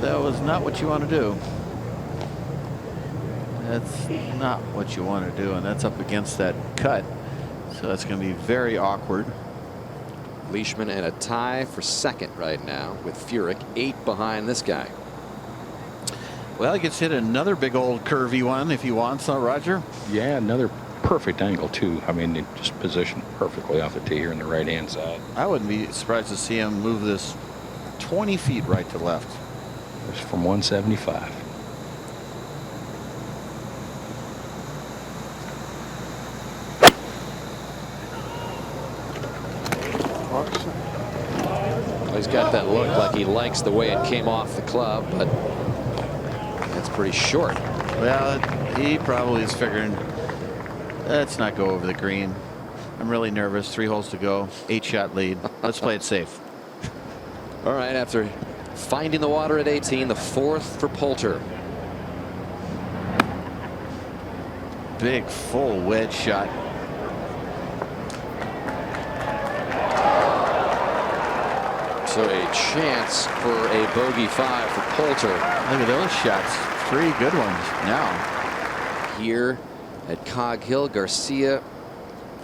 That was not what you want to do. That's not what you want to do, and that's up against that cut. So that's going to be very awkward. Leishman in a tie for 2nd right now with Furyk 8 behind this guy. Well, he gets hit another big old curvy one if he wants, Roger. Yeah, another perfect angle too. I mean, it just positioned perfectly off the tee here on the right hand side. I wouldn't be surprised to see him move this 20 feet right to left. It's from 175. Well, he's got that look like he likes the way it came off the club, but that's pretty short. Well, he probably is figuring, let's not go over the green. I'm really nervous. 3 holes to go. 8-shot lead. Let's play it safe. All right, after finding the water at 18, the 4th for Poulter. Big full wedge shot. So a chance for a bogey 5 for Poulter. Look at those shots. 3 good ones now. Here at Cog Hill, Garcia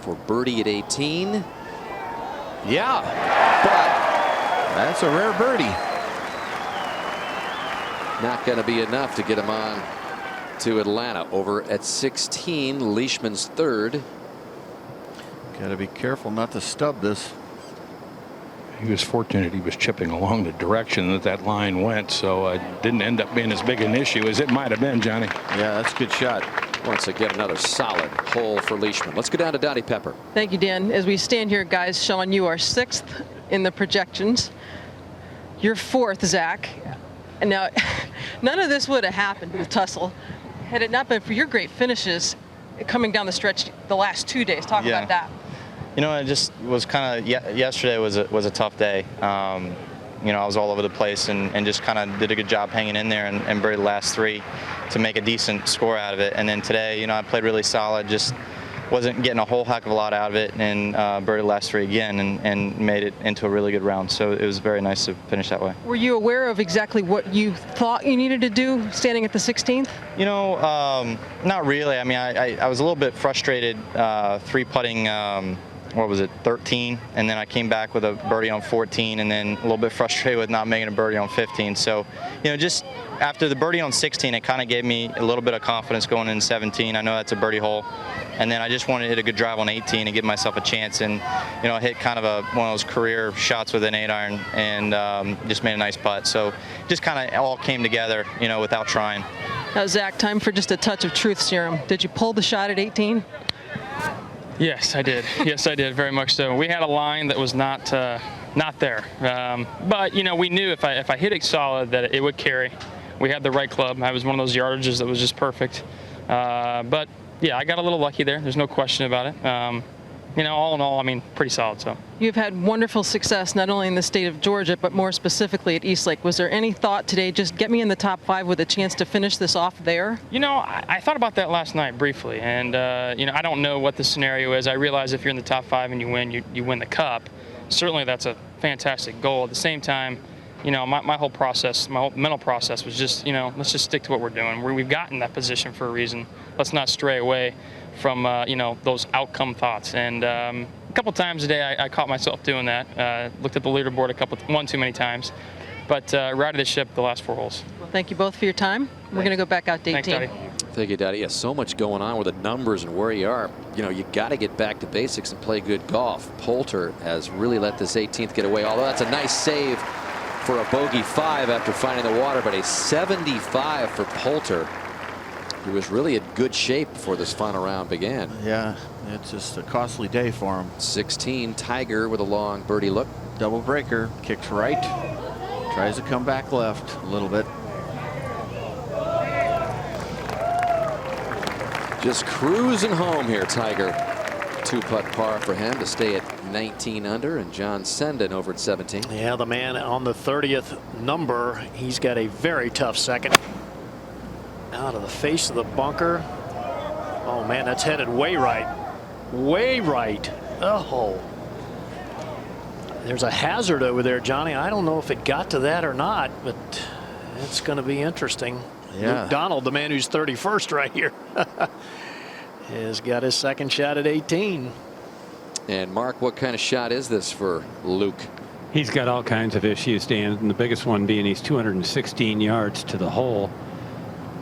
for birdie at 18. Yeah, but that's a rare birdie. Not going to be enough to get him on to Atlanta. Over at 16, Leishman's 3rd. Got to be careful not to stub this. He was fortunate he was chipping along the direction that line went, so it didn't end up being as big an issue as it might have been, Johnny. Yeah, that's a good shot. Once again, another solid hole for Leishman. Let's go down to Dottie Pepper. Thank you, Dan. As we stand here, guys, Sean, you are 6th in the projections. You're 4th, Zach. And now, none of this would have happened with Tussle had it not been for your great finishes coming down the stretch the last 2 days. Talk about that. You know, it just was kind of, yesterday was a tough day. You know, I was all over the place and just kind of did a good job hanging in there and buried the last 3 to make a decent score out of it. And then today, you know, I played really solid, just wasn't getting a whole heck of a lot out of it, and birdied the last 3 again, and made it into a really good round. So it was very nice to finish that way. Were you aware of exactly what you thought you needed to do standing at the 16th? You know, not really. I mean, I was a little bit frustrated 3-putting, what was it, 13, and then I came back with a birdie on 14, and then a little bit frustrated with not making a birdie on 15. So, you know, just after the birdie on 16, it kind of gave me a little bit of confidence going into 17. I know that's a birdie hole. And then I just wanted to hit a good drive on 18 and give myself a chance. And, you know, I hit kind of one of those career shots with an 8-iron and just made a nice putt. So just kind of all came together, you know, without trying. Now, Zach, time for just a touch of truth serum. Did you pull the shot at 18? Yes, I did. Yes, I did, very much so. We had a line that was not there. But, you know, we knew if I hit it solid that it would carry. We had the right club. I was one of those yardages that was just perfect. But, yeah, I got a little lucky there. There's no question about it. You know, all in all, I mean, pretty solid. So you've had wonderful success not only in the state of Georgia, but more specifically at Eastlake. Was there any thought today, just get me in the top 5 with a chance to finish this off there? You know, I thought about that last night briefly, and you know, I don't know what the scenario is. I realize if you're in the top 5 and you win, you win the cup. Certainly, that's a fantastic goal. At the same time, you know, my whole process, my whole mental process was just, you know, let's just stick to what we're doing. We've gotten that position for a reason. Let's not stray away from you know, those outcome thoughts. And a couple times a day I caught myself doing that. Looked at the leaderboard one too many times, but righted the ship the last 4 holes. Well, thank you both for your time. We're going to go back out to 18. Thanks, Dottie. Thank you, Daddy. Yeah, so much going on with the numbers and where you are. You know, you got to get back to basics and play good golf. Poulter has really let this 18th get away, although that's a nice save for a bogey 5 after finding the water, but a 75 for Poulter. He was really in good shape before this final round began. Yeah, it's just a costly day for him. 16, Tiger with a long birdie look. Double breaker, kicks right, tries to come back left a little bit. Just cruising home here, Tiger. 2-putt par for him to stay at 19 under, and John Senden over at 17. Yeah, the man on the 30th number, he's got a very tough second. Out of the face of the bunker. Oh man, that's headed way right. Way right. Oh. There's a hazard over there, Johnny. I don't know if it got to that or not, but it's going to be interesting. Yeah. Luke Donald, the man who's 31st right here, has got his second shot at 18. And Mark, what kind of shot is this for Luke? He's got all kinds of issues, Dan, and the biggest one being he's 216 yards to the hole.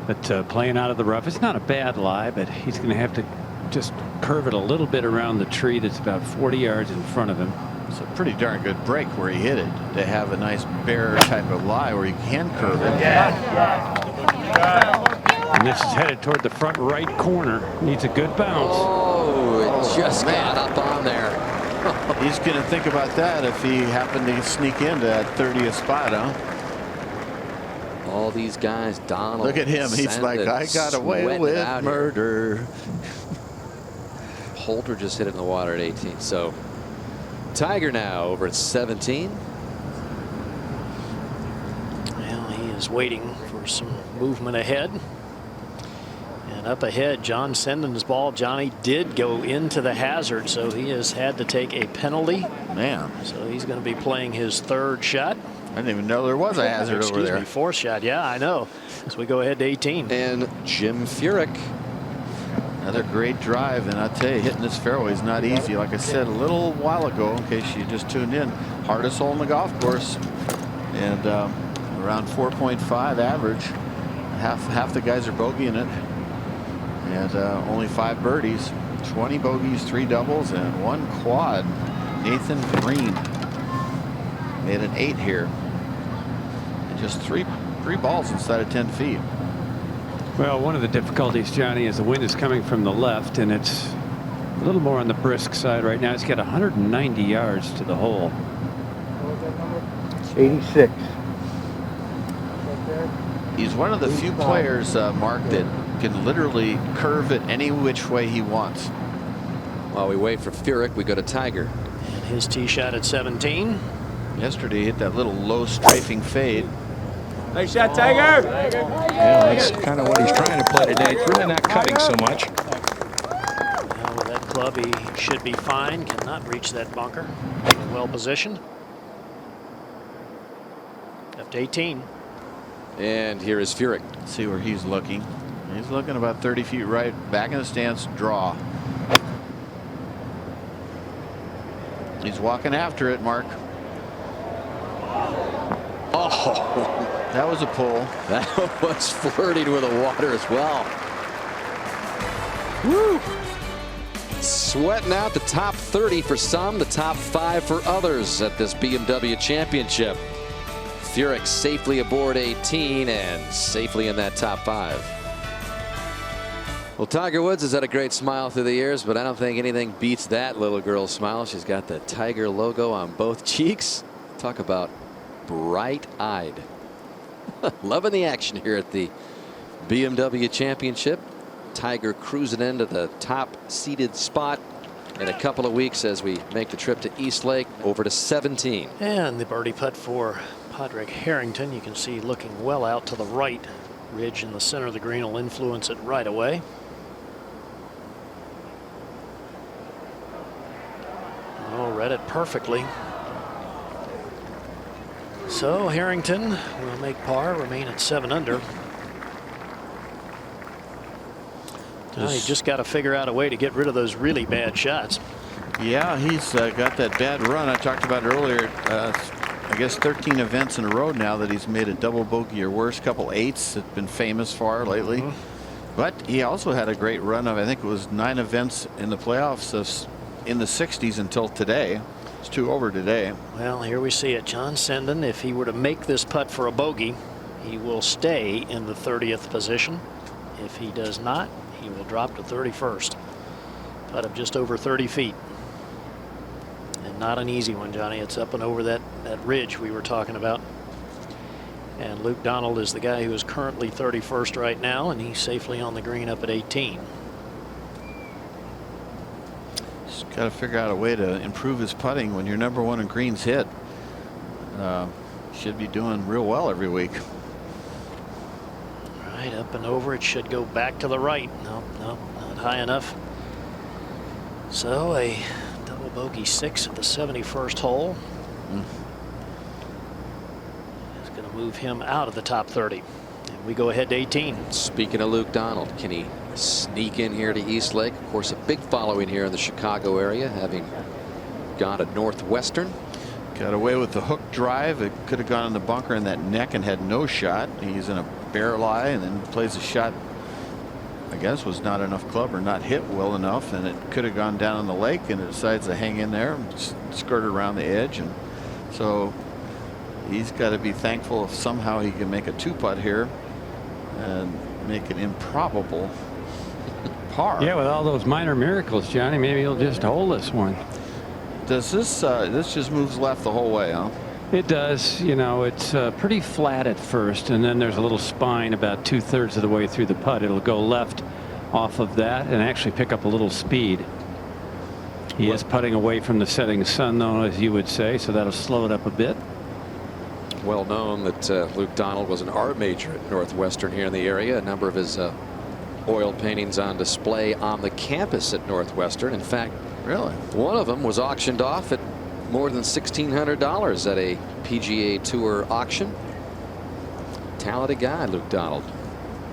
But playing out of the rough, it's not a bad lie, but he's going to have to just curve it a little bit around the tree that's about 40 yards in front of him. It's a pretty darn good break where he hit it. To have a nice bare type of lie where you can curve it. And this is headed toward the front right corner. Needs a good bounce. Oh, it just got up on there. He's going to think about that if he happened to sneak into that 30th spot, huh? All these guys, Donald. Look at him. He's like, I got away with murder. Poulter just hit it in the water at 18. So Tiger now over at 17. Well, he is waiting for some movement ahead. And up ahead, John Senden's ball. Johnny did go into the hazard, so he has had to take a penalty. Man. So he's going to be playing his 3rd shot. I didn't even know there was a hazard over there. Excuse me, 4th shot. Yeah, I know. So we go ahead to 18. And Jim Furyk. Another great drive, and I tell you, hitting this fairway is not easy. Like I said a little while ago, in case you just tuned in, hardest hole in the golf course, and around 4.5 average. Half the guys are bogeying it, and only 5 birdies, 20 bogeys, 3 doubles, and 1 quad. Nathan Green made an 8 here, and just three balls inside of 10 feet. Well, one of the difficulties, Johnny, is the wind is coming from the left, and it's a little more on the brisk side right now. It's got 190 yards to the hole. 86. He's one of the few players, Mark, that can literally curve it any which way he wants. While we wait for Furyk, we go to Tiger. And his tee shot at 17. Yesterday, he hit that little low strafing fade. Nice shot, Tiger. Yeah, that's kind of what he's trying to play today. It's really not cutting so much. Now with that club, he should be fine. Cannot reach that bunker. Well positioned. Left 18. And here is Furyk. See where he's looking. He's looking about 30 feet right, back in the stance, draw. He's walking after it, Mark. Oh, that was a pull. That was flirting with the water as well. Woo! Sweating out the top 30 for some, the top 5 for others at this BMW Championship. Furyk safely aboard 18 and safely in that top 5. Well, Tiger Woods has had a great smile through the years, but I don't think anything beats that little girl's smile. She's got the Tiger logo on both cheeks. Talk about bright-eyed. Loving the action here at the BMW Championship. Tiger cruising into the top seeded spot in a couple of weeks as we make the trip to East Lake over to 17. And the birdie putt for Padraig Harrington. You can see looking well out to the right. Ridge in the center of the green will influence it right away. Oh, read it perfectly. So Harrington will make par, remain at 7 under. Now you just got to figure out a way to get rid of those really bad shots. Yeah, he's got that bad run I talked about earlier. I guess 13 events in a row now that he's made a double bogey or worse. Couple eights that been famous for lately. But he also had a great run of, I think it was 9 events in the playoffs in the 60s until today. It's 2 over today. Well, here we see it. John Senden, if he were to make this putt for a bogey, he will stay in the 30th position. If he does not, he will drop to 31st. Putt of just over 30 feet. And not an easy one, Johnny. It's up and over that ridge we were talking about. And Luke Donald is the guy who is currently 31st right now, and he's safely on the green up at 18. Just got to figure out a way to improve his putting when you're #1 in greens hit. Should be doing real well every week. Right, up and over. It should go back to the right. No, not high enough. So a double bogey 6 at the 71st hole. It's going to move him out of the top 30. And we go ahead to 18. Speaking of Luke Donald, can he sneak in here to East Lake? Of course, a big following here in the Chicago area, having gone at Northwestern. Got away with the hook drive. It could have gone in the bunker in that neck and had no shot. He's in a barrel lie and then plays a shot, I guess was not enough club or not hit well enough, and it could have gone down in the lake, and it decides to hang in there and skirt around the edge. And so he's got to be thankful if somehow he can make a 2-putt here and make an improbable par. Yeah, with all those minor miracles, Johnny, maybe he'll just hold this one. Does this this just moves left the whole way, huh? It does. You know, it's pretty flat at first, and then there's a little spine about 2/3 of the way through the putt. It'll go left off of that and actually pick up a little speed. He is putting away from the setting sun, though, as you would say, so that'll slow it up a bit. Well known that Luke Donald was an art major at Northwestern here in the area. A number of his oil paintings on display on the campus at Northwestern. In fact, really, one of them was auctioned off at more than $1,600 at a PGA Tour auction. Talented guy, Luke Donald,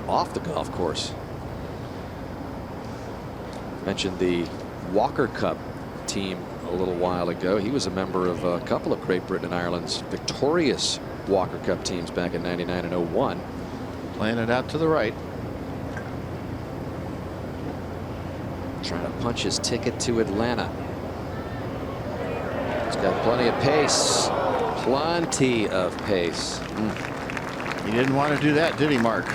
off the golf course. Mentioned the Walker Cup team a little while ago. He was a member of a couple of Great Britain and Ireland's victorious Walker Cup teams back in '99 and '01. Playing it out to the right. Trying to punch his ticket to Atlanta. He's got plenty of pace. Plenty of pace. He didn't want to do that, did he, Mark?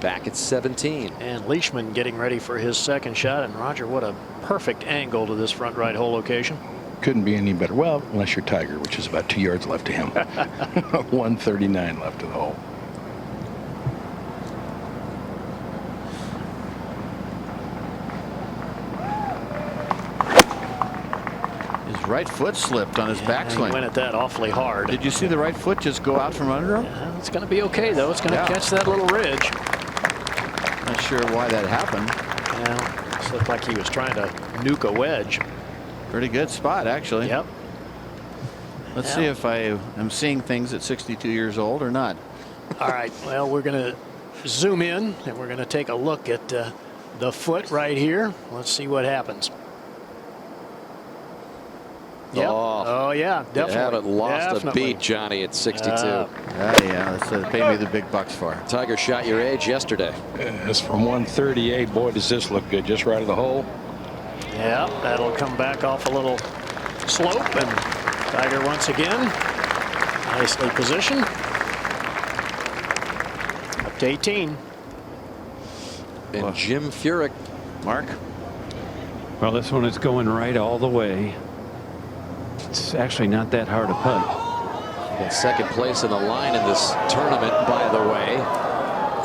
Back at 17. And Leishman getting ready for his second shot. And Roger, what a perfect angle to this front right hole location. Couldn't be any better. Well, unless you're Tiger, which is about 2 yards left to him. 139 left to the hole. His right foot slipped on his backswing. He went at that awfully hard. Did you see the right foot just go out from under him? Yeah, it's going to be okay, though. It's going to catch that little ridge. Not sure why that happened. Well, Almost looked like he was trying to nuke a wedge. Pretty good spot, actually. Yep. Let's see if I am seeing things at 62 years old or not. All right. Well, we're going to zoom in and we're going to take a look at the foot right here. Let's see what happens. Yep. Oh, yeah, definitely. You haven't lost Definitely. a beat, Johnny, at 62. Yeah, that's pay me the big bucks for. Tiger shot your age yesterday. It's from 138. Boy, does this look good. Just right of the hole. Yeah, that'll come back off a little slope, and Tiger once again nicely positioned. Up to 18. And Jim Furyk. Mark? Well, this one is going right all the way. It's actually not that hard to putt. In second place in the line in this tournament, by the way,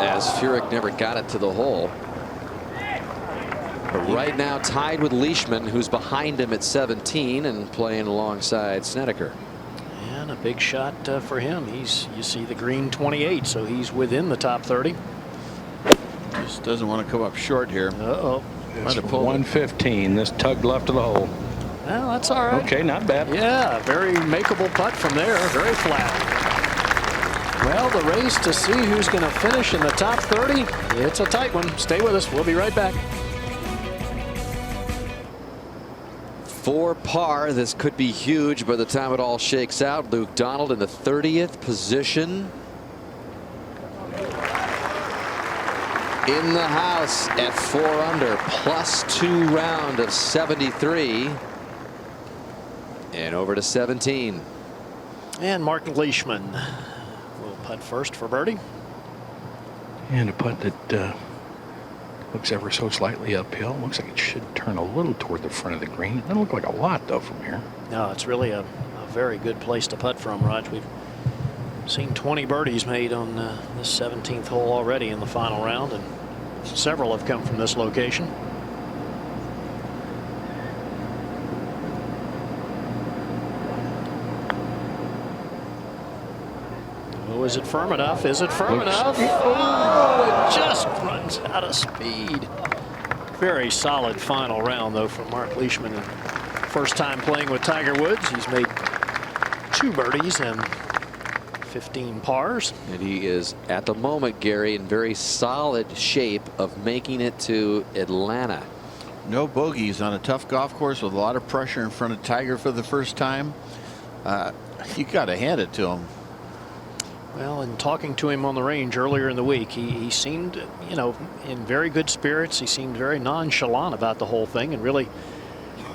as Furyk never got it to the hole. But right now tied with Leishman, who's behind him at 17 and playing alongside Snedeker. And a big shot for him. You see the green 28, so he's within the top 30. Just doesn't want to come up short here. Uh-oh. It's 115. This tugged left of the hole. Well, that's all right. Okay, not bad. Yeah, very makeable putt from there. Very flat. Well, the race to see who's going to finish in the top 30, it's a tight one. Stay with us. We'll be right back. For par, this could be huge by the time it all shakes out. Luke Donald in the 30th position. In the house at 4 under, +2 round of 73. And over to 17. And Mark Leishman will putt first for birdie. And a putt that looks ever so slightly uphill. Looks like it should turn a little toward the front of the green. It doesn't look like a lot, though, from here. No, it's really a very good place to putt from, Raj. We've seen 20 birdies made on this 17th hole already in the final round, and several have come from this location. Oh, is it firm enough? Is it firm enough? Oh, it just runs out of speed. Very solid final round, though, from Mark Leishman. And first time playing with Tiger Woods. He's made 2 birdies and 15 pars. And he is, at the moment, Gary, in very solid shape of making it to Atlanta. No bogeys on a tough golf course with a lot of pressure in front of Tiger for the first time. You got to hand it to him. Well, in talking to him on the range earlier in the week, he seemed, you know, in very good spirits. He seemed very nonchalant about the whole thing, and really,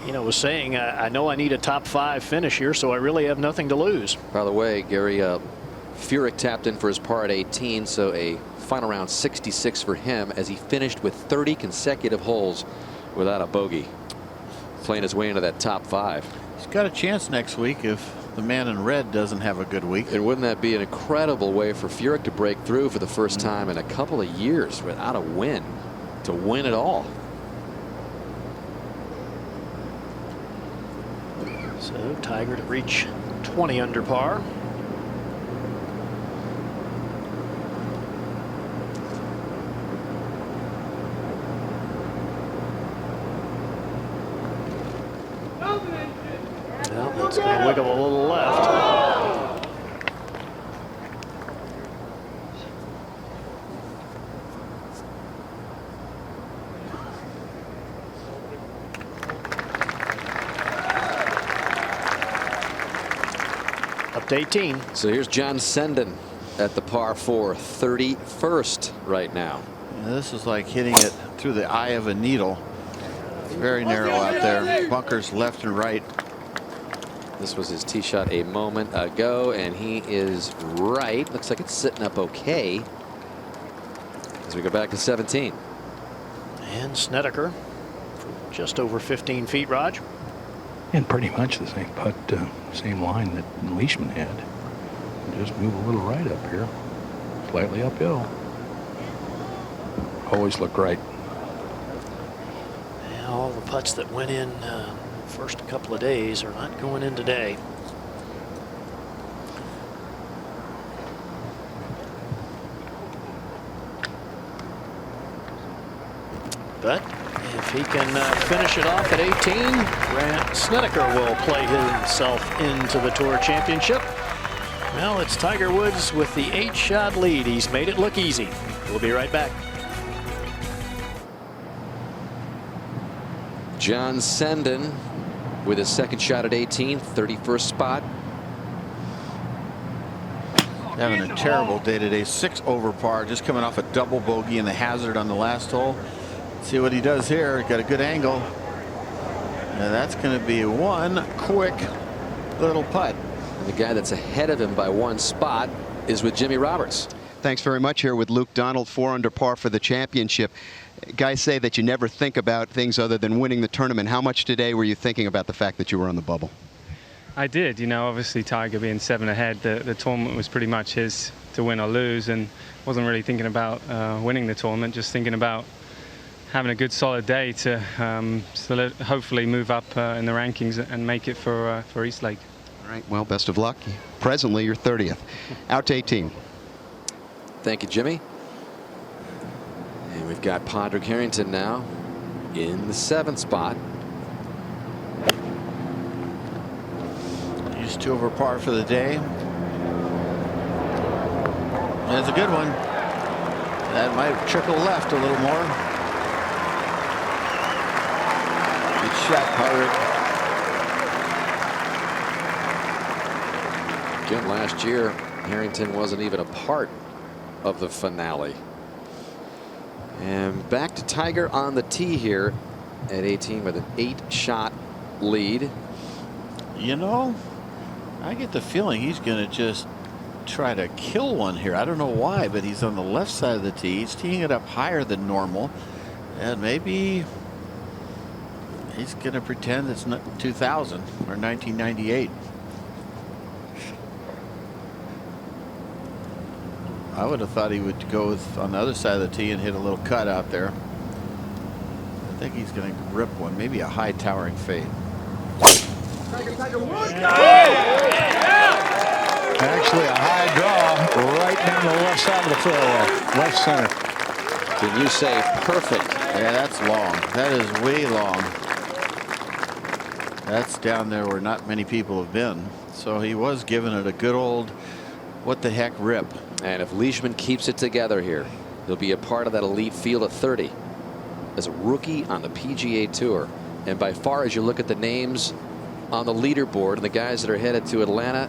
you know, was saying, I know I need a top 5 finish here, so I really have nothing to lose. By the way, Gary, Furyk tapped in for his par at 18, so a final round 66 for him as he finished with 30 consecutive holes without a bogey, playing his way into that top 5. He's got a chance next week if the man in red doesn't have a good week. And wouldn't that be an incredible way for Furyk to break through for the first time in a couple of years without a win, to win it all? So Tiger to reach 20 under par. Well, it's going to wiggle a little left. Up to 18. So here's John Senden at the par 4, 31st right now. Yeah, this is like hitting it through the eye of a needle. Very narrow out there. Bunkers left and right. This was his tee shot a moment ago, and he is right. Looks like it's sitting up okay as we go back to 17. And Snedeker just over 15 feet, Raj. And pretty much the same putt, same line that Leishman had. Just move a little right up here, slightly uphill. Always look right. Yeah, all the putts that went in first couple of days are not going in today. But if If he can finish it off at 18, Grant Snedeker will play himself into the Tour Championship. Well, it's Tiger Woods with the 8-shot lead. He's made it look easy. We'll be right back. John Senden with his second shot at 18, 31st spot. Having a terrible day today. 6 over par, just coming off a double bogey in the hazard on the last hole. See what he does here. Got a good angle. Now that's going to be one quick little putt. And the guy that's ahead of him by 1 spot is with Jimmy Roberts. Thanks very much. Here with Luke Donald, 4 under par for the championship. Guys say that you never think about things other than winning the tournament. How much today were you thinking about the fact that you were on the bubble? I did. You know, obviously Tiger being 7 ahead, the tournament was pretty much his to win or lose, and wasn't really thinking about winning the tournament, just thinking about having a good solid day to hopefully move up in the rankings and make it for Eastlake. All right, well, best of luck. Presently, you're 30th. Out to 18. Thank you, Jimmy. And we've got Padraig Harrington now in the 7th spot. He's 2 over par for the day. That's a good one. That might trickle left a little more. Good shot, Padraig. Again, last year, Harrington wasn't even a part of the finale. And back to Tiger on the tee here at 18 with an 8-shot lead. You know, I get the feeling he's going to just try to kill one here. I don't know why, but he's on the left side of the tee. He's teeing it up higher than normal. And maybe he's going to pretend it's not 2000 or 1998. I would have thought he would go on the other side of the tee and hit a little cut out there. I think he's going to rip one, maybe a high towering fade. Actually, a high draw right down the left side of the fairway, left center. Can you say perfect? Yeah, that's long. That is way long. That's down there where not many people have been. So he was giving it a good old what the heck rip. And if Leishman keeps it together here, he'll be a part of that elite field of 30 as a rookie on the PGA Tour. And by far, as you look at the names on the leaderboard and the guys that are headed to Atlanta,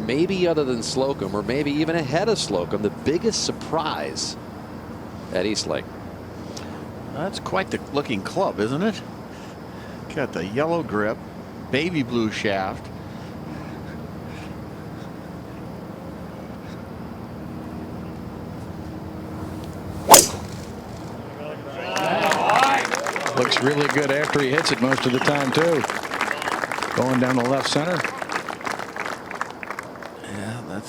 maybe other than Slocum, or maybe even ahead of Slocum, the biggest surprise at Eastlake. That's quite the looking club, isn't it? Got the yellow grip, baby blue shaft. Looks really good after he hits it most of the time, too. Going down the left center. Yeah,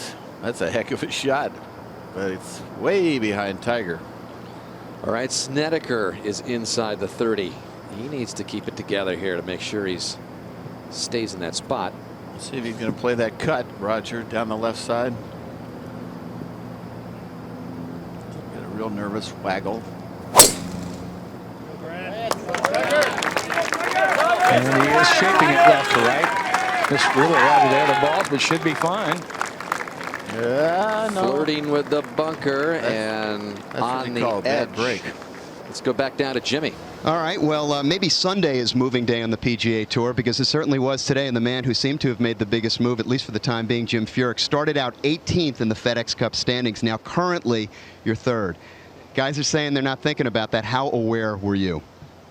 that's a heck of a shot, but it's way behind Tiger. All right, Snedeker is inside the 30. He needs to keep it together here to make sure he's stays in that spot. Let's see if he's going to play that cut, Roger, down the left side. Get a real nervous waggle. And he is shaping it left to right. Just a little right there, the ball, but should be fine. Yeah, no. Flirting with the bunker and that's on the call a edge. bad break. Let's go back down to Jimmy. All right, well, maybe Sunday is moving day on the PGA Tour, because it certainly was today. And the man who seemed to have made the biggest move, at least for the time being, Jim Furyk, started out 18th in the FedEx Cup standings. Now currently you're 3rd. Guys are saying they're not thinking about that. How aware were you?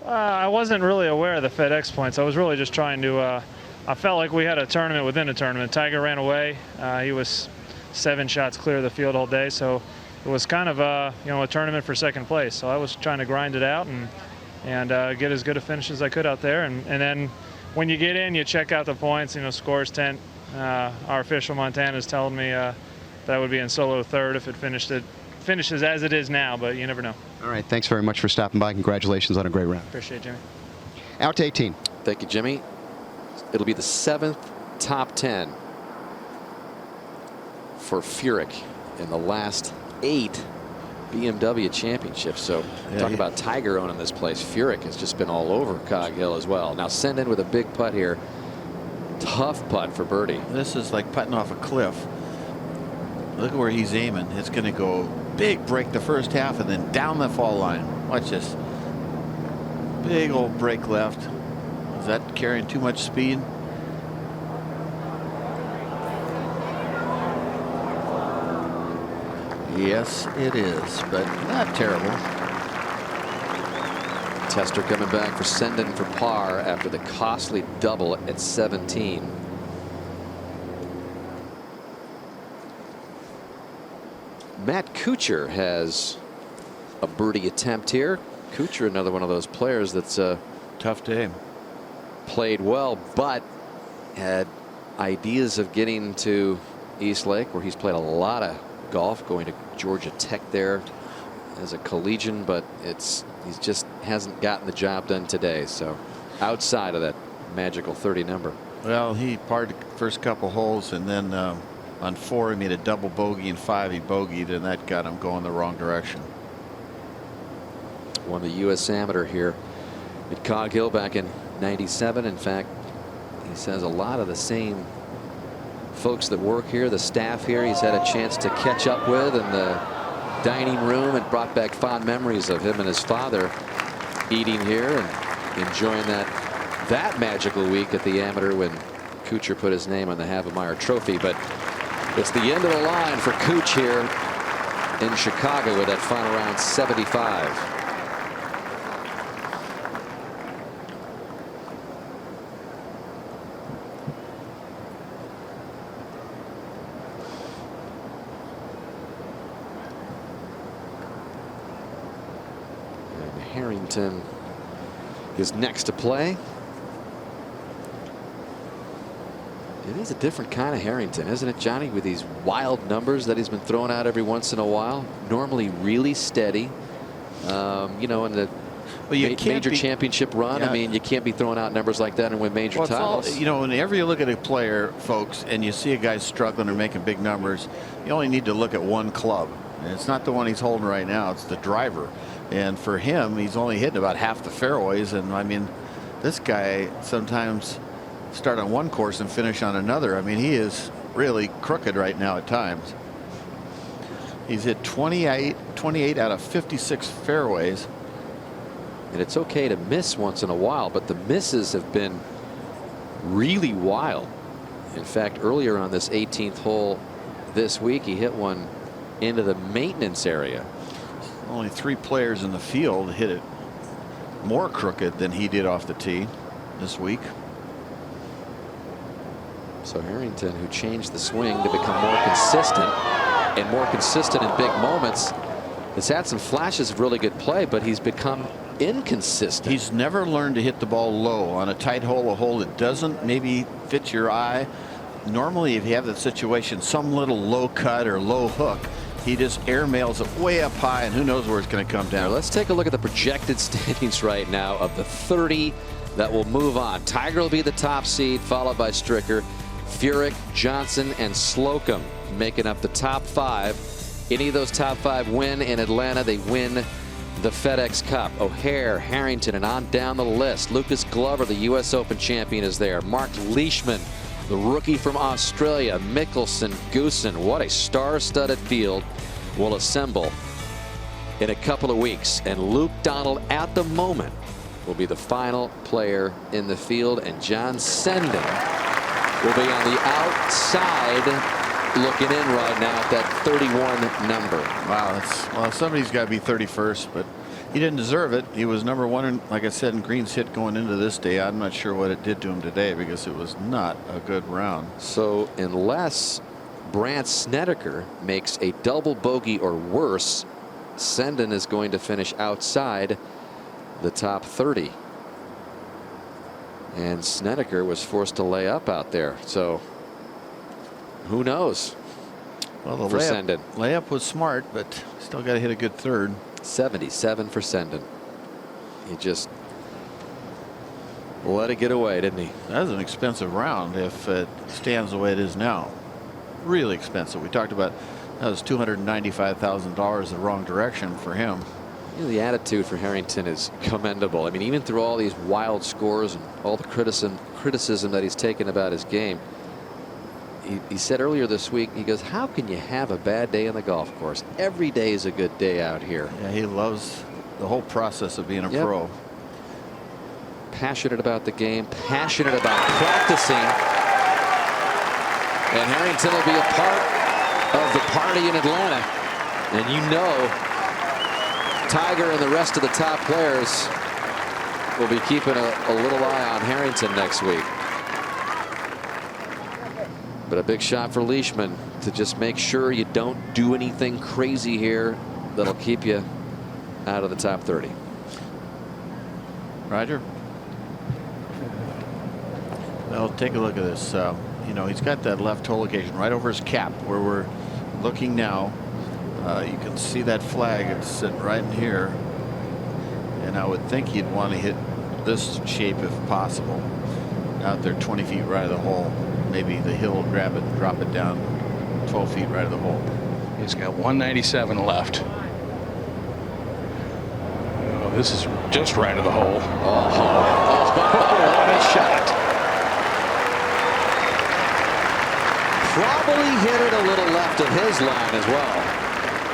I wasn't really aware of the FedEx points. I was really just trying to, I felt like we had a tournament within a tournament. Tiger ran away. He was 7 shots clear of the field all day, so it was kind of a tournament for second place. So I was trying to grind it out and get as good a finish as I could out there. And then when you get in, you check out the points. Scores 10. Our official Montana is telling me that would be in solo 3rd if it finishes as it is now, but you never know. All right, thanks very much for stopping by. Congratulations on a great round. Appreciate it, Jimmy. Out to 18. Thank you, Jimmy. It'll be the 7th top 10 for Furyk in the last 8 BMW Championship. So talking about Tiger owning this place, Furyk has just been all over Cog Hill as well. Now Senden with a big putt here. Tough putt for birdie. This is like putting off a cliff. Look at where he's aiming. It's going to go big break the first half and then down the fall line. Watch this. Big old break left. Is that carrying too much speed? Yes, it is, but not terrible. Tester coming back for Senden for par after the costly double at 17. Matt Kuchar has a birdie attempt here. Kuchar, another one of those players that's a tough day. Played well, but had ideas of getting to East Lake, where he's played a lot of golf, going to Georgia Tech there as a collegian, but he just hasn't gotten the job done today. So outside of that magical 30 number. Well, he parred the first couple holes, and then on 4 he made a double bogey, and 5 he bogeyed, and that got him going the wrong direction. Won the U.S. Amateur here at Cog Hill back in '97. In fact, he says a lot of the same folks that work here, the staff here, he's had a chance to catch up with in the dining room, and brought back fond memories of him and his father eating here and enjoying that magical week at the Amateur when Kuchar put his name on the Havemeyer Trophy. But it's the end of the line for Kuch here in Chicago with that final round 75. Harrington is next to play. It is a different kind of Harrington, isn't it, Johnny, with these wild numbers that he's been throwing out every once in a while. Normally really steady. You know, in the major championship run, I mean, you can't be throwing out numbers like that and win major titles. You know, whenever you look at a player, folks, and you see a guy struggling or making big numbers, you only need to look at one club. And it's not the one he's holding right now, it's the driver. And for him, he's only hitting about half the fairways. And I mean, this guy sometimes start on one course and finish on another. I mean, he is really crooked right now at times. He's hit 28 out of 56 fairways. And it's okay to miss once in a while, but the misses have been really wild. In fact, earlier on this 18th hole this week, he hit one into the maintenance area. Only 3 players in the field hit it more crooked than he did off the tee this week. So Harrington, who changed the swing to become more consistent in big moments, has had some flashes of really good play, but he's become inconsistent. He's never learned to hit the ball low on a tight hole, a hole that doesn't maybe fit your eye. Normally, if you have that situation, some little low cut or low hook, he just airmails it way up high, and who knows where it's going to come down. Now, let's take a look at the projected standings right now of the 30 that will move on. Tiger will be the top seed, followed by Stricker, Furyk, Johnson, and Slocum making up the top 5. Any of those top 5 win in Atlanta, they win the FedEx Cup. O'Hare, Harrington, and on down the list. Lucas Glover, the U.S. Open champion, is there. Mark Leishman, the rookie from Australia. Mickelson, Goosen. What a star-studded field will assemble in a couple of weeks. And Luke Donald, at the moment, will be the final player in the field. And John Senden will be on the outside looking in right now at that 31 number. Wow, well, somebody's got to be 31st, but he didn't deserve it. He was number 1, in, like I said, in greens hit going into this day. I'm not sure what it did to him today because it was not a good round. So unless Brandt Snedeker makes a double bogey or worse, Senden is going to finish outside the top 30. And Snedeker was forced to lay up out there. So who knows? Well, the for Senden. Layup was smart, but still got to hit a good third. 77 for Senden. He just let it get away, didn't he? That was an expensive round if it stands the way it is now. Really expensive. We talked about That was $295,000 the wrong direction for him. You know, the attitude for Harrington is commendable. I mean, even through all these wild scores and all the criticism that he's taken about his game, he said earlier this week, he goes, how can you have a bad day on the golf course? Every day is a good day out here. Yeah, he loves the whole process of being a pro. Passionate about the game, passionate about practicing. And Harrington will be a part of the party in Atlanta. And you know, Tiger and the rest of the top players will be keeping a little eye on Harrington next week. But a big shot for Leishman to just make sure you don't do anything crazy here that'll keep you out of the top 30. Roger. Well, take a look at this. You know, he's got that left toe location right over his cap where we're looking now. You can see that flag. It's sitting right in here. And I would think he'd want to hit this shape if possible. Out there 20 feet right of the hole. Maybe the hill will grab it and drop it down 12 feet right of the hole. He's got 197 left. Oh, this is just right of the hole. What a shot. Probably hit it a little left of his line as well.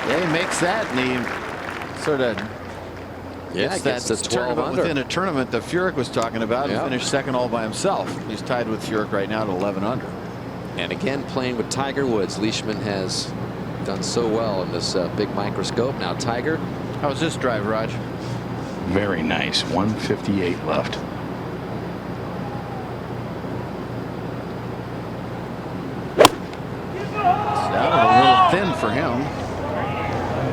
Yeah, he makes that, and he sort of gets that the 12 under. within a tournament that Furyk was talking about. He finished second all by himself. He's tied with Furyk right now to 11 under. And again, playing with Tiger Woods, Leishman has done so well in this big microscope. Now Tiger. How's this drive, Raj? Very nice. 158 left. Down a little thin for him.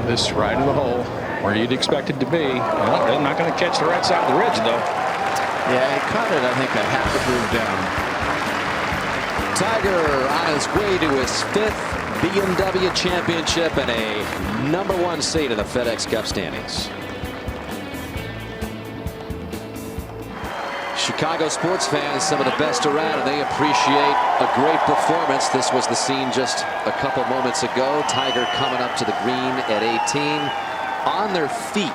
This right of the hole where you'd expect it to be. Well, they're not going to catch the right side of the ridge, though. Yeah, he caught it, I think, a half a groove down. Tiger on his way to his 5th BMW Championship and a #1 seed in the FedEx Cup standings. Chicago sports fans, some of the best around, and they appreciate a great performance. This was the scene just a couple moments ago. Tiger coming up to the green at 18 on their feet.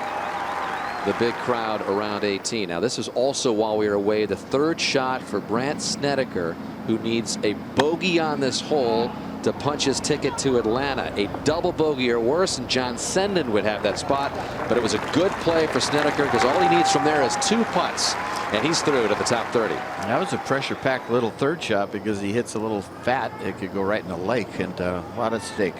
The big crowd around 18. Now this is also, while we were away, the 3rd shot for Brandt Snedeker, who needs a bogey on this hole to punch his ticket to Atlanta. A double bogey or worse, and John Senden would have that spot. But it was a good play for Snedeker because all he needs from there is 2 putts, and he's through to the top 30. That was a pressure-packed little 3rd shot because he hits a little fat. It could go right in the lake, and a lot at stake.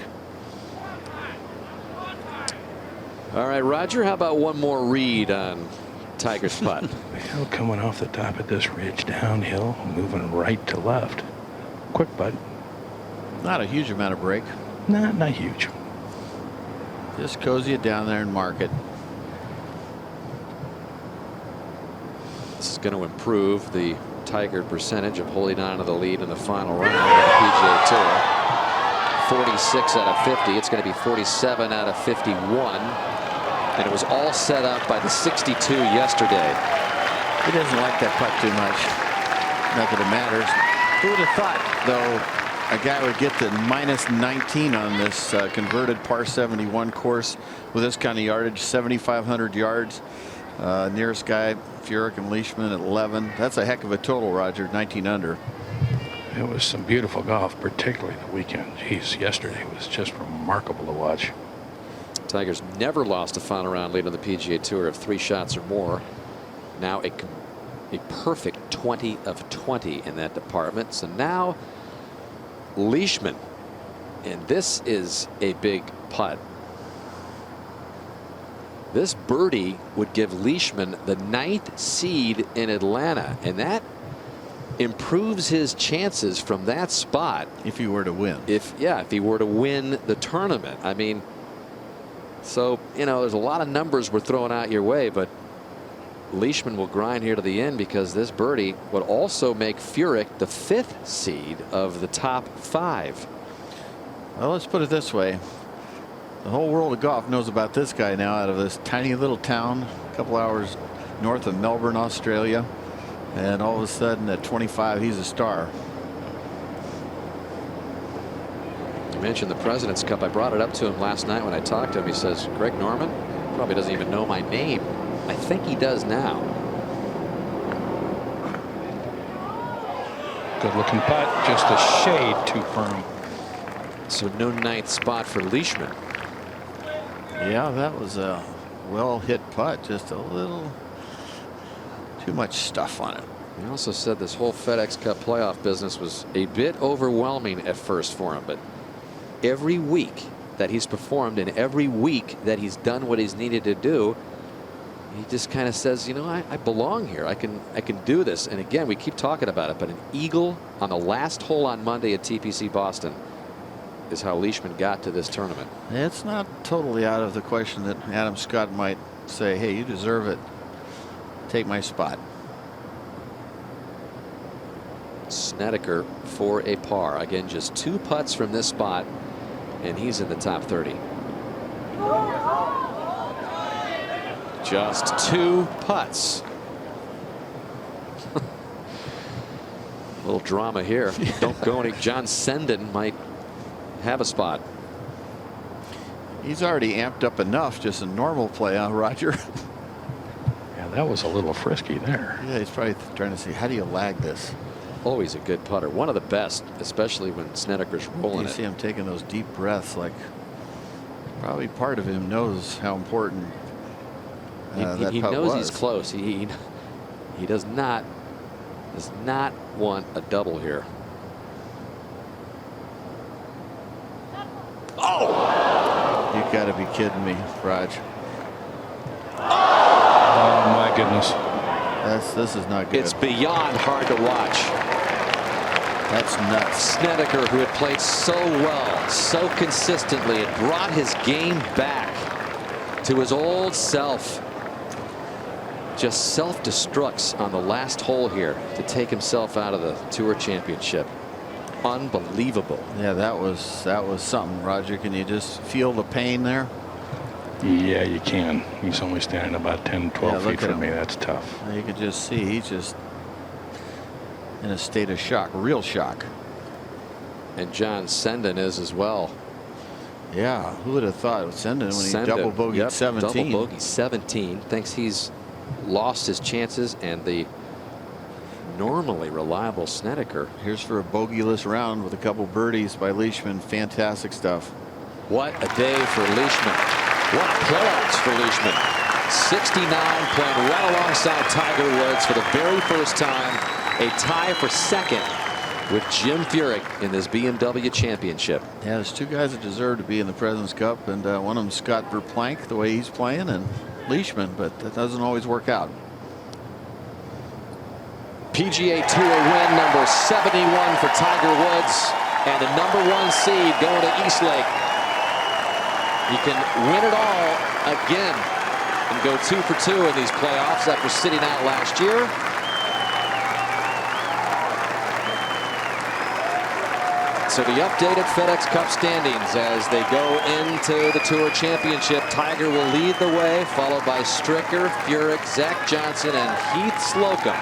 All right, Roger, how about one more read on Tiger's putt? The hill coming off the top of this ridge downhill, moving right to left. Quick putt. Not a huge amount of break. Not huge. Just cozy it down there and mark it. This is going to improve the Tiger percentage of holding on to the lead in the final round of the PGA Tour. 46 out of 50. It's going to be 47 out of 51. And it was all set up by the 62 yesterday. He doesn't like that putt too much. Not that it matters. Who would have thought, though, a guy would get to -19 on this converted par 71 course with this kind of yardage, 7,500 yards. Nearest guy, Furyk and Leishman at 11. That's a heck of a total, Roger. 19 under. It was some beautiful golf, particularly the weekend. Geez, yesterday was just remarkable to watch. Tiger's never lost a final round lead on the PGA Tour of 3 shots or more. Now a perfect 20 of 20 in that department. So now Leishman, and this is a big putt. This birdie would give Leishman the 9th seed in Atlanta, and that improves his chances from that spot if he were to win. If he were to win the tournament. I mean, so, you know, there's a lot of numbers we're throwing out your way, but Leishman will grind here to the end because this birdie would also make Furyk the 5th seed of the top 5. Well, let's put it this way. The whole world of golf knows about this guy now, out of this tiny little town a couple hours north of Melbourne, Australia. And all of a sudden at 25, he's a star. mentioned the President's Cup. I brought it up to him last night when I talked to him. He says, Greg Norman probably doesn't even know my name. I think he does now. Good looking putt, just a shade too firm. So no ninth spot for Leishman. Yeah, that was a well hit putt, just a little too much stuff on it. He also said this whole FedEx Cup playoff business was a bit overwhelming at first for him, but every week that he's performed and every week that he's done what he's needed to do, he just kind of says, you know, I belong here. I can do this. And again, we keep talking about it, but an eagle on the last hole on Monday at TPC Boston is how Leishman got to this tournament. It's not totally out of the question that Adam Scott might say, hey, you deserve it. Take my spot. Snedeker for a par. Again, just 2 putts from this spot, and he's in the top 30. Just 2 putts. A little drama here. Don't go any. John Senden might have a spot. He's already amped up enough just in normal play, huh, Roger? Yeah, that was a little frisky there. Yeah, he's probably trying to see, how do you lag this? Always a good putter. One of the best, especially when Snedeker's rolling You see him taking those deep breaths, like probably part of him knows how important that he putt knows was. he's close. He does not want a double here. Oh! You got to be kidding me, Raj. Oh my goodness. This is not good. It's beyond hard to watch. That's nuts. Snedeker, who had played so well, so consistently, had brought his game back to his old self. Just self-destructs on the last hole here to take himself out of the Tour Championship. Unbelievable. Yeah, that was something, Roger. Can you just feel the pain there? Yeah, you can. He's only standing about 10, 12 feet from me. That's tough. You can just see he's just in a state of shock, real shock. And John Senden is as well. Yeah, who would have thought Senden when he double bogeyed 17? Double bogey 17. Thinks he's lost his chances, and the normally reliable Snedeker. Here's for a bogeyless round with a couple birdies by Leishman. Fantastic stuff. What a day for Leishman. What a playoffs for Leishman. 69, playing right alongside Tiger Woods for the very first time. A tie for second with Jim Furyk in this BMW Championship. Yeah, there's 2 guys that deserve to be in the President's Cup, and one of them Scott Verplank, the way he's playing, and Leishman, but that doesn't always work out. PGA Tour win number 71 for Tiger Woods, and a #1 seed going to Eastlake. He can win it all again and go 2 for 2 in these playoffs after sitting out last year. So the updated FedEx Cup standings as they go into the Tour Championship. Tiger will lead the way, followed by Stricker, Furyk, Zach Johnson, and Heath Slocum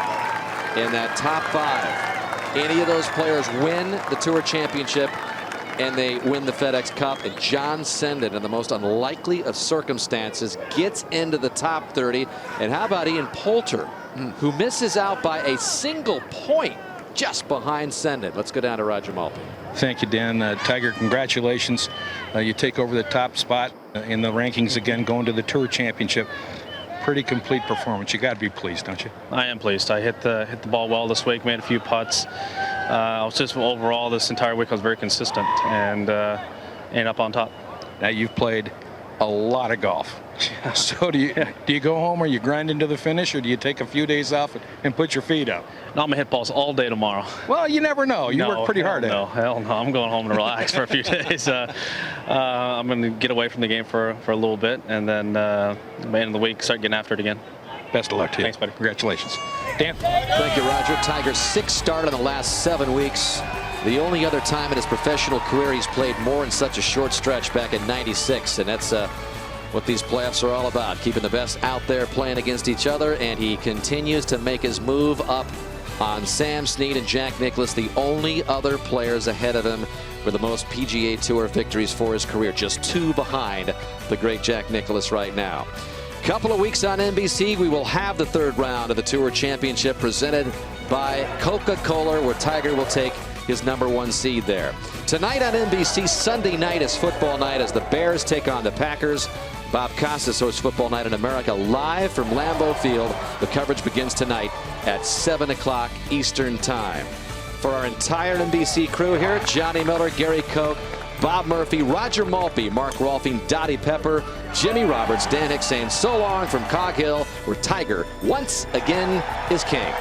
in that top 5. Any of those players win the Tour Championship, and they win the FedEx Cup, and John Senden, in the most unlikely of circumstances, gets into the top 30. And how about Ian Poulter, who misses out by a single point just behind Senden? Let's go down to Roger Maltby. Thank you, Dan. Tiger, congratulations. You take over the top spot in the rankings again, going to the Tour Championship. Pretty complete performance. You got to be pleased, don't you? I am pleased. I hit the ball well this week, made a few putts. I was just overall this entire week I was very consistent and ended up on top. Now you've played a lot of golf. So do you go home, or you grind into the finish, or do you take a few days off and put your feet up? No, I'm gonna hit balls all day tomorrow. Well, you never know. You work pretty hard at it. Hell no. I'm going home to relax for a few days. I'm gonna get away from the game for a little bit, and then by the end of the week start getting after it again. Best of luck to you. Thanks, buddy. Congratulations. Dan. Thank you, Roger. Tiger's 6th start in the last 7 weeks. The only other time in his professional career he's played more in such a short stretch back in '96, and that's what these playoffs are all about, keeping the best out there playing against each other, and he continues to make his move up on Sam Snead and Jack Nicklaus, the only other players ahead of him for the most PGA Tour victories for his career. Just 2 behind the great Jack Nicklaus right now. Couple of weeks on NBC, we will have the 3rd round of the Tour Championship presented by Coca-Cola, where Tiger will take his #1 seed there. Tonight on NBC, Sunday night is football night as the Bears take on the Packers. Bob Costas hosts Football Night in America live from Lambeau Field. The coverage begins tonight at 7 o'clock Eastern Time. For our entire NBC crew here, Johnny Miller, Gary Koch, Bob Murphy, Roger Maltby, Mark Rolfing, Dottie Pepper, Jimmy Roberts, Dan Hicks saying so long from Cog Hill, where Tiger once again is king.